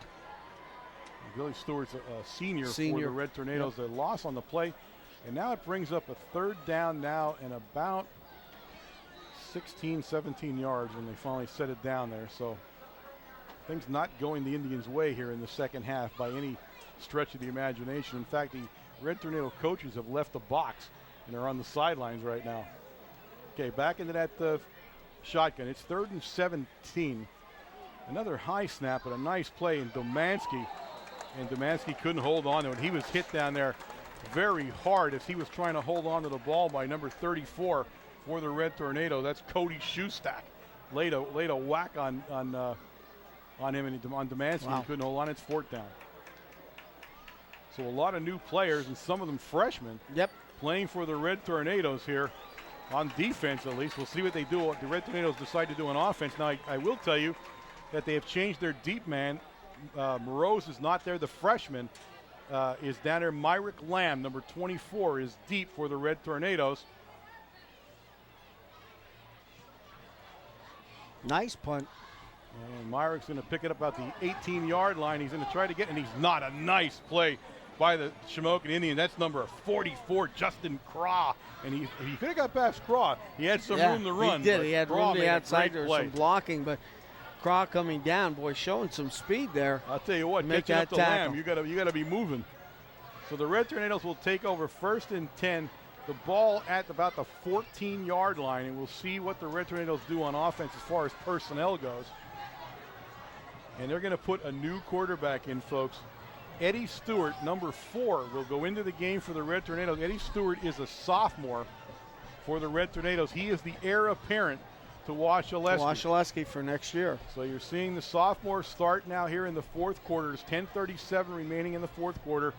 Billy Stewart's a senior for the Red Tornadoes. Yep. A loss on the play. And now it brings up a 3rd down now and about 16, 17 yards when they finally set it down there. So things not going the Indians' way here in the second half by any stretch of the imagination. In fact, the Red Tornado coaches have left the box and they're on the sidelines right now. Okay, back into that shotgun. It's 3rd and 17. Another high snap, but a nice play in Domanski. And Domanski couldn't hold on to it. He was hit down there very hard as he was trying to hold on to the ball by number 34 for the Red Tornado. That's Cody Shustak. Laid a whack on him and on Domanski. Wow. He couldn't hold on. It's 4th down. So a lot of new players, and some of them freshmen, playing for the Red Tornadoes here on defense at least. We'll see what they do, what the Red Tornadoes decide to do on offense. Now, I will tell you that they have changed their deep man. Morose is not there. The freshman is down there. Myrick Lamb, number 24, is deep for the Red Tornadoes. Nice punt. And Myrick's going to pick it up about the 18-yard line. He's going to try to get, and he's not. A nice play by the Shamokin Indians. That's number 44, Justin Craw. And he could have got past Craw. He had some room to run. He did. He had room on the outside. There was some blocking, but Craw coming down, boy, showing some speed there. I'll tell you what, catching up to Lamb, you got to be moving. So the Red Tornadoes will take over 1st and 10. The ball at about the 14-yard line, and we'll see what the Red Tornadoes do on offense as far as personnel goes. And they're going to put a new quarterback in, folks. Eddie Stewart, number 4, will go into the game for the Red Tornadoes. Eddie Stewart is a sophomore for the Red Tornadoes. He is the heir apparent to Wasilewski for next year. So you're seeing the sophomore start now here in the 4th quarter. There's 10:37 remaining in the 4th quarter.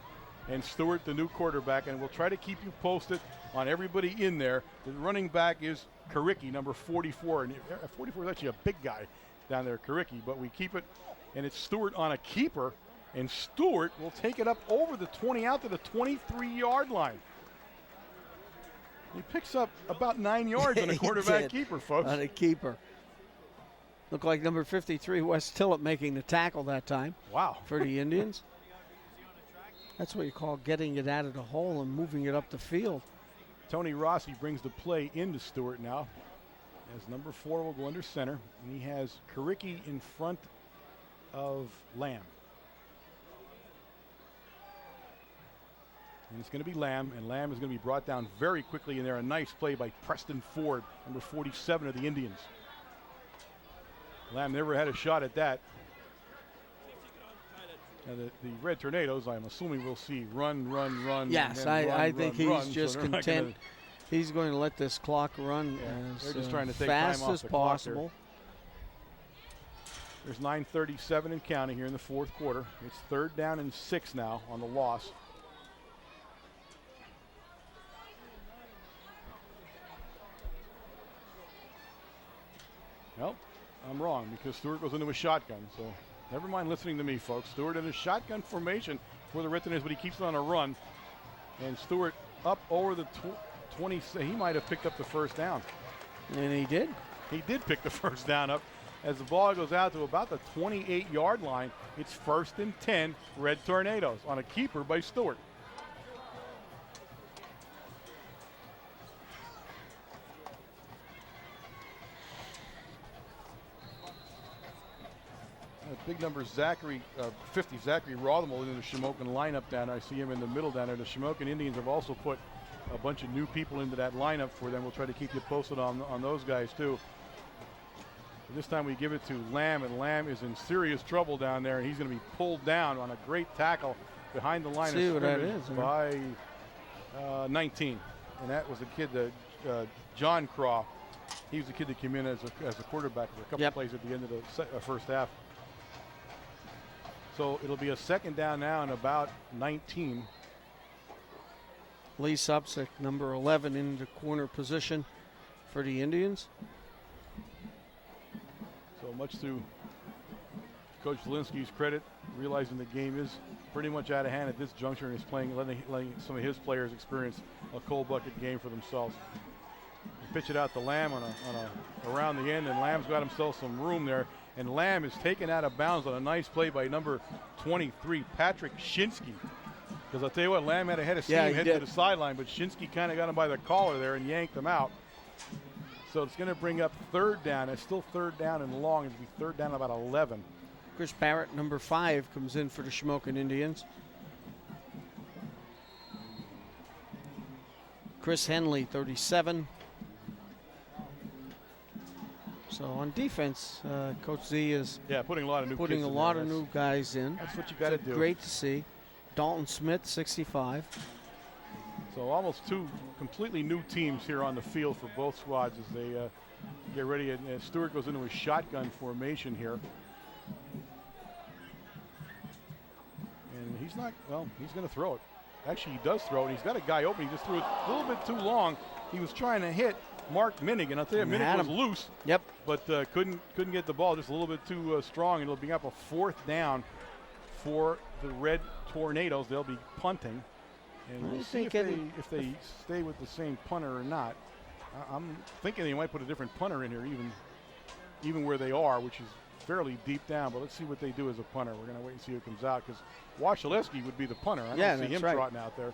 And Stewart, the new quarterback, and we'll try to keep you posted on everybody in there. The running back is Karicki, number 44. And 44 is actually a big guy down there, Karicki, but we keep it, and it's Stewart on a keeper, and Stewart will take it up over the 20 out to the 23-yard line. He picks up about 9 yards on a quarterback keeper, folks. On a keeper. Looked like number 53, Wes Tillett, making the tackle that time. Wow. For the Indians. That's what you call getting it out of the hole and moving it up the field. Tony Rossi brings the play into Stewart now, as number 4 will go under center, and he has Karicki in front of Lamb. And it's going to be Lamb, and Lamb is going to be brought down very quickly in there. A nice play by Preston Ford, number 47 of the Indians. Lamb never had a shot at that. Now the Red Tornadoes, I'm assuming we'll see run. Yes, I think he's just content. He's going to let this clock run they're just trying to take fast time off as the possible. There's 9:37 and counting here in the 4th quarter. It's 3rd down and 6 now on the loss. Well, I'm wrong because Stewart goes into a shotgun, so never mind listening to me, folks. Stewart in a shotgun formation for the Red Tornadoes, but he keeps it on a run. And Stewart up over the 20. He might have picked up the 1st down. And he did. He did pick the 1st down up as the ball goes out to about the 28-yard line. It's 1st and 10, Red Tornadoes on a keeper by Stewart. Big number, 50, Zachary Rothermel in the Shamokin lineup down there. I see him in the middle down there. The Shamokin Indians have also put a bunch of new people into that lineup for them. We'll try to keep you posted on those guys too. This time we give it to Lamb, and Lamb is in serious trouble down there, and he's going to be pulled down on a great tackle behind the line of scrimmage by 19. And that was a kid, John Craw. He was the kid that came in as a quarterback for a couple of plays at the end of the first half. So it'll be a second down now and about 19. Lee Supsick, number 11, in the corner position for the Indians. So much to Coach Zielinski's credit, realizing the game is pretty much out of hand at this juncture, and is letting some of his players experience a cold bucket game for themselves. Pitch it out to Lamb on a around the end, and Lamb's got himself some room there. And Lamb is taken out of bounds on a nice play by number 23, Patrick Shinsky. Because I'll tell you what, Lamb had a head of steam heading to the sideline, but Shinsky kind of got him by the collar there and yanked him out. So it's going to bring up third down. It's still third down and long. It'll be third down about 11. Chris Barrett, number 5, comes in for the Shamokin Indians. Chris Henley, 37. So on defense, Coach Z is putting a lot of new guys in. That's what you got to do. Great to see. Dalton Smith, 65. So almost 2 completely new teams here on the field for both squads as they get ready. And Stewart goes into a shotgun formation here. And he's going to throw it. Actually, he does throw it. He's got a guy open. He just threw it a little bit too long. He was trying to hit Mark Minnick, and I'll tell you, Minnick was loose. Yep. But couldn't get the ball just a little bit too strong, and it'll be up a fourth down for the Red Tornadoes. They'll be punting, and we'll see if they stay with the same punter or not. I'm thinking they might put a different punter in here, even where they are, which is fairly deep down. But let's see what they do as a punter. We're going to wait and see who comes out, because Wachaleski would be the punter. I don't see him trotting out there.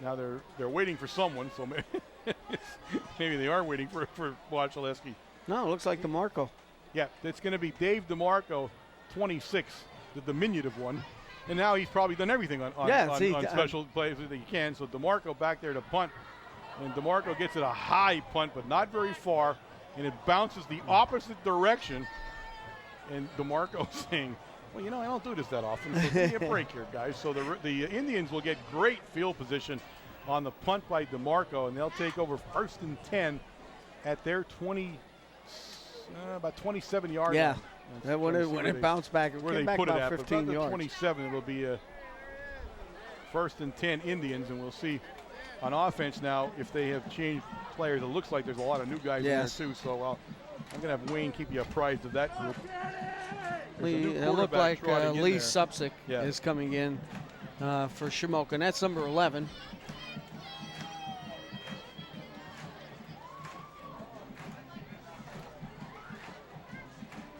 Now they're waiting for someone, so maybe they are waiting for Wachaleski. No, it looks like DeMarco. Yeah, it's going to be Dave DeMarco, 26, the diminutive one. And now he's probably done everything on special plays that he can. So DeMarco back there to punt. And DeMarco gets it a high punt, but not very far. And it bounces the opposite direction. And DeMarco saying, well, I don't do this that often, so give me a break here, guys. So the Indians will get great field position on the punt by DeMarco, and they'll take over 1st and 10 at their about 27-yard line. Yeah, when it bounced back, it came back about 15 yards. 27, it'll be a 1st and 10 Indians, and we'll see on offense now if they have changed players. It looks like there's a lot of new guys in there too, so I'm going to have Wayne keep you apprised of that group. It looked like Lee Supsick is coming in for Shamokin. That's number 11.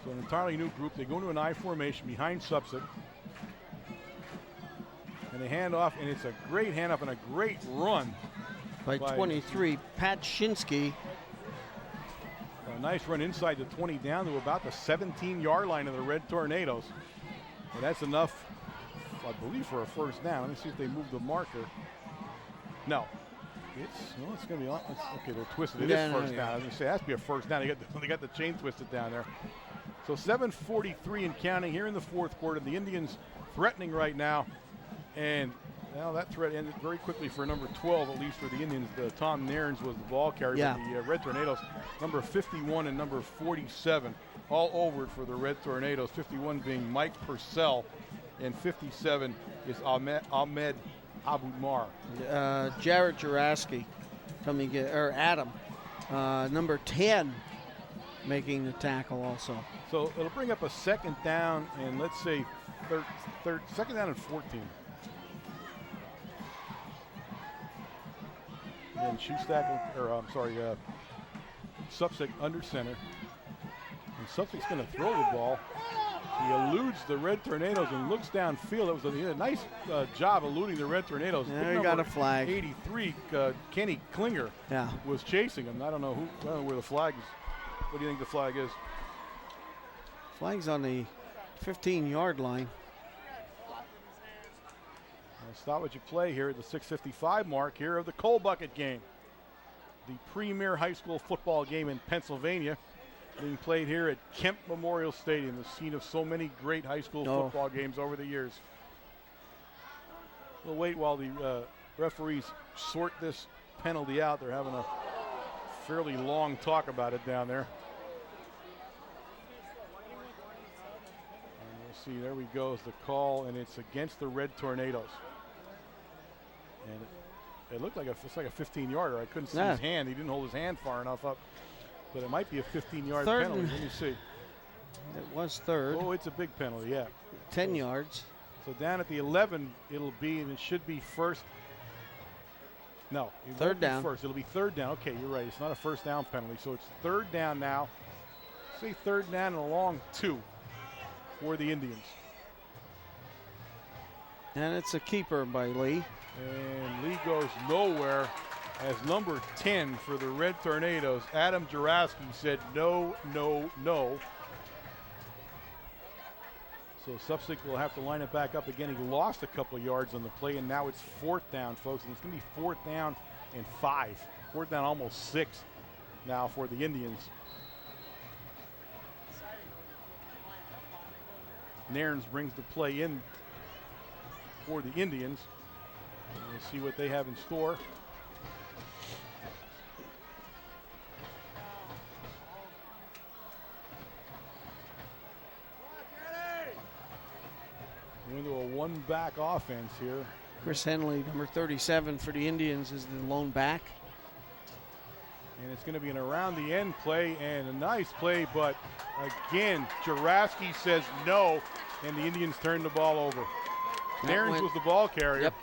So an entirely new group. They go into an I formation behind Supsick. And they hand off, and it's a great handoff and a great run. By 23, Pat Shinsky. A nice run inside the 20 down to about the 17-yard line of the Red Tornadoes. And that's enough, I believe, for a first down. Let me see if they move the marker. No. It's going to be okay. They're twisted. It is first down. I was going to say it has to be a first down. They got the chain twisted down there. So 7:43 and counting here in the fourth quarter. The Indians threatening right now, and now that threat ended very quickly for number 12, at least for the Indians. Tom Nairns was the ball carrier for the Red Tornadoes. Number 51 and number 47 all over it for the Red Tornadoes. 51 being Mike Purcell, and 57 is Ahmed Abumar. Jared Juraski coming in, or Adam, number 10, making the tackle also. So it'll bring up a second down, and let's say second down and 14. And Supsick under center. And Supsick's going to throw the ball. He eludes the Red Tornadoes and looks downfield. It was a nice job eluding the Red Tornadoes. He got a flag. 83, Kenny Klinger was chasing him. I don't know where the flag is. What do you think the flag is? Flag's on the 15-yard line. Stop what you play here at the 6:55 mark here of the Coal Bucket game. The premier high school football game in Pennsylvania. being played here at Kemp Memorial Stadium, the scene of so many great high school football games over the years. We'll wait while the referees sort this penalty out. They're having a fairly long talk about it down there. And we'll see, there we go, is the call, and it's against the Red Tornadoes. And it looked like it's like a 15-yarder. I couldn't see his hand. He didn't hold his hand far enough up. But it might be a 15-yard penalty. Let me see. It was third. Oh, it's a big penalty, yeah. 10 yards. So down at the 11, it'll be, and it should be first. No, third down. First, it'll be third down. Okay, you're right. It's not a first down penalty. So it's third down now. Say third down and a long 2 for the Indians. And it's a keeper by Lee. And Lee goes nowhere as number 10 for the Red Tornadoes. Adam Juraski said no, no, no. So Supsick will have to line it back up again. He lost a couple of yards on the play, and now it's 4th down, folks. And it's going to be 4th down and 5. 4th down, almost 6 now for the Indians. Nairns brings the play in for the Indians. We'll see what they have in store. We're into a one-back offense here. Chris Henley, number 37 for the Indians, is the lone back. And it's going to be an around-the-end play, and a nice play, but again, Juraski says no, and the Indians turn the ball over. Nairns was the ball carrier. Yep.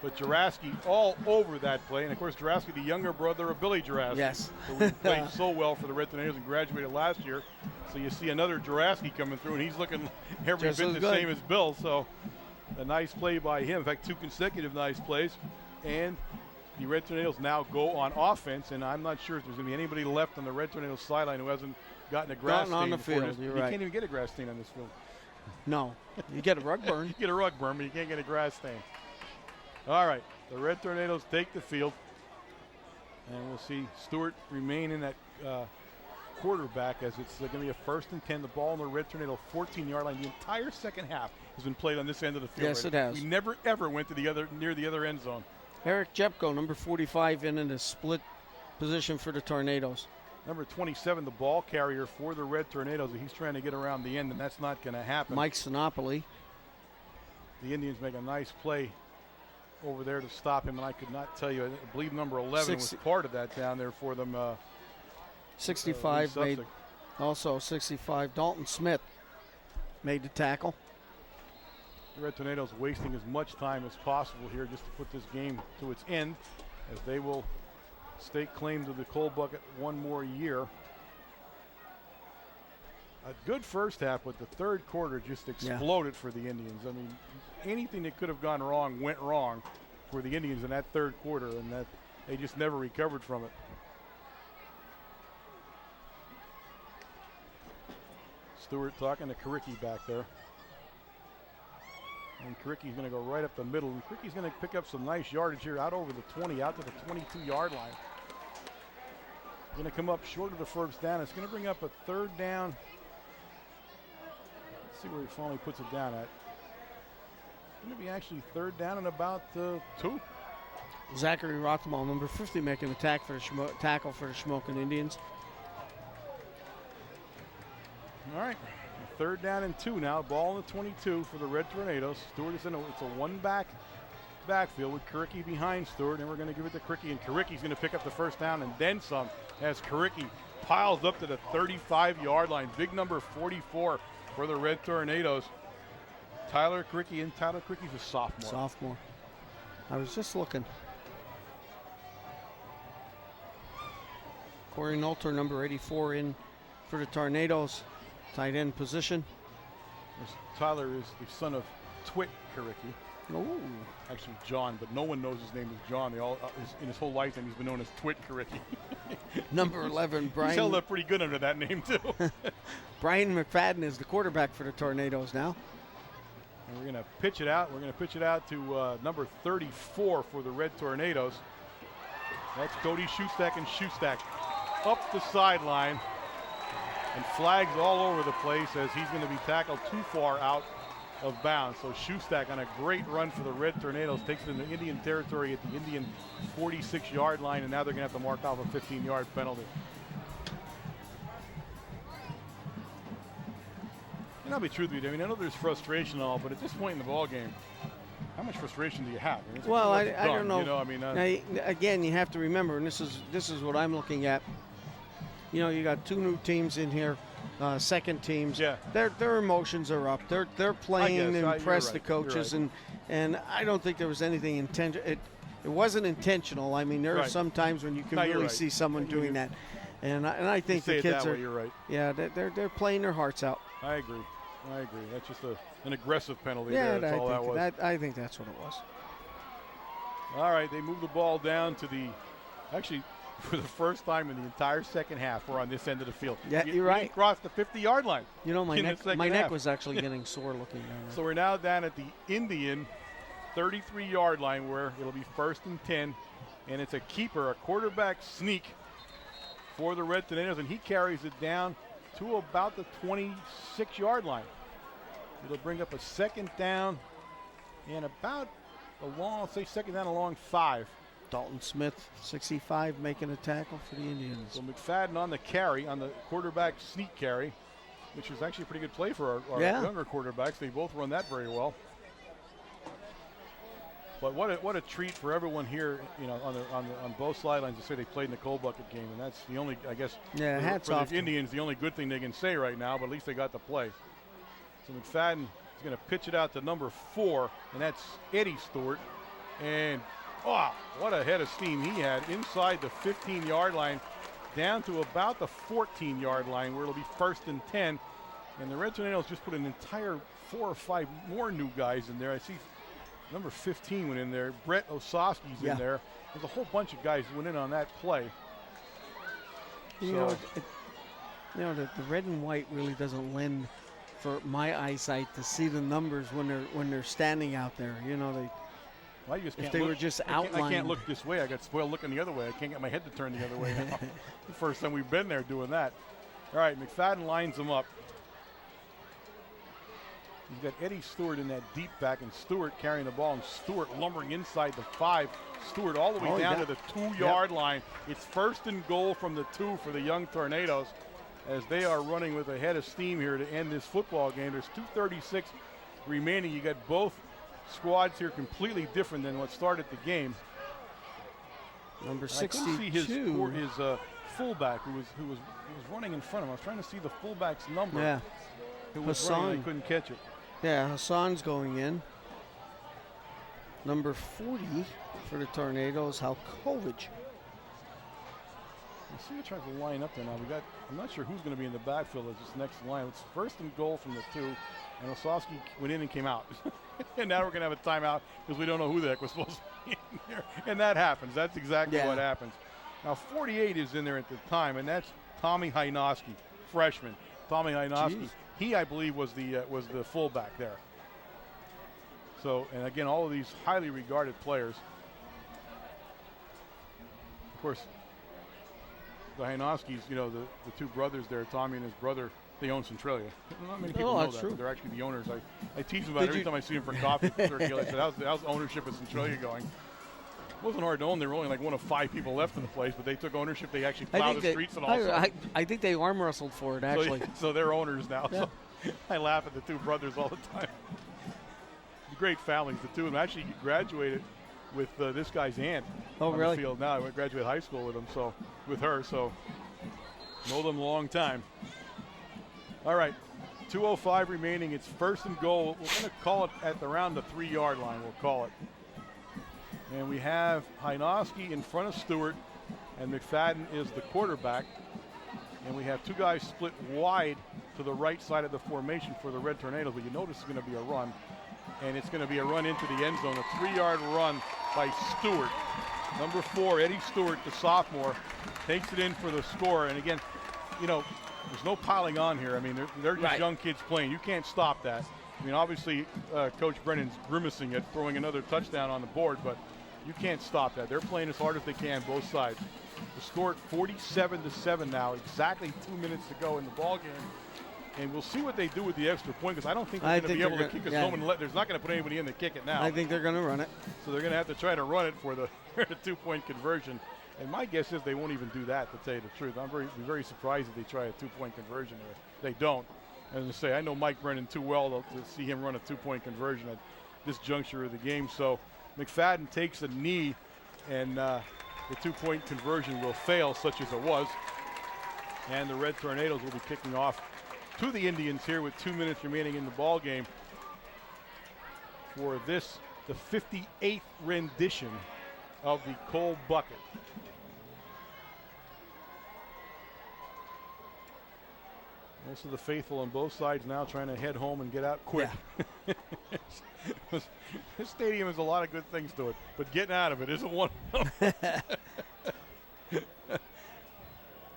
But Juraski all over that play. And, of course, Juraski, the younger brother of Billy Juraski. Yes. Who played so well for the Red Tornadoes and graduated last year. So you see another Juraski coming through, and he's looking every bit the same as Bill. So a nice play by him. In fact, 2 consecutive nice plays. And the Red Tornadoes now go on offense, and I'm not sure if there's going to be anybody left on the Red Tornadoes sideline who hasn't gotten a grass stain on the field. You can't even get a grass stain on this field. No. You get a rug burn. You get a rug burn, but you can't get a grass stain. All right, the Red Tornadoes take the field, and we'll see Stewart remain in that quarterback as it's going to be a 1st and 10. The ball in the Red Tornado 14-yard line. The entire second half has been played on this end of the field. Yes, it has. We never ever went to near the other end zone. Eric Jepko, number 45, in a split position for the Tornadoes. Number 27, the ball carrier for the Red Tornadoes. He's trying to get around the end, and that's not going to happen. Mike Sinopoli. The Indians make a nice play over there to stop him, and I could not tell you. I believe number 11 was part of that down there for them. 65 made, also 65. Dalton Smith made the tackle. The Red Tornadoes wasting as much time as possible here just to put this game to its end, as they will stake claim to the coal bucket one more year. A good first half, but the third quarter just exploded for the Indians. I mean, anything that could have gone wrong went wrong for the Indians in that third quarter, and that they just never recovered from it. Stewart talking to Karicki back there. And Karicki's going to go right up the middle. And Karicki's going to pick up some nice yardage here out over the 20, out to the 22-yard line. Going to come up short of the 1st down. It's going to bring up a 3rd down. Let's see where he finally puts it down at. Going to be actually 3rd down and about 2. Zachary Rothmal, number 50, making the tackle for the Shamokin Indians. All right, 3rd down and 2 now. Ball in the 22 for the Red Tornadoes. Stewart is in it's a one-back backfield with Karicki behind Stewart, and we're going to give it to Karicki, and Karicki's going to pick up the 1st down and then some as Karicki piles up to the 35-yard line. Big number 44 for the Red Tornadoes. Tyler Karicki, and Tyler Karicki's a sophomore. Sophomore. I was just looking. Corey Nolter, number 84, in for the Tornadoes. Tight end position. Tyler is the son of Twit Karicki. Oh. Actually, John, but no one knows his name is John. They all in his whole lifetime, he's been known as Twit Karicki. Number 11, Brian. He's held up pretty good under that name, too. Brian McFadden is the quarterback for the Tornadoes now. And we're going to pitch it out. We're going to pitch it out to number 34 for the Red Tornadoes. That's Cody Schustak, and Schustak up the sideline. And flags all over the place as he's going to be tackled too far out of bounds. So Shustak on a great run for the Red Tornadoes takes it into Indian territory at the Indian 46-yard line, and now they're going to have to mark off a 15-yard penalty. And I'll be truthful with you. I mean, I know there's frustration and all, but at this point in the ball game, how much frustration do you have? I mean, well, I don't know. You know, I mean, again, you have to remember, and this is what I'm looking at. You know, you got two new teams in here, second teams. Yeah. Their emotions are up. They're playing to impress the coaches, right. and I don't think there was anything intentional. It wasn't intentional. I mean, there are some times when you can really see someone doing that, and I think the kids are. You're right. Yeah, they're playing their hearts out. I agree. That's just an aggressive penalty. Yeah, there. That's all that was. I think that's what it was. All right, they move the ball down to actually, for the first time in the entire second half, we're on this end of the field. Yeah, you're right. Crossed the 50-yard line. You know, my neck was actually getting sore looking down there. So we're now down at the Indian 33-yard line where it'll be 1st and 10, and it's a keeper, a quarterback sneak for the Red Tornadoes, and he carries it down to about the 26-yard line. It'll bring up a 2nd down and about second down along 5. Dalton Smith, 65, making a tackle for the Indians. So McFadden on the carry, on the quarterback sneak carry, which is actually a pretty good play for our younger quarterbacks. They both run that very well. But what a treat for everyone here, you know, on both sidelines to say they played in the cold bucket game, and that's the only, I guess, hats off for the Indians, the only good thing they can say right now. But at least they got to play. So McFadden is going to pitch it out to number 4, and that's Eddie Stewart. And what a head of steam he had inside the 15-yard line, down to about the 14-yard line, where it'll be 1st and 10. And the Red Tornadoes just put an entire 4 or 5 more new guys in there. I see number 15 went in there. Brett Osofsky's in there. There's a whole bunch of guys who went in on that play. You know, the red and white really doesn't lend for my eyesight to see the numbers when they're standing out there. You know, if they were just outlined. I can't look this way. I got spoiled looking the other way. I can't get my head to turn the other way now. The first time we've been there doing that. All right, McFadden lines them up. He's got Eddie Stewart in that deep back, and Stewart carrying the ball, and Stewart lumbering inside the 5. Stewart all the way down to the 2-yard line. It's 1st and goal from the 2 for the young Tornadoes, as they are running with a head of steam here to end this football game. There's 2:36 remaining. You got both squads here completely different than what started the game. Number 62. I couldn't see his fullback who was running in front of him. I was trying to see the fullback's number. Yeah. Who was Hassan. running. I couldn't catch it. Yeah, Hassan's going in. Number 40 for the Tornadoes, Halkovich. Let's see who tries to line up there now. I'm not sure who's going to be in the backfield as this next line. It's 1st and goal from the 2, and Osofsky went in and came out. And now we're going to have a timeout because we don't know who the heck was supposed to be in there. And that happens. That's exactly what happens. Now 48 is in there at the time, and that's Tommy Hynoski, freshman. Tommy Hynoski. He, I believe, was the fullback there. So, and again, all of these highly regarded players. Of course, the Hynoskis, you know, the 2 brothers there, Tommy and his brother, they own Centralia. Not many people know that. True. They're actually the owners. I tease them about it every time I see them for coffee. I said, how's ownership of Centralia going? It wasn't hard to own. They were only like one of 5 people left in the place, but they took ownership. They actually plowed the streets and all. I think they arm wrestled for it, actually. So they're owners now. Yeah. So I laugh at the 2 brothers all the time. Great families, the 2 of them. Actually, he graduated with this guy's aunt. Oh, on really? The field now. I went to graduate high school with him, with her. So know them a long time. All right, 2:05 remaining. It's 1st and goal. We're going to call it at around the 3-yard line. We'll call it. And we have Hynoski in front of Stewart, and McFadden is the quarterback. And we have 2 guys split wide to the right side of the formation for the Red Tornadoes. But you notice it's going to be a run, and it's going to be a run into the end zone, a 3-yard run by Stewart. Number 4, Eddie Stewart, the sophomore, takes it in for the score. And again, you know, there's no piling on here. I mean, they're just young kids playing. You can't stop that. I mean, obviously, Coach Brennan's grimacing at throwing another touchdown on the board, but you can't stop that. They're playing as hard as they can, both sides. The score 47-7 now. Exactly 2 minutes to go in the ball game. And we'll see what they do with the extra point, because I don't think they're going to be able to kick us home. And there's not going to put anybody in to kick it now. I think they're going to run it. So they're going to have to try to run it for the 2-point conversion. And my guess is they won't even do that, to tell you the truth. I'm very surprised if they try a 2-point conversion there. They don't. As I say, I know Mike Brennan too well to see him run a 2-point conversion at this juncture of the game. So McFadden takes a knee, and the 2-point conversion will fail, such as it was. And the Red Tornadoes will be kicking off to the Indians here with 2 minutes remaining in the ball game for this, the 58th rendition of the Coal Bucket. Most of the faithful on both sides now trying to head home and get out quick. Yeah. This stadium has a lot of good things to it, but getting out of it isn't one of them.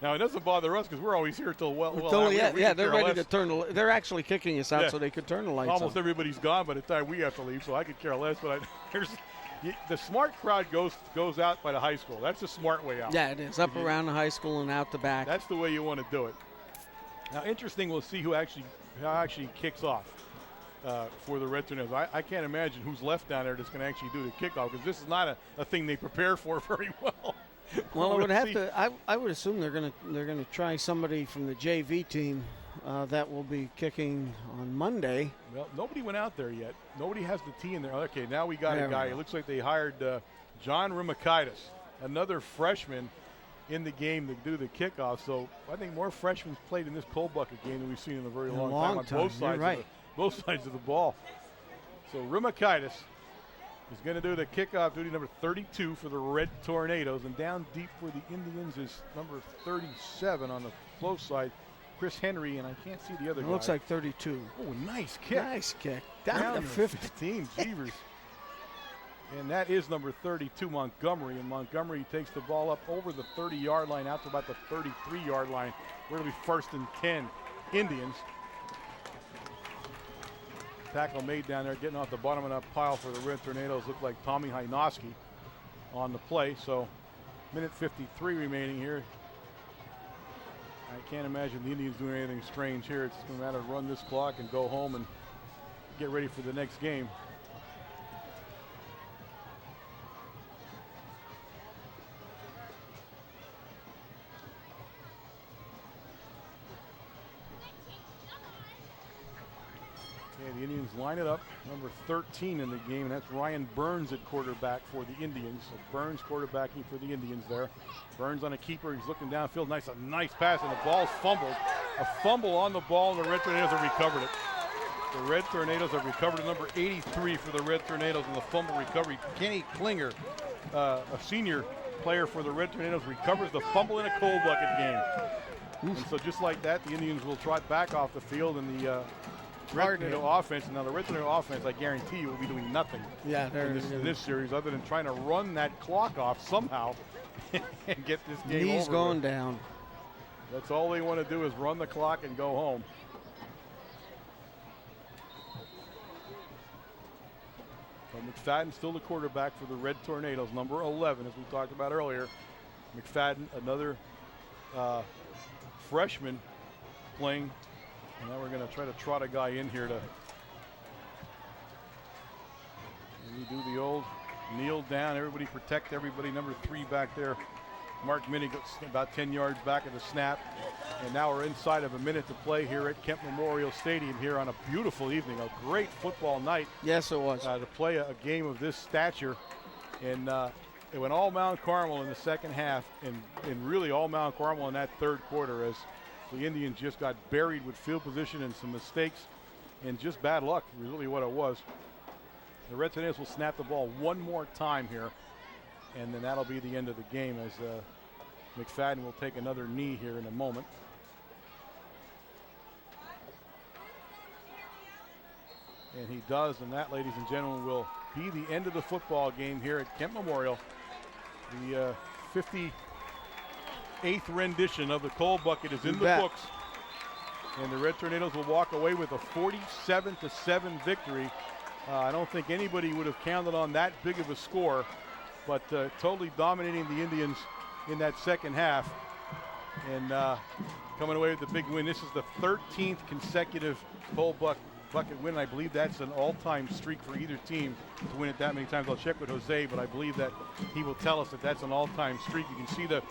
Now, it doesn't bother us because we're always here till they're ready to turn. They're actually kicking us out so they could turn the lights Almost on. Everybody's gone by the time we have to leave, so I could care less. But the smart crowd goes out by the high school. That's the smart way out. Yeah, it is. Up around the high school and out the back. That's the way you want to do it. Now, interesting, we'll see who actually kicks off for the Red Tornadoes. I can't imagine who's left down there that's going to actually do the kickoff, because this is not a thing they prepare for very well. Well, I would assume they're gonna try somebody from the JV team that will be kicking on Monday. Well, nobody went out there yet. Nobody has the T in there. Okay, now we got a guy. It looks like they hired John Rimakaitis, another freshman in the game to do the kickoff. So I think more freshmen played in this Coal Bucket game than we've seen in a very long time on both sides of the ball. So Rimakaitis is going to do the kickoff duty, number 32 for the Red Tornadoes. And down deep for the Indians is number 37 on the close side, Chris Henry, and I can't see the other guy. Looks like 32. Oh, nice kick. Nice kick. Down to 15, Jeevers. And that is number 32, Montgomery. And Montgomery takes the ball up over the 30-yard line out to about the 33-yard line. We're going to be 1st and 10 Indians. Tackle made down there, getting off the bottom of that pile for the Red Tornadoes. Looked like Tommy Hynoski on the play. So, minute 53 remaining here. I can't imagine the Indians doing anything strange here. It's going to matter to run this clock and go home and get ready for the next game. The Indians line it up. Number 13 in the game, and that's Ryan Burns at quarterback for the Indians. So Burns quarterbacking for the Indians there. Burns on a keeper. He's looking downfield. A nice pass, and the ball's fumbled. A fumble on the ball, and the Red Tornadoes have recovered it. The Red Tornadoes have recovered number 83 for the Red Tornadoes in the fumble recovery. Kenny Klinger, a senior player for the Red Tornadoes, recovers the fumble in a Coal Bucket game. And so just like that, the Indians will trot back off the field, and the Red Tornado offense. Now the Red Tornado offense, I guarantee you, will be doing nothing in this series other than trying to run that clock off somehow and get this game over. Knees going down. That's all they want to do is run the clock and go home. So McFadden still the quarterback for the Red Tornadoes, number 11, as we talked about earlier. McFadden, another freshman playing. And now we're going to try to trot a guy in here to do the old kneel down. Everybody protect everybody. Number 3 back there. Mark Minnick about 10 yards back of the snap. And now we're inside of a minute to play here at Kemp Memorial Stadium here on a beautiful evening. A great football night. Yes, it was. To play a game of this stature. And it went all Mount Carmel in the second half, and really all Mount Carmel in that third quarter, as the Indians just got buried with field position and some mistakes and just bad luck, really what it was. The Red Tornadoes will snap the ball one more time here, and then that'll be the end of the game, as McFadden will take another knee here in a moment. And he does, and that, ladies and gentlemen, will be the end of the football game here at Kemp Memorial. The 58th rendition of the Coal Bucket is in the books, and the Red Tornadoes will walk away with a 47-7 victory. I don't think anybody would have counted on that big of a score, but totally dominating the Indians in that second half. And coming away with the big win. This is the 13th consecutive coal bucket win. I believe that's an all-time streak for either team to win it that many times. I'll check with Jose, but I believe that he will tell us that that's an all-time streak. You can see the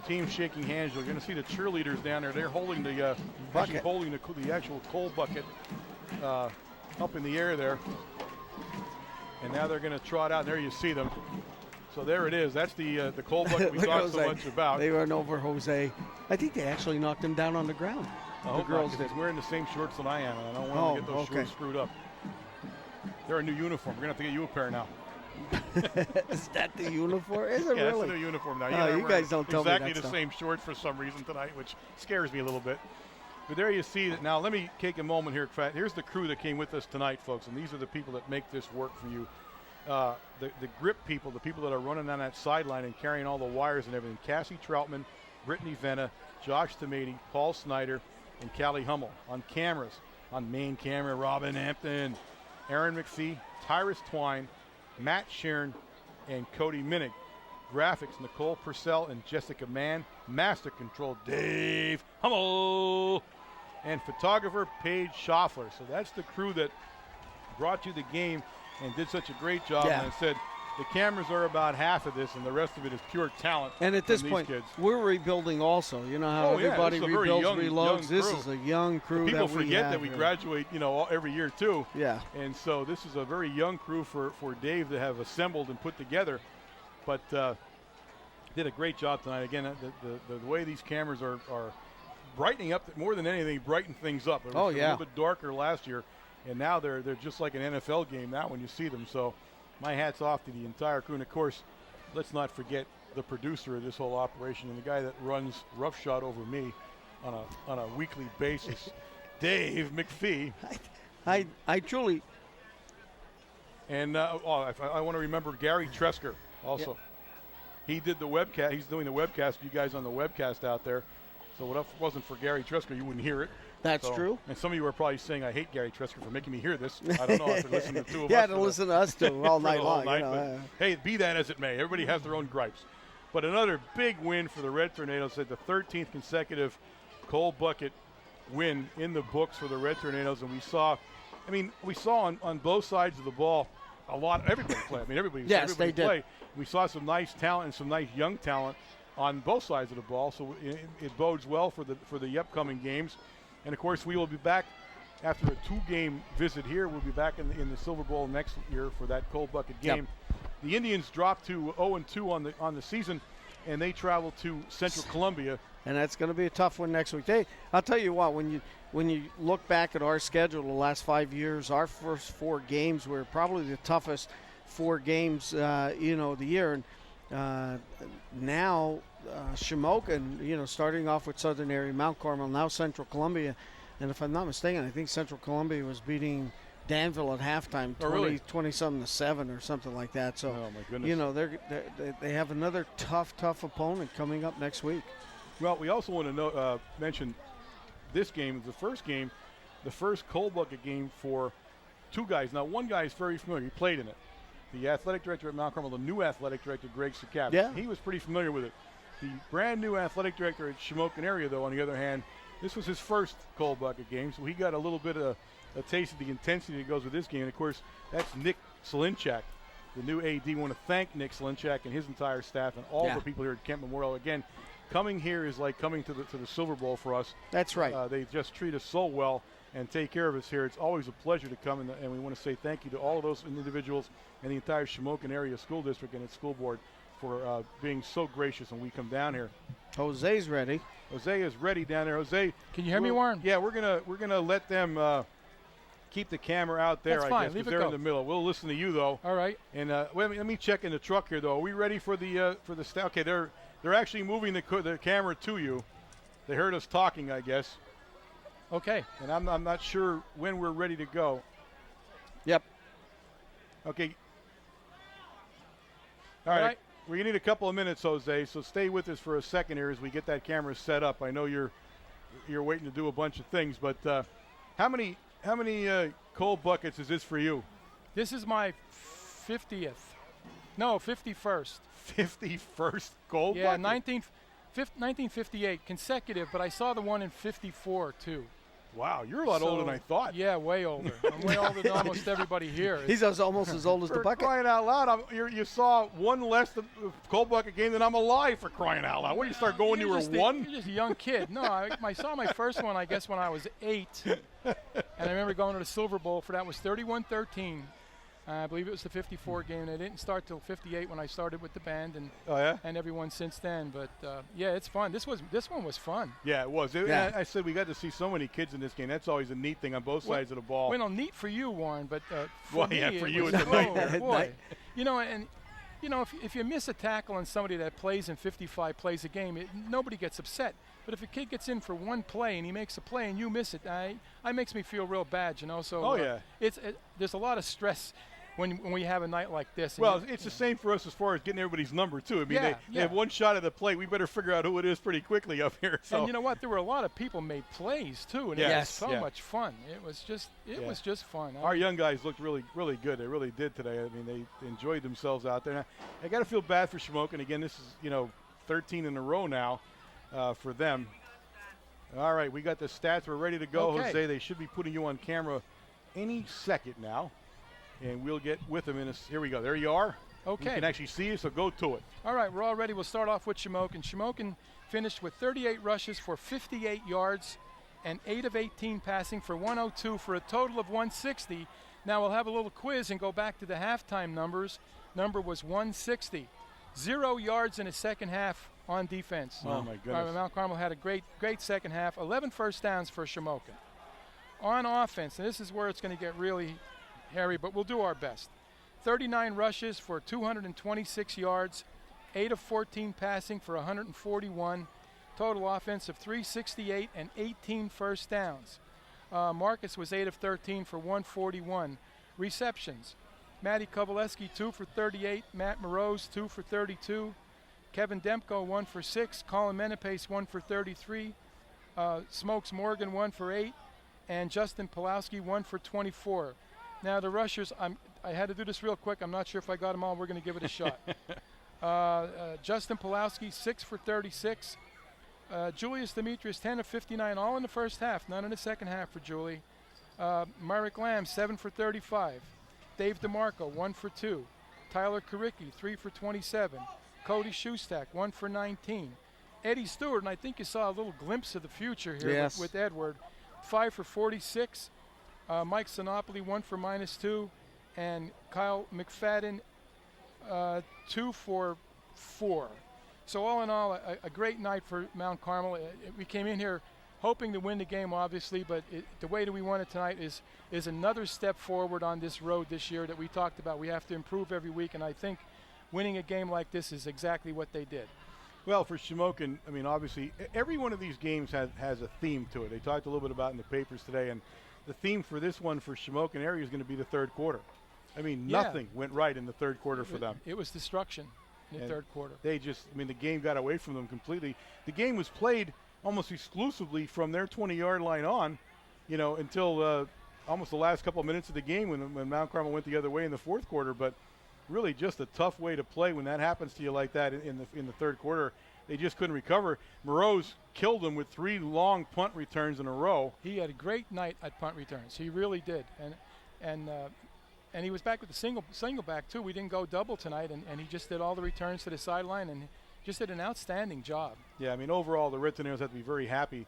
team shaking hands. You're going to see the cheerleaders down there. They're holding the bucket, holding the actual coal bucket up in the air there. And now they're going to trot out. There you see them. So there it is. That's the coal bucket we talked so much about. They run over Jose. I think they actually knocked him down on the ground. The girls did. He's wearing the same shorts that I am, and I don't want to get those shorts screwed up. They're a new uniform. We're going to have to get you a pair now. Is that the uniform? Is it yeah, really? That's the new uniform now. You guys don't tell me exactly the same shorts for some reason tonight, which scares me a little bit. But there you see that. Now let me take a moment here. Here's the crew that came with us tonight, folks, and these are the people that make this work for you. The grip people, the people that are running on that sideline and carrying all the wires and everything. Cassie Troutman, Brittany Venna, Josh Tomati, Paul Snyder, and Callie Hummel. On cameras, on main camera, Robin Hampton, Aaron McPhee, Tyrus Twine, Matt Sheeran, and Cody Minnick. Graphics, Nicole Purcell and Jessica Mann. Master Control, Dave Hummel. And photographer, Paige Schaffler. So that's the crew that brought you the game and did such a great job. Yeah. And I said, the cameras are about half of this, and the rest of it is pure talent. And at this from point, these kids. we're rebuilding also. You know how everybody rebuilds, reloads. This is a young crew. People that we forget have that we here. graduate, every year too. Yeah. And so this is a very young crew for Dave to have assembled and put together. But did a great job tonight. Again, the way these cameras are brightening up, more than anything, brighten things up. It was a little bit darker last year, and now they're just like an NFL game now when you see them. So my hat's off to the entire crew. And, of course, let's not forget the producer of this whole operation and the guy that runs roughshod over me on a weekly basis, Dave McPhee. I truly. And I want to remember Gary Tresker also. Yeah. He did the webcast. He's doing the webcast. You guys on the webcast out there. So if it wasn't for Gary Tresker, you wouldn't hear it. That's true. And some of you are probably saying, I hate Gary Tresker for making me hear this. I don't know if they're listening to two of us. Yeah, to listen to us two all night long. Hey, be that as it may. Everybody has their own gripes. But another big win for the Red Tornadoes. Said the 13th consecutive coal bucket win in the books for the Red Tornadoes. And we saw on both sides of the ball a lot. Everybody played. Everybody they did. played. We saw some nice talent and some nice young talent on both sides of the ball. So it bodes well for the upcoming games. And, of course, we will be back after a 2-game visit here. We'll be back in the Silver Bowl next year for that coal bucket game. Yep. The Indians dropped to 0-2 on the season, and they travel to Central Columbia. And that's going to be a tough one next week. I'll tell you what, when you look back at our schedule the last 5 years, our first 4 games were probably the toughest 4 games, the year. And now Shamokin, starting off with Southern area, Mount Carmel, now Central Columbia. And if I'm not mistaken, I think Central Columbia was beating Danville at halftime, 20-something to 7 or something like that. So, my goodness. They have another tough opponent coming up next week. Well, we also want to mention this game, the first coal bucket game for 2 guys. Now, one guy is very familiar. He played in it. The athletic director at Mount Carmel, the new athletic director, Greg Sakap. Yeah. He was pretty familiar with it. The brand new athletic director at Shamokin area, though, on the other hand, this was his first coal bucket game, so he got a little bit of a taste of the intensity that goes with this game. And, of course, that's Nick Slinchak, the new AD. We want to thank Nick Slinchak and his entire staff and all the people here at Kent Memorial. Again, coming here is like coming to the Silver Bowl for us. That's right. They just treat us so well and take care of us here. It's always a pleasure to come, and we want to say thank you to all of those individuals and the entire Shamokin area school district and its school board for being so gracious when we come down here. Jose's ready. Jose is ready down there. Jose, can you hear me, Warren? Yeah, we're gonna let them keep the camera out there. That's I fine. guess Leave it they're go. in the middle. We'll listen to you though. All right. And let me check in the truck here though. Are we ready for the staff? Okay, they're actually moving the camera to you. They heard us talking, I guess. Okay. And I'm not sure when we're ready to go. Yep. Okay. All right. We're going to need a couple of minutes, Jose, so stay with us for a second here as we get that camera set up. I know you're waiting to do a bunch of things, but how many coal buckets is this for you? This is my 50th. No, 51st. 51st gold Yeah, bucket? 1958 consecutive, but I saw the one in 54 too. Wow, you're a lot older than I thought. Yeah, way older. I'm way older than almost everybody here. He's almost as old as the For bucket. crying out loud, you saw one less cold bucket game than I'm alive, for crying out loud. What, you start going, you were one? You're just a young kid. No, I saw my first one, I guess, when I was 8. And I remember going to the Silver Bowl for that. Was 31-13. I believe it was the 54 game, and it didn't start till 58 when I started with the band, and and everyone since then. But yeah, it's fun. This one was fun. Yeah, it was. I said we got to see so many kids in this game. That's always a neat thing on both sides of the ball. Well, neat for you, Warren, but for me, for it you was, it's a nightmare. Boy. If you miss a tackle on somebody that plays in 55 plays a game, nobody gets upset. But if a kid gets in for one play and he makes a play and you miss it, it makes me feel real bad, So there's a lot of stress when we have a night like this. Well, it's the same for us as far as getting everybody's number, too. I mean, they have one shot at the plate. We better figure out who it is pretty quickly up here. So. And you know what? There were a lot of people made plays, too, and it was so much fun. It was just fun. Our young guys looked really, really good. They really did today. I mean, they enjoyed themselves out there. Now, I got to feel bad for Shamokin. Again, this is, 13 in a row now for them. All right, we got the stats. We're ready to go, Okay. Jose. They should be putting you on camera any second now. And we'll get with them here we go. There you are. Okay. You can actually see you, so go to it. All right, we're all ready. We'll start off with Shamokin. Shamokin finished with 38 rushes for 58 yards and 8 of 18 passing for 102 for a total of 160. Now we'll have a little quiz and go back to the halftime numbers. Number was 160. 0 yards in the second half on defense. Oh, my goodness. Mount Carmel had a great second half. 11 first downs for Shamokin. On offense, and this is where it's going to get really hairy, but we'll do our best. 39 rushes for 226 yards, 8 of 14 passing for 141, total offense of 368 and 18 first downs. Marcus was 8 of 13 for 141. Receptions, Matty Kovaleski 2 for 38, Matt Moroz 2 for 32, Kevin Demko 1 for 6, Colin Menepace 1 for 33, Smokes Morgan 1 for 8, and Justin Pulowski 1 for 24. Now the rushers, I had to do this real quick. I'm not sure if I got them all. We're going to give it a shot. Justin Pulowski, 6 for 36. Julius Demetrius, 10 of 59, all in the first half, none in the second half for Julie. Myrick Lamb, 7 for 35. Dave DeMarco, 1 for 2. Tyler Karicki, 3 for 27. Cody Schustak, 1 for 19. Eddie Stewart, and I think you saw a little glimpse of the future here with Edward, 5 for 46. Mike Sinopoli, 1 for -2, and Kyle McFadden, 2 for 4. So all in all, a great night for Mount Carmel. We came in here hoping to win the game, obviously, but the way that we won it tonight is another step forward on this road this year that we talked about. We have to improve every week, and I think winning a game like this is exactly what they did. Well, for Shamokin, I mean, obviously, every one of these games has a theme to it. They talked a little bit about it in the papers today, and the theme for this one for Shamokin area is going to be the third quarter. I mean, nothing went right in the third quarter for them. It was destruction in the third quarter. They the game got away from them completely. The game was played almost exclusively from their 20-yard line on, until almost the last couple of minutes of the game when Mount Carmel went the other way in the fourth quarter. But really just a tough way to play when that happens to you like that in the third quarter. They just couldn't recover. Moroz killed them with 3 long punt returns in a row. He had a great night at punt returns. He really did. And he was back with the single back too. We didn't go double tonight, and he just did all the returns to the sideline and just did an outstanding job. Yeah, I mean, overall the Ritoneros have to be very happy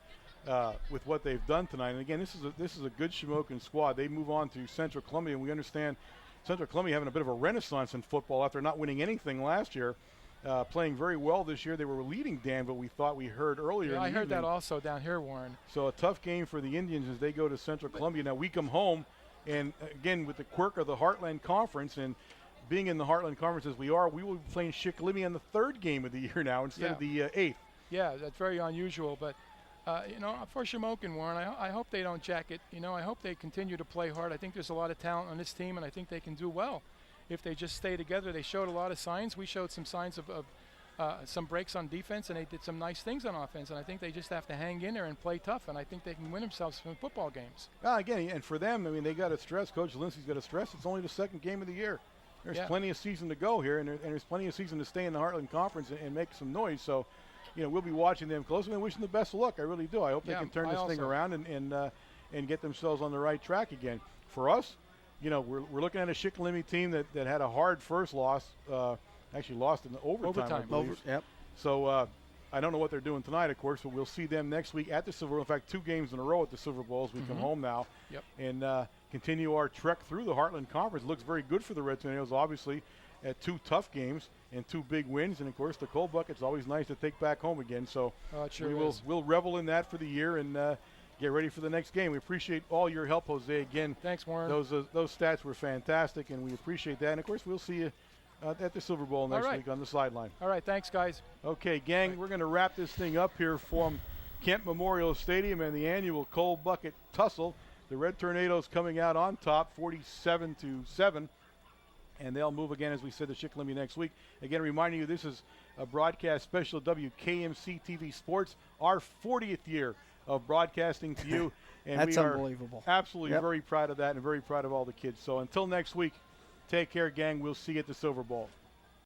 with what they've done tonight. And again, this is a good Shamokin squad. They move on to Central Columbia, and we understand Central Columbia having a bit of a renaissance in football after not winning anything last year. Playing very well this year. They were leading Danville, we thought we heard earlier. Yeah, I heard that also down here, Warren. So a tough game for the Indians as they go to Central Columbia. Now we come home, and again with the quirk of the Heartland Conference and being in the Heartland Conference as we are, we will be playing Shikellamy on the 3rd game of the year now instead of the 8th. Yeah, that's very unusual, but for Shamokin, Warren, I hope they don't jack it. I hope they continue to play hard. I think there's a lot of talent on this team, and I think they can do well if they just stay together. They showed a lot of signs. We showed some signs of some breaks on defense, and they did some nice things on offense, and I think they just have to hang in there and play tough, and I think they can win themselves some football games. Again, and for them, I mean, they got to stress, Coach Lindsey's got to stress, it's only the 2nd game of the year. there's plenty of season to go here, and there's plenty of season to stay in the Heartland Conference and make some noise. So, we'll be watching them closely and wishing them the best of luck. I really do. I hope they can turn this thing around and get themselves on the right track again. For us, we're looking at a Shikellamy team that had a hard first loss, actually lost in the overtime. I believe. Yep. So I don't know what they're doing tonight, of course, but we'll see them next week at the Silver Bowl. In fact, 2 games in a row at the Silver Bowl as we come home now and continue our trek through the Heartland Conference. Looks very good for the Red Tornadoes, obviously, at 2 tough games and 2 big wins. And, of course, the Cold Bucket's always nice to take back home again. So we'll revel in that for the year and get ready for the next game. We appreciate all your help, Jose. Again, thanks, Warren. Those stats were fantastic, and we appreciate that. And, of course, we'll see you at the Silver Bowl next week on the sideline. All right, thanks, guys. Okay, gang, we're going to wrap this thing up here from Kent Memorial Stadium and the annual Cold Bucket Tussle. The Red Tornadoes coming out on top, 47-7, and they'll move again, as we said, to Shikellamy next week. Again, reminding you, this is a broadcast special of WKMC TV Sports, our 40th year of broadcasting to you. And That's we are unbelievable. Absolutely very proud of that and very proud of all the kids. So until next week, take care, gang. We'll see you at the Silver Bowl.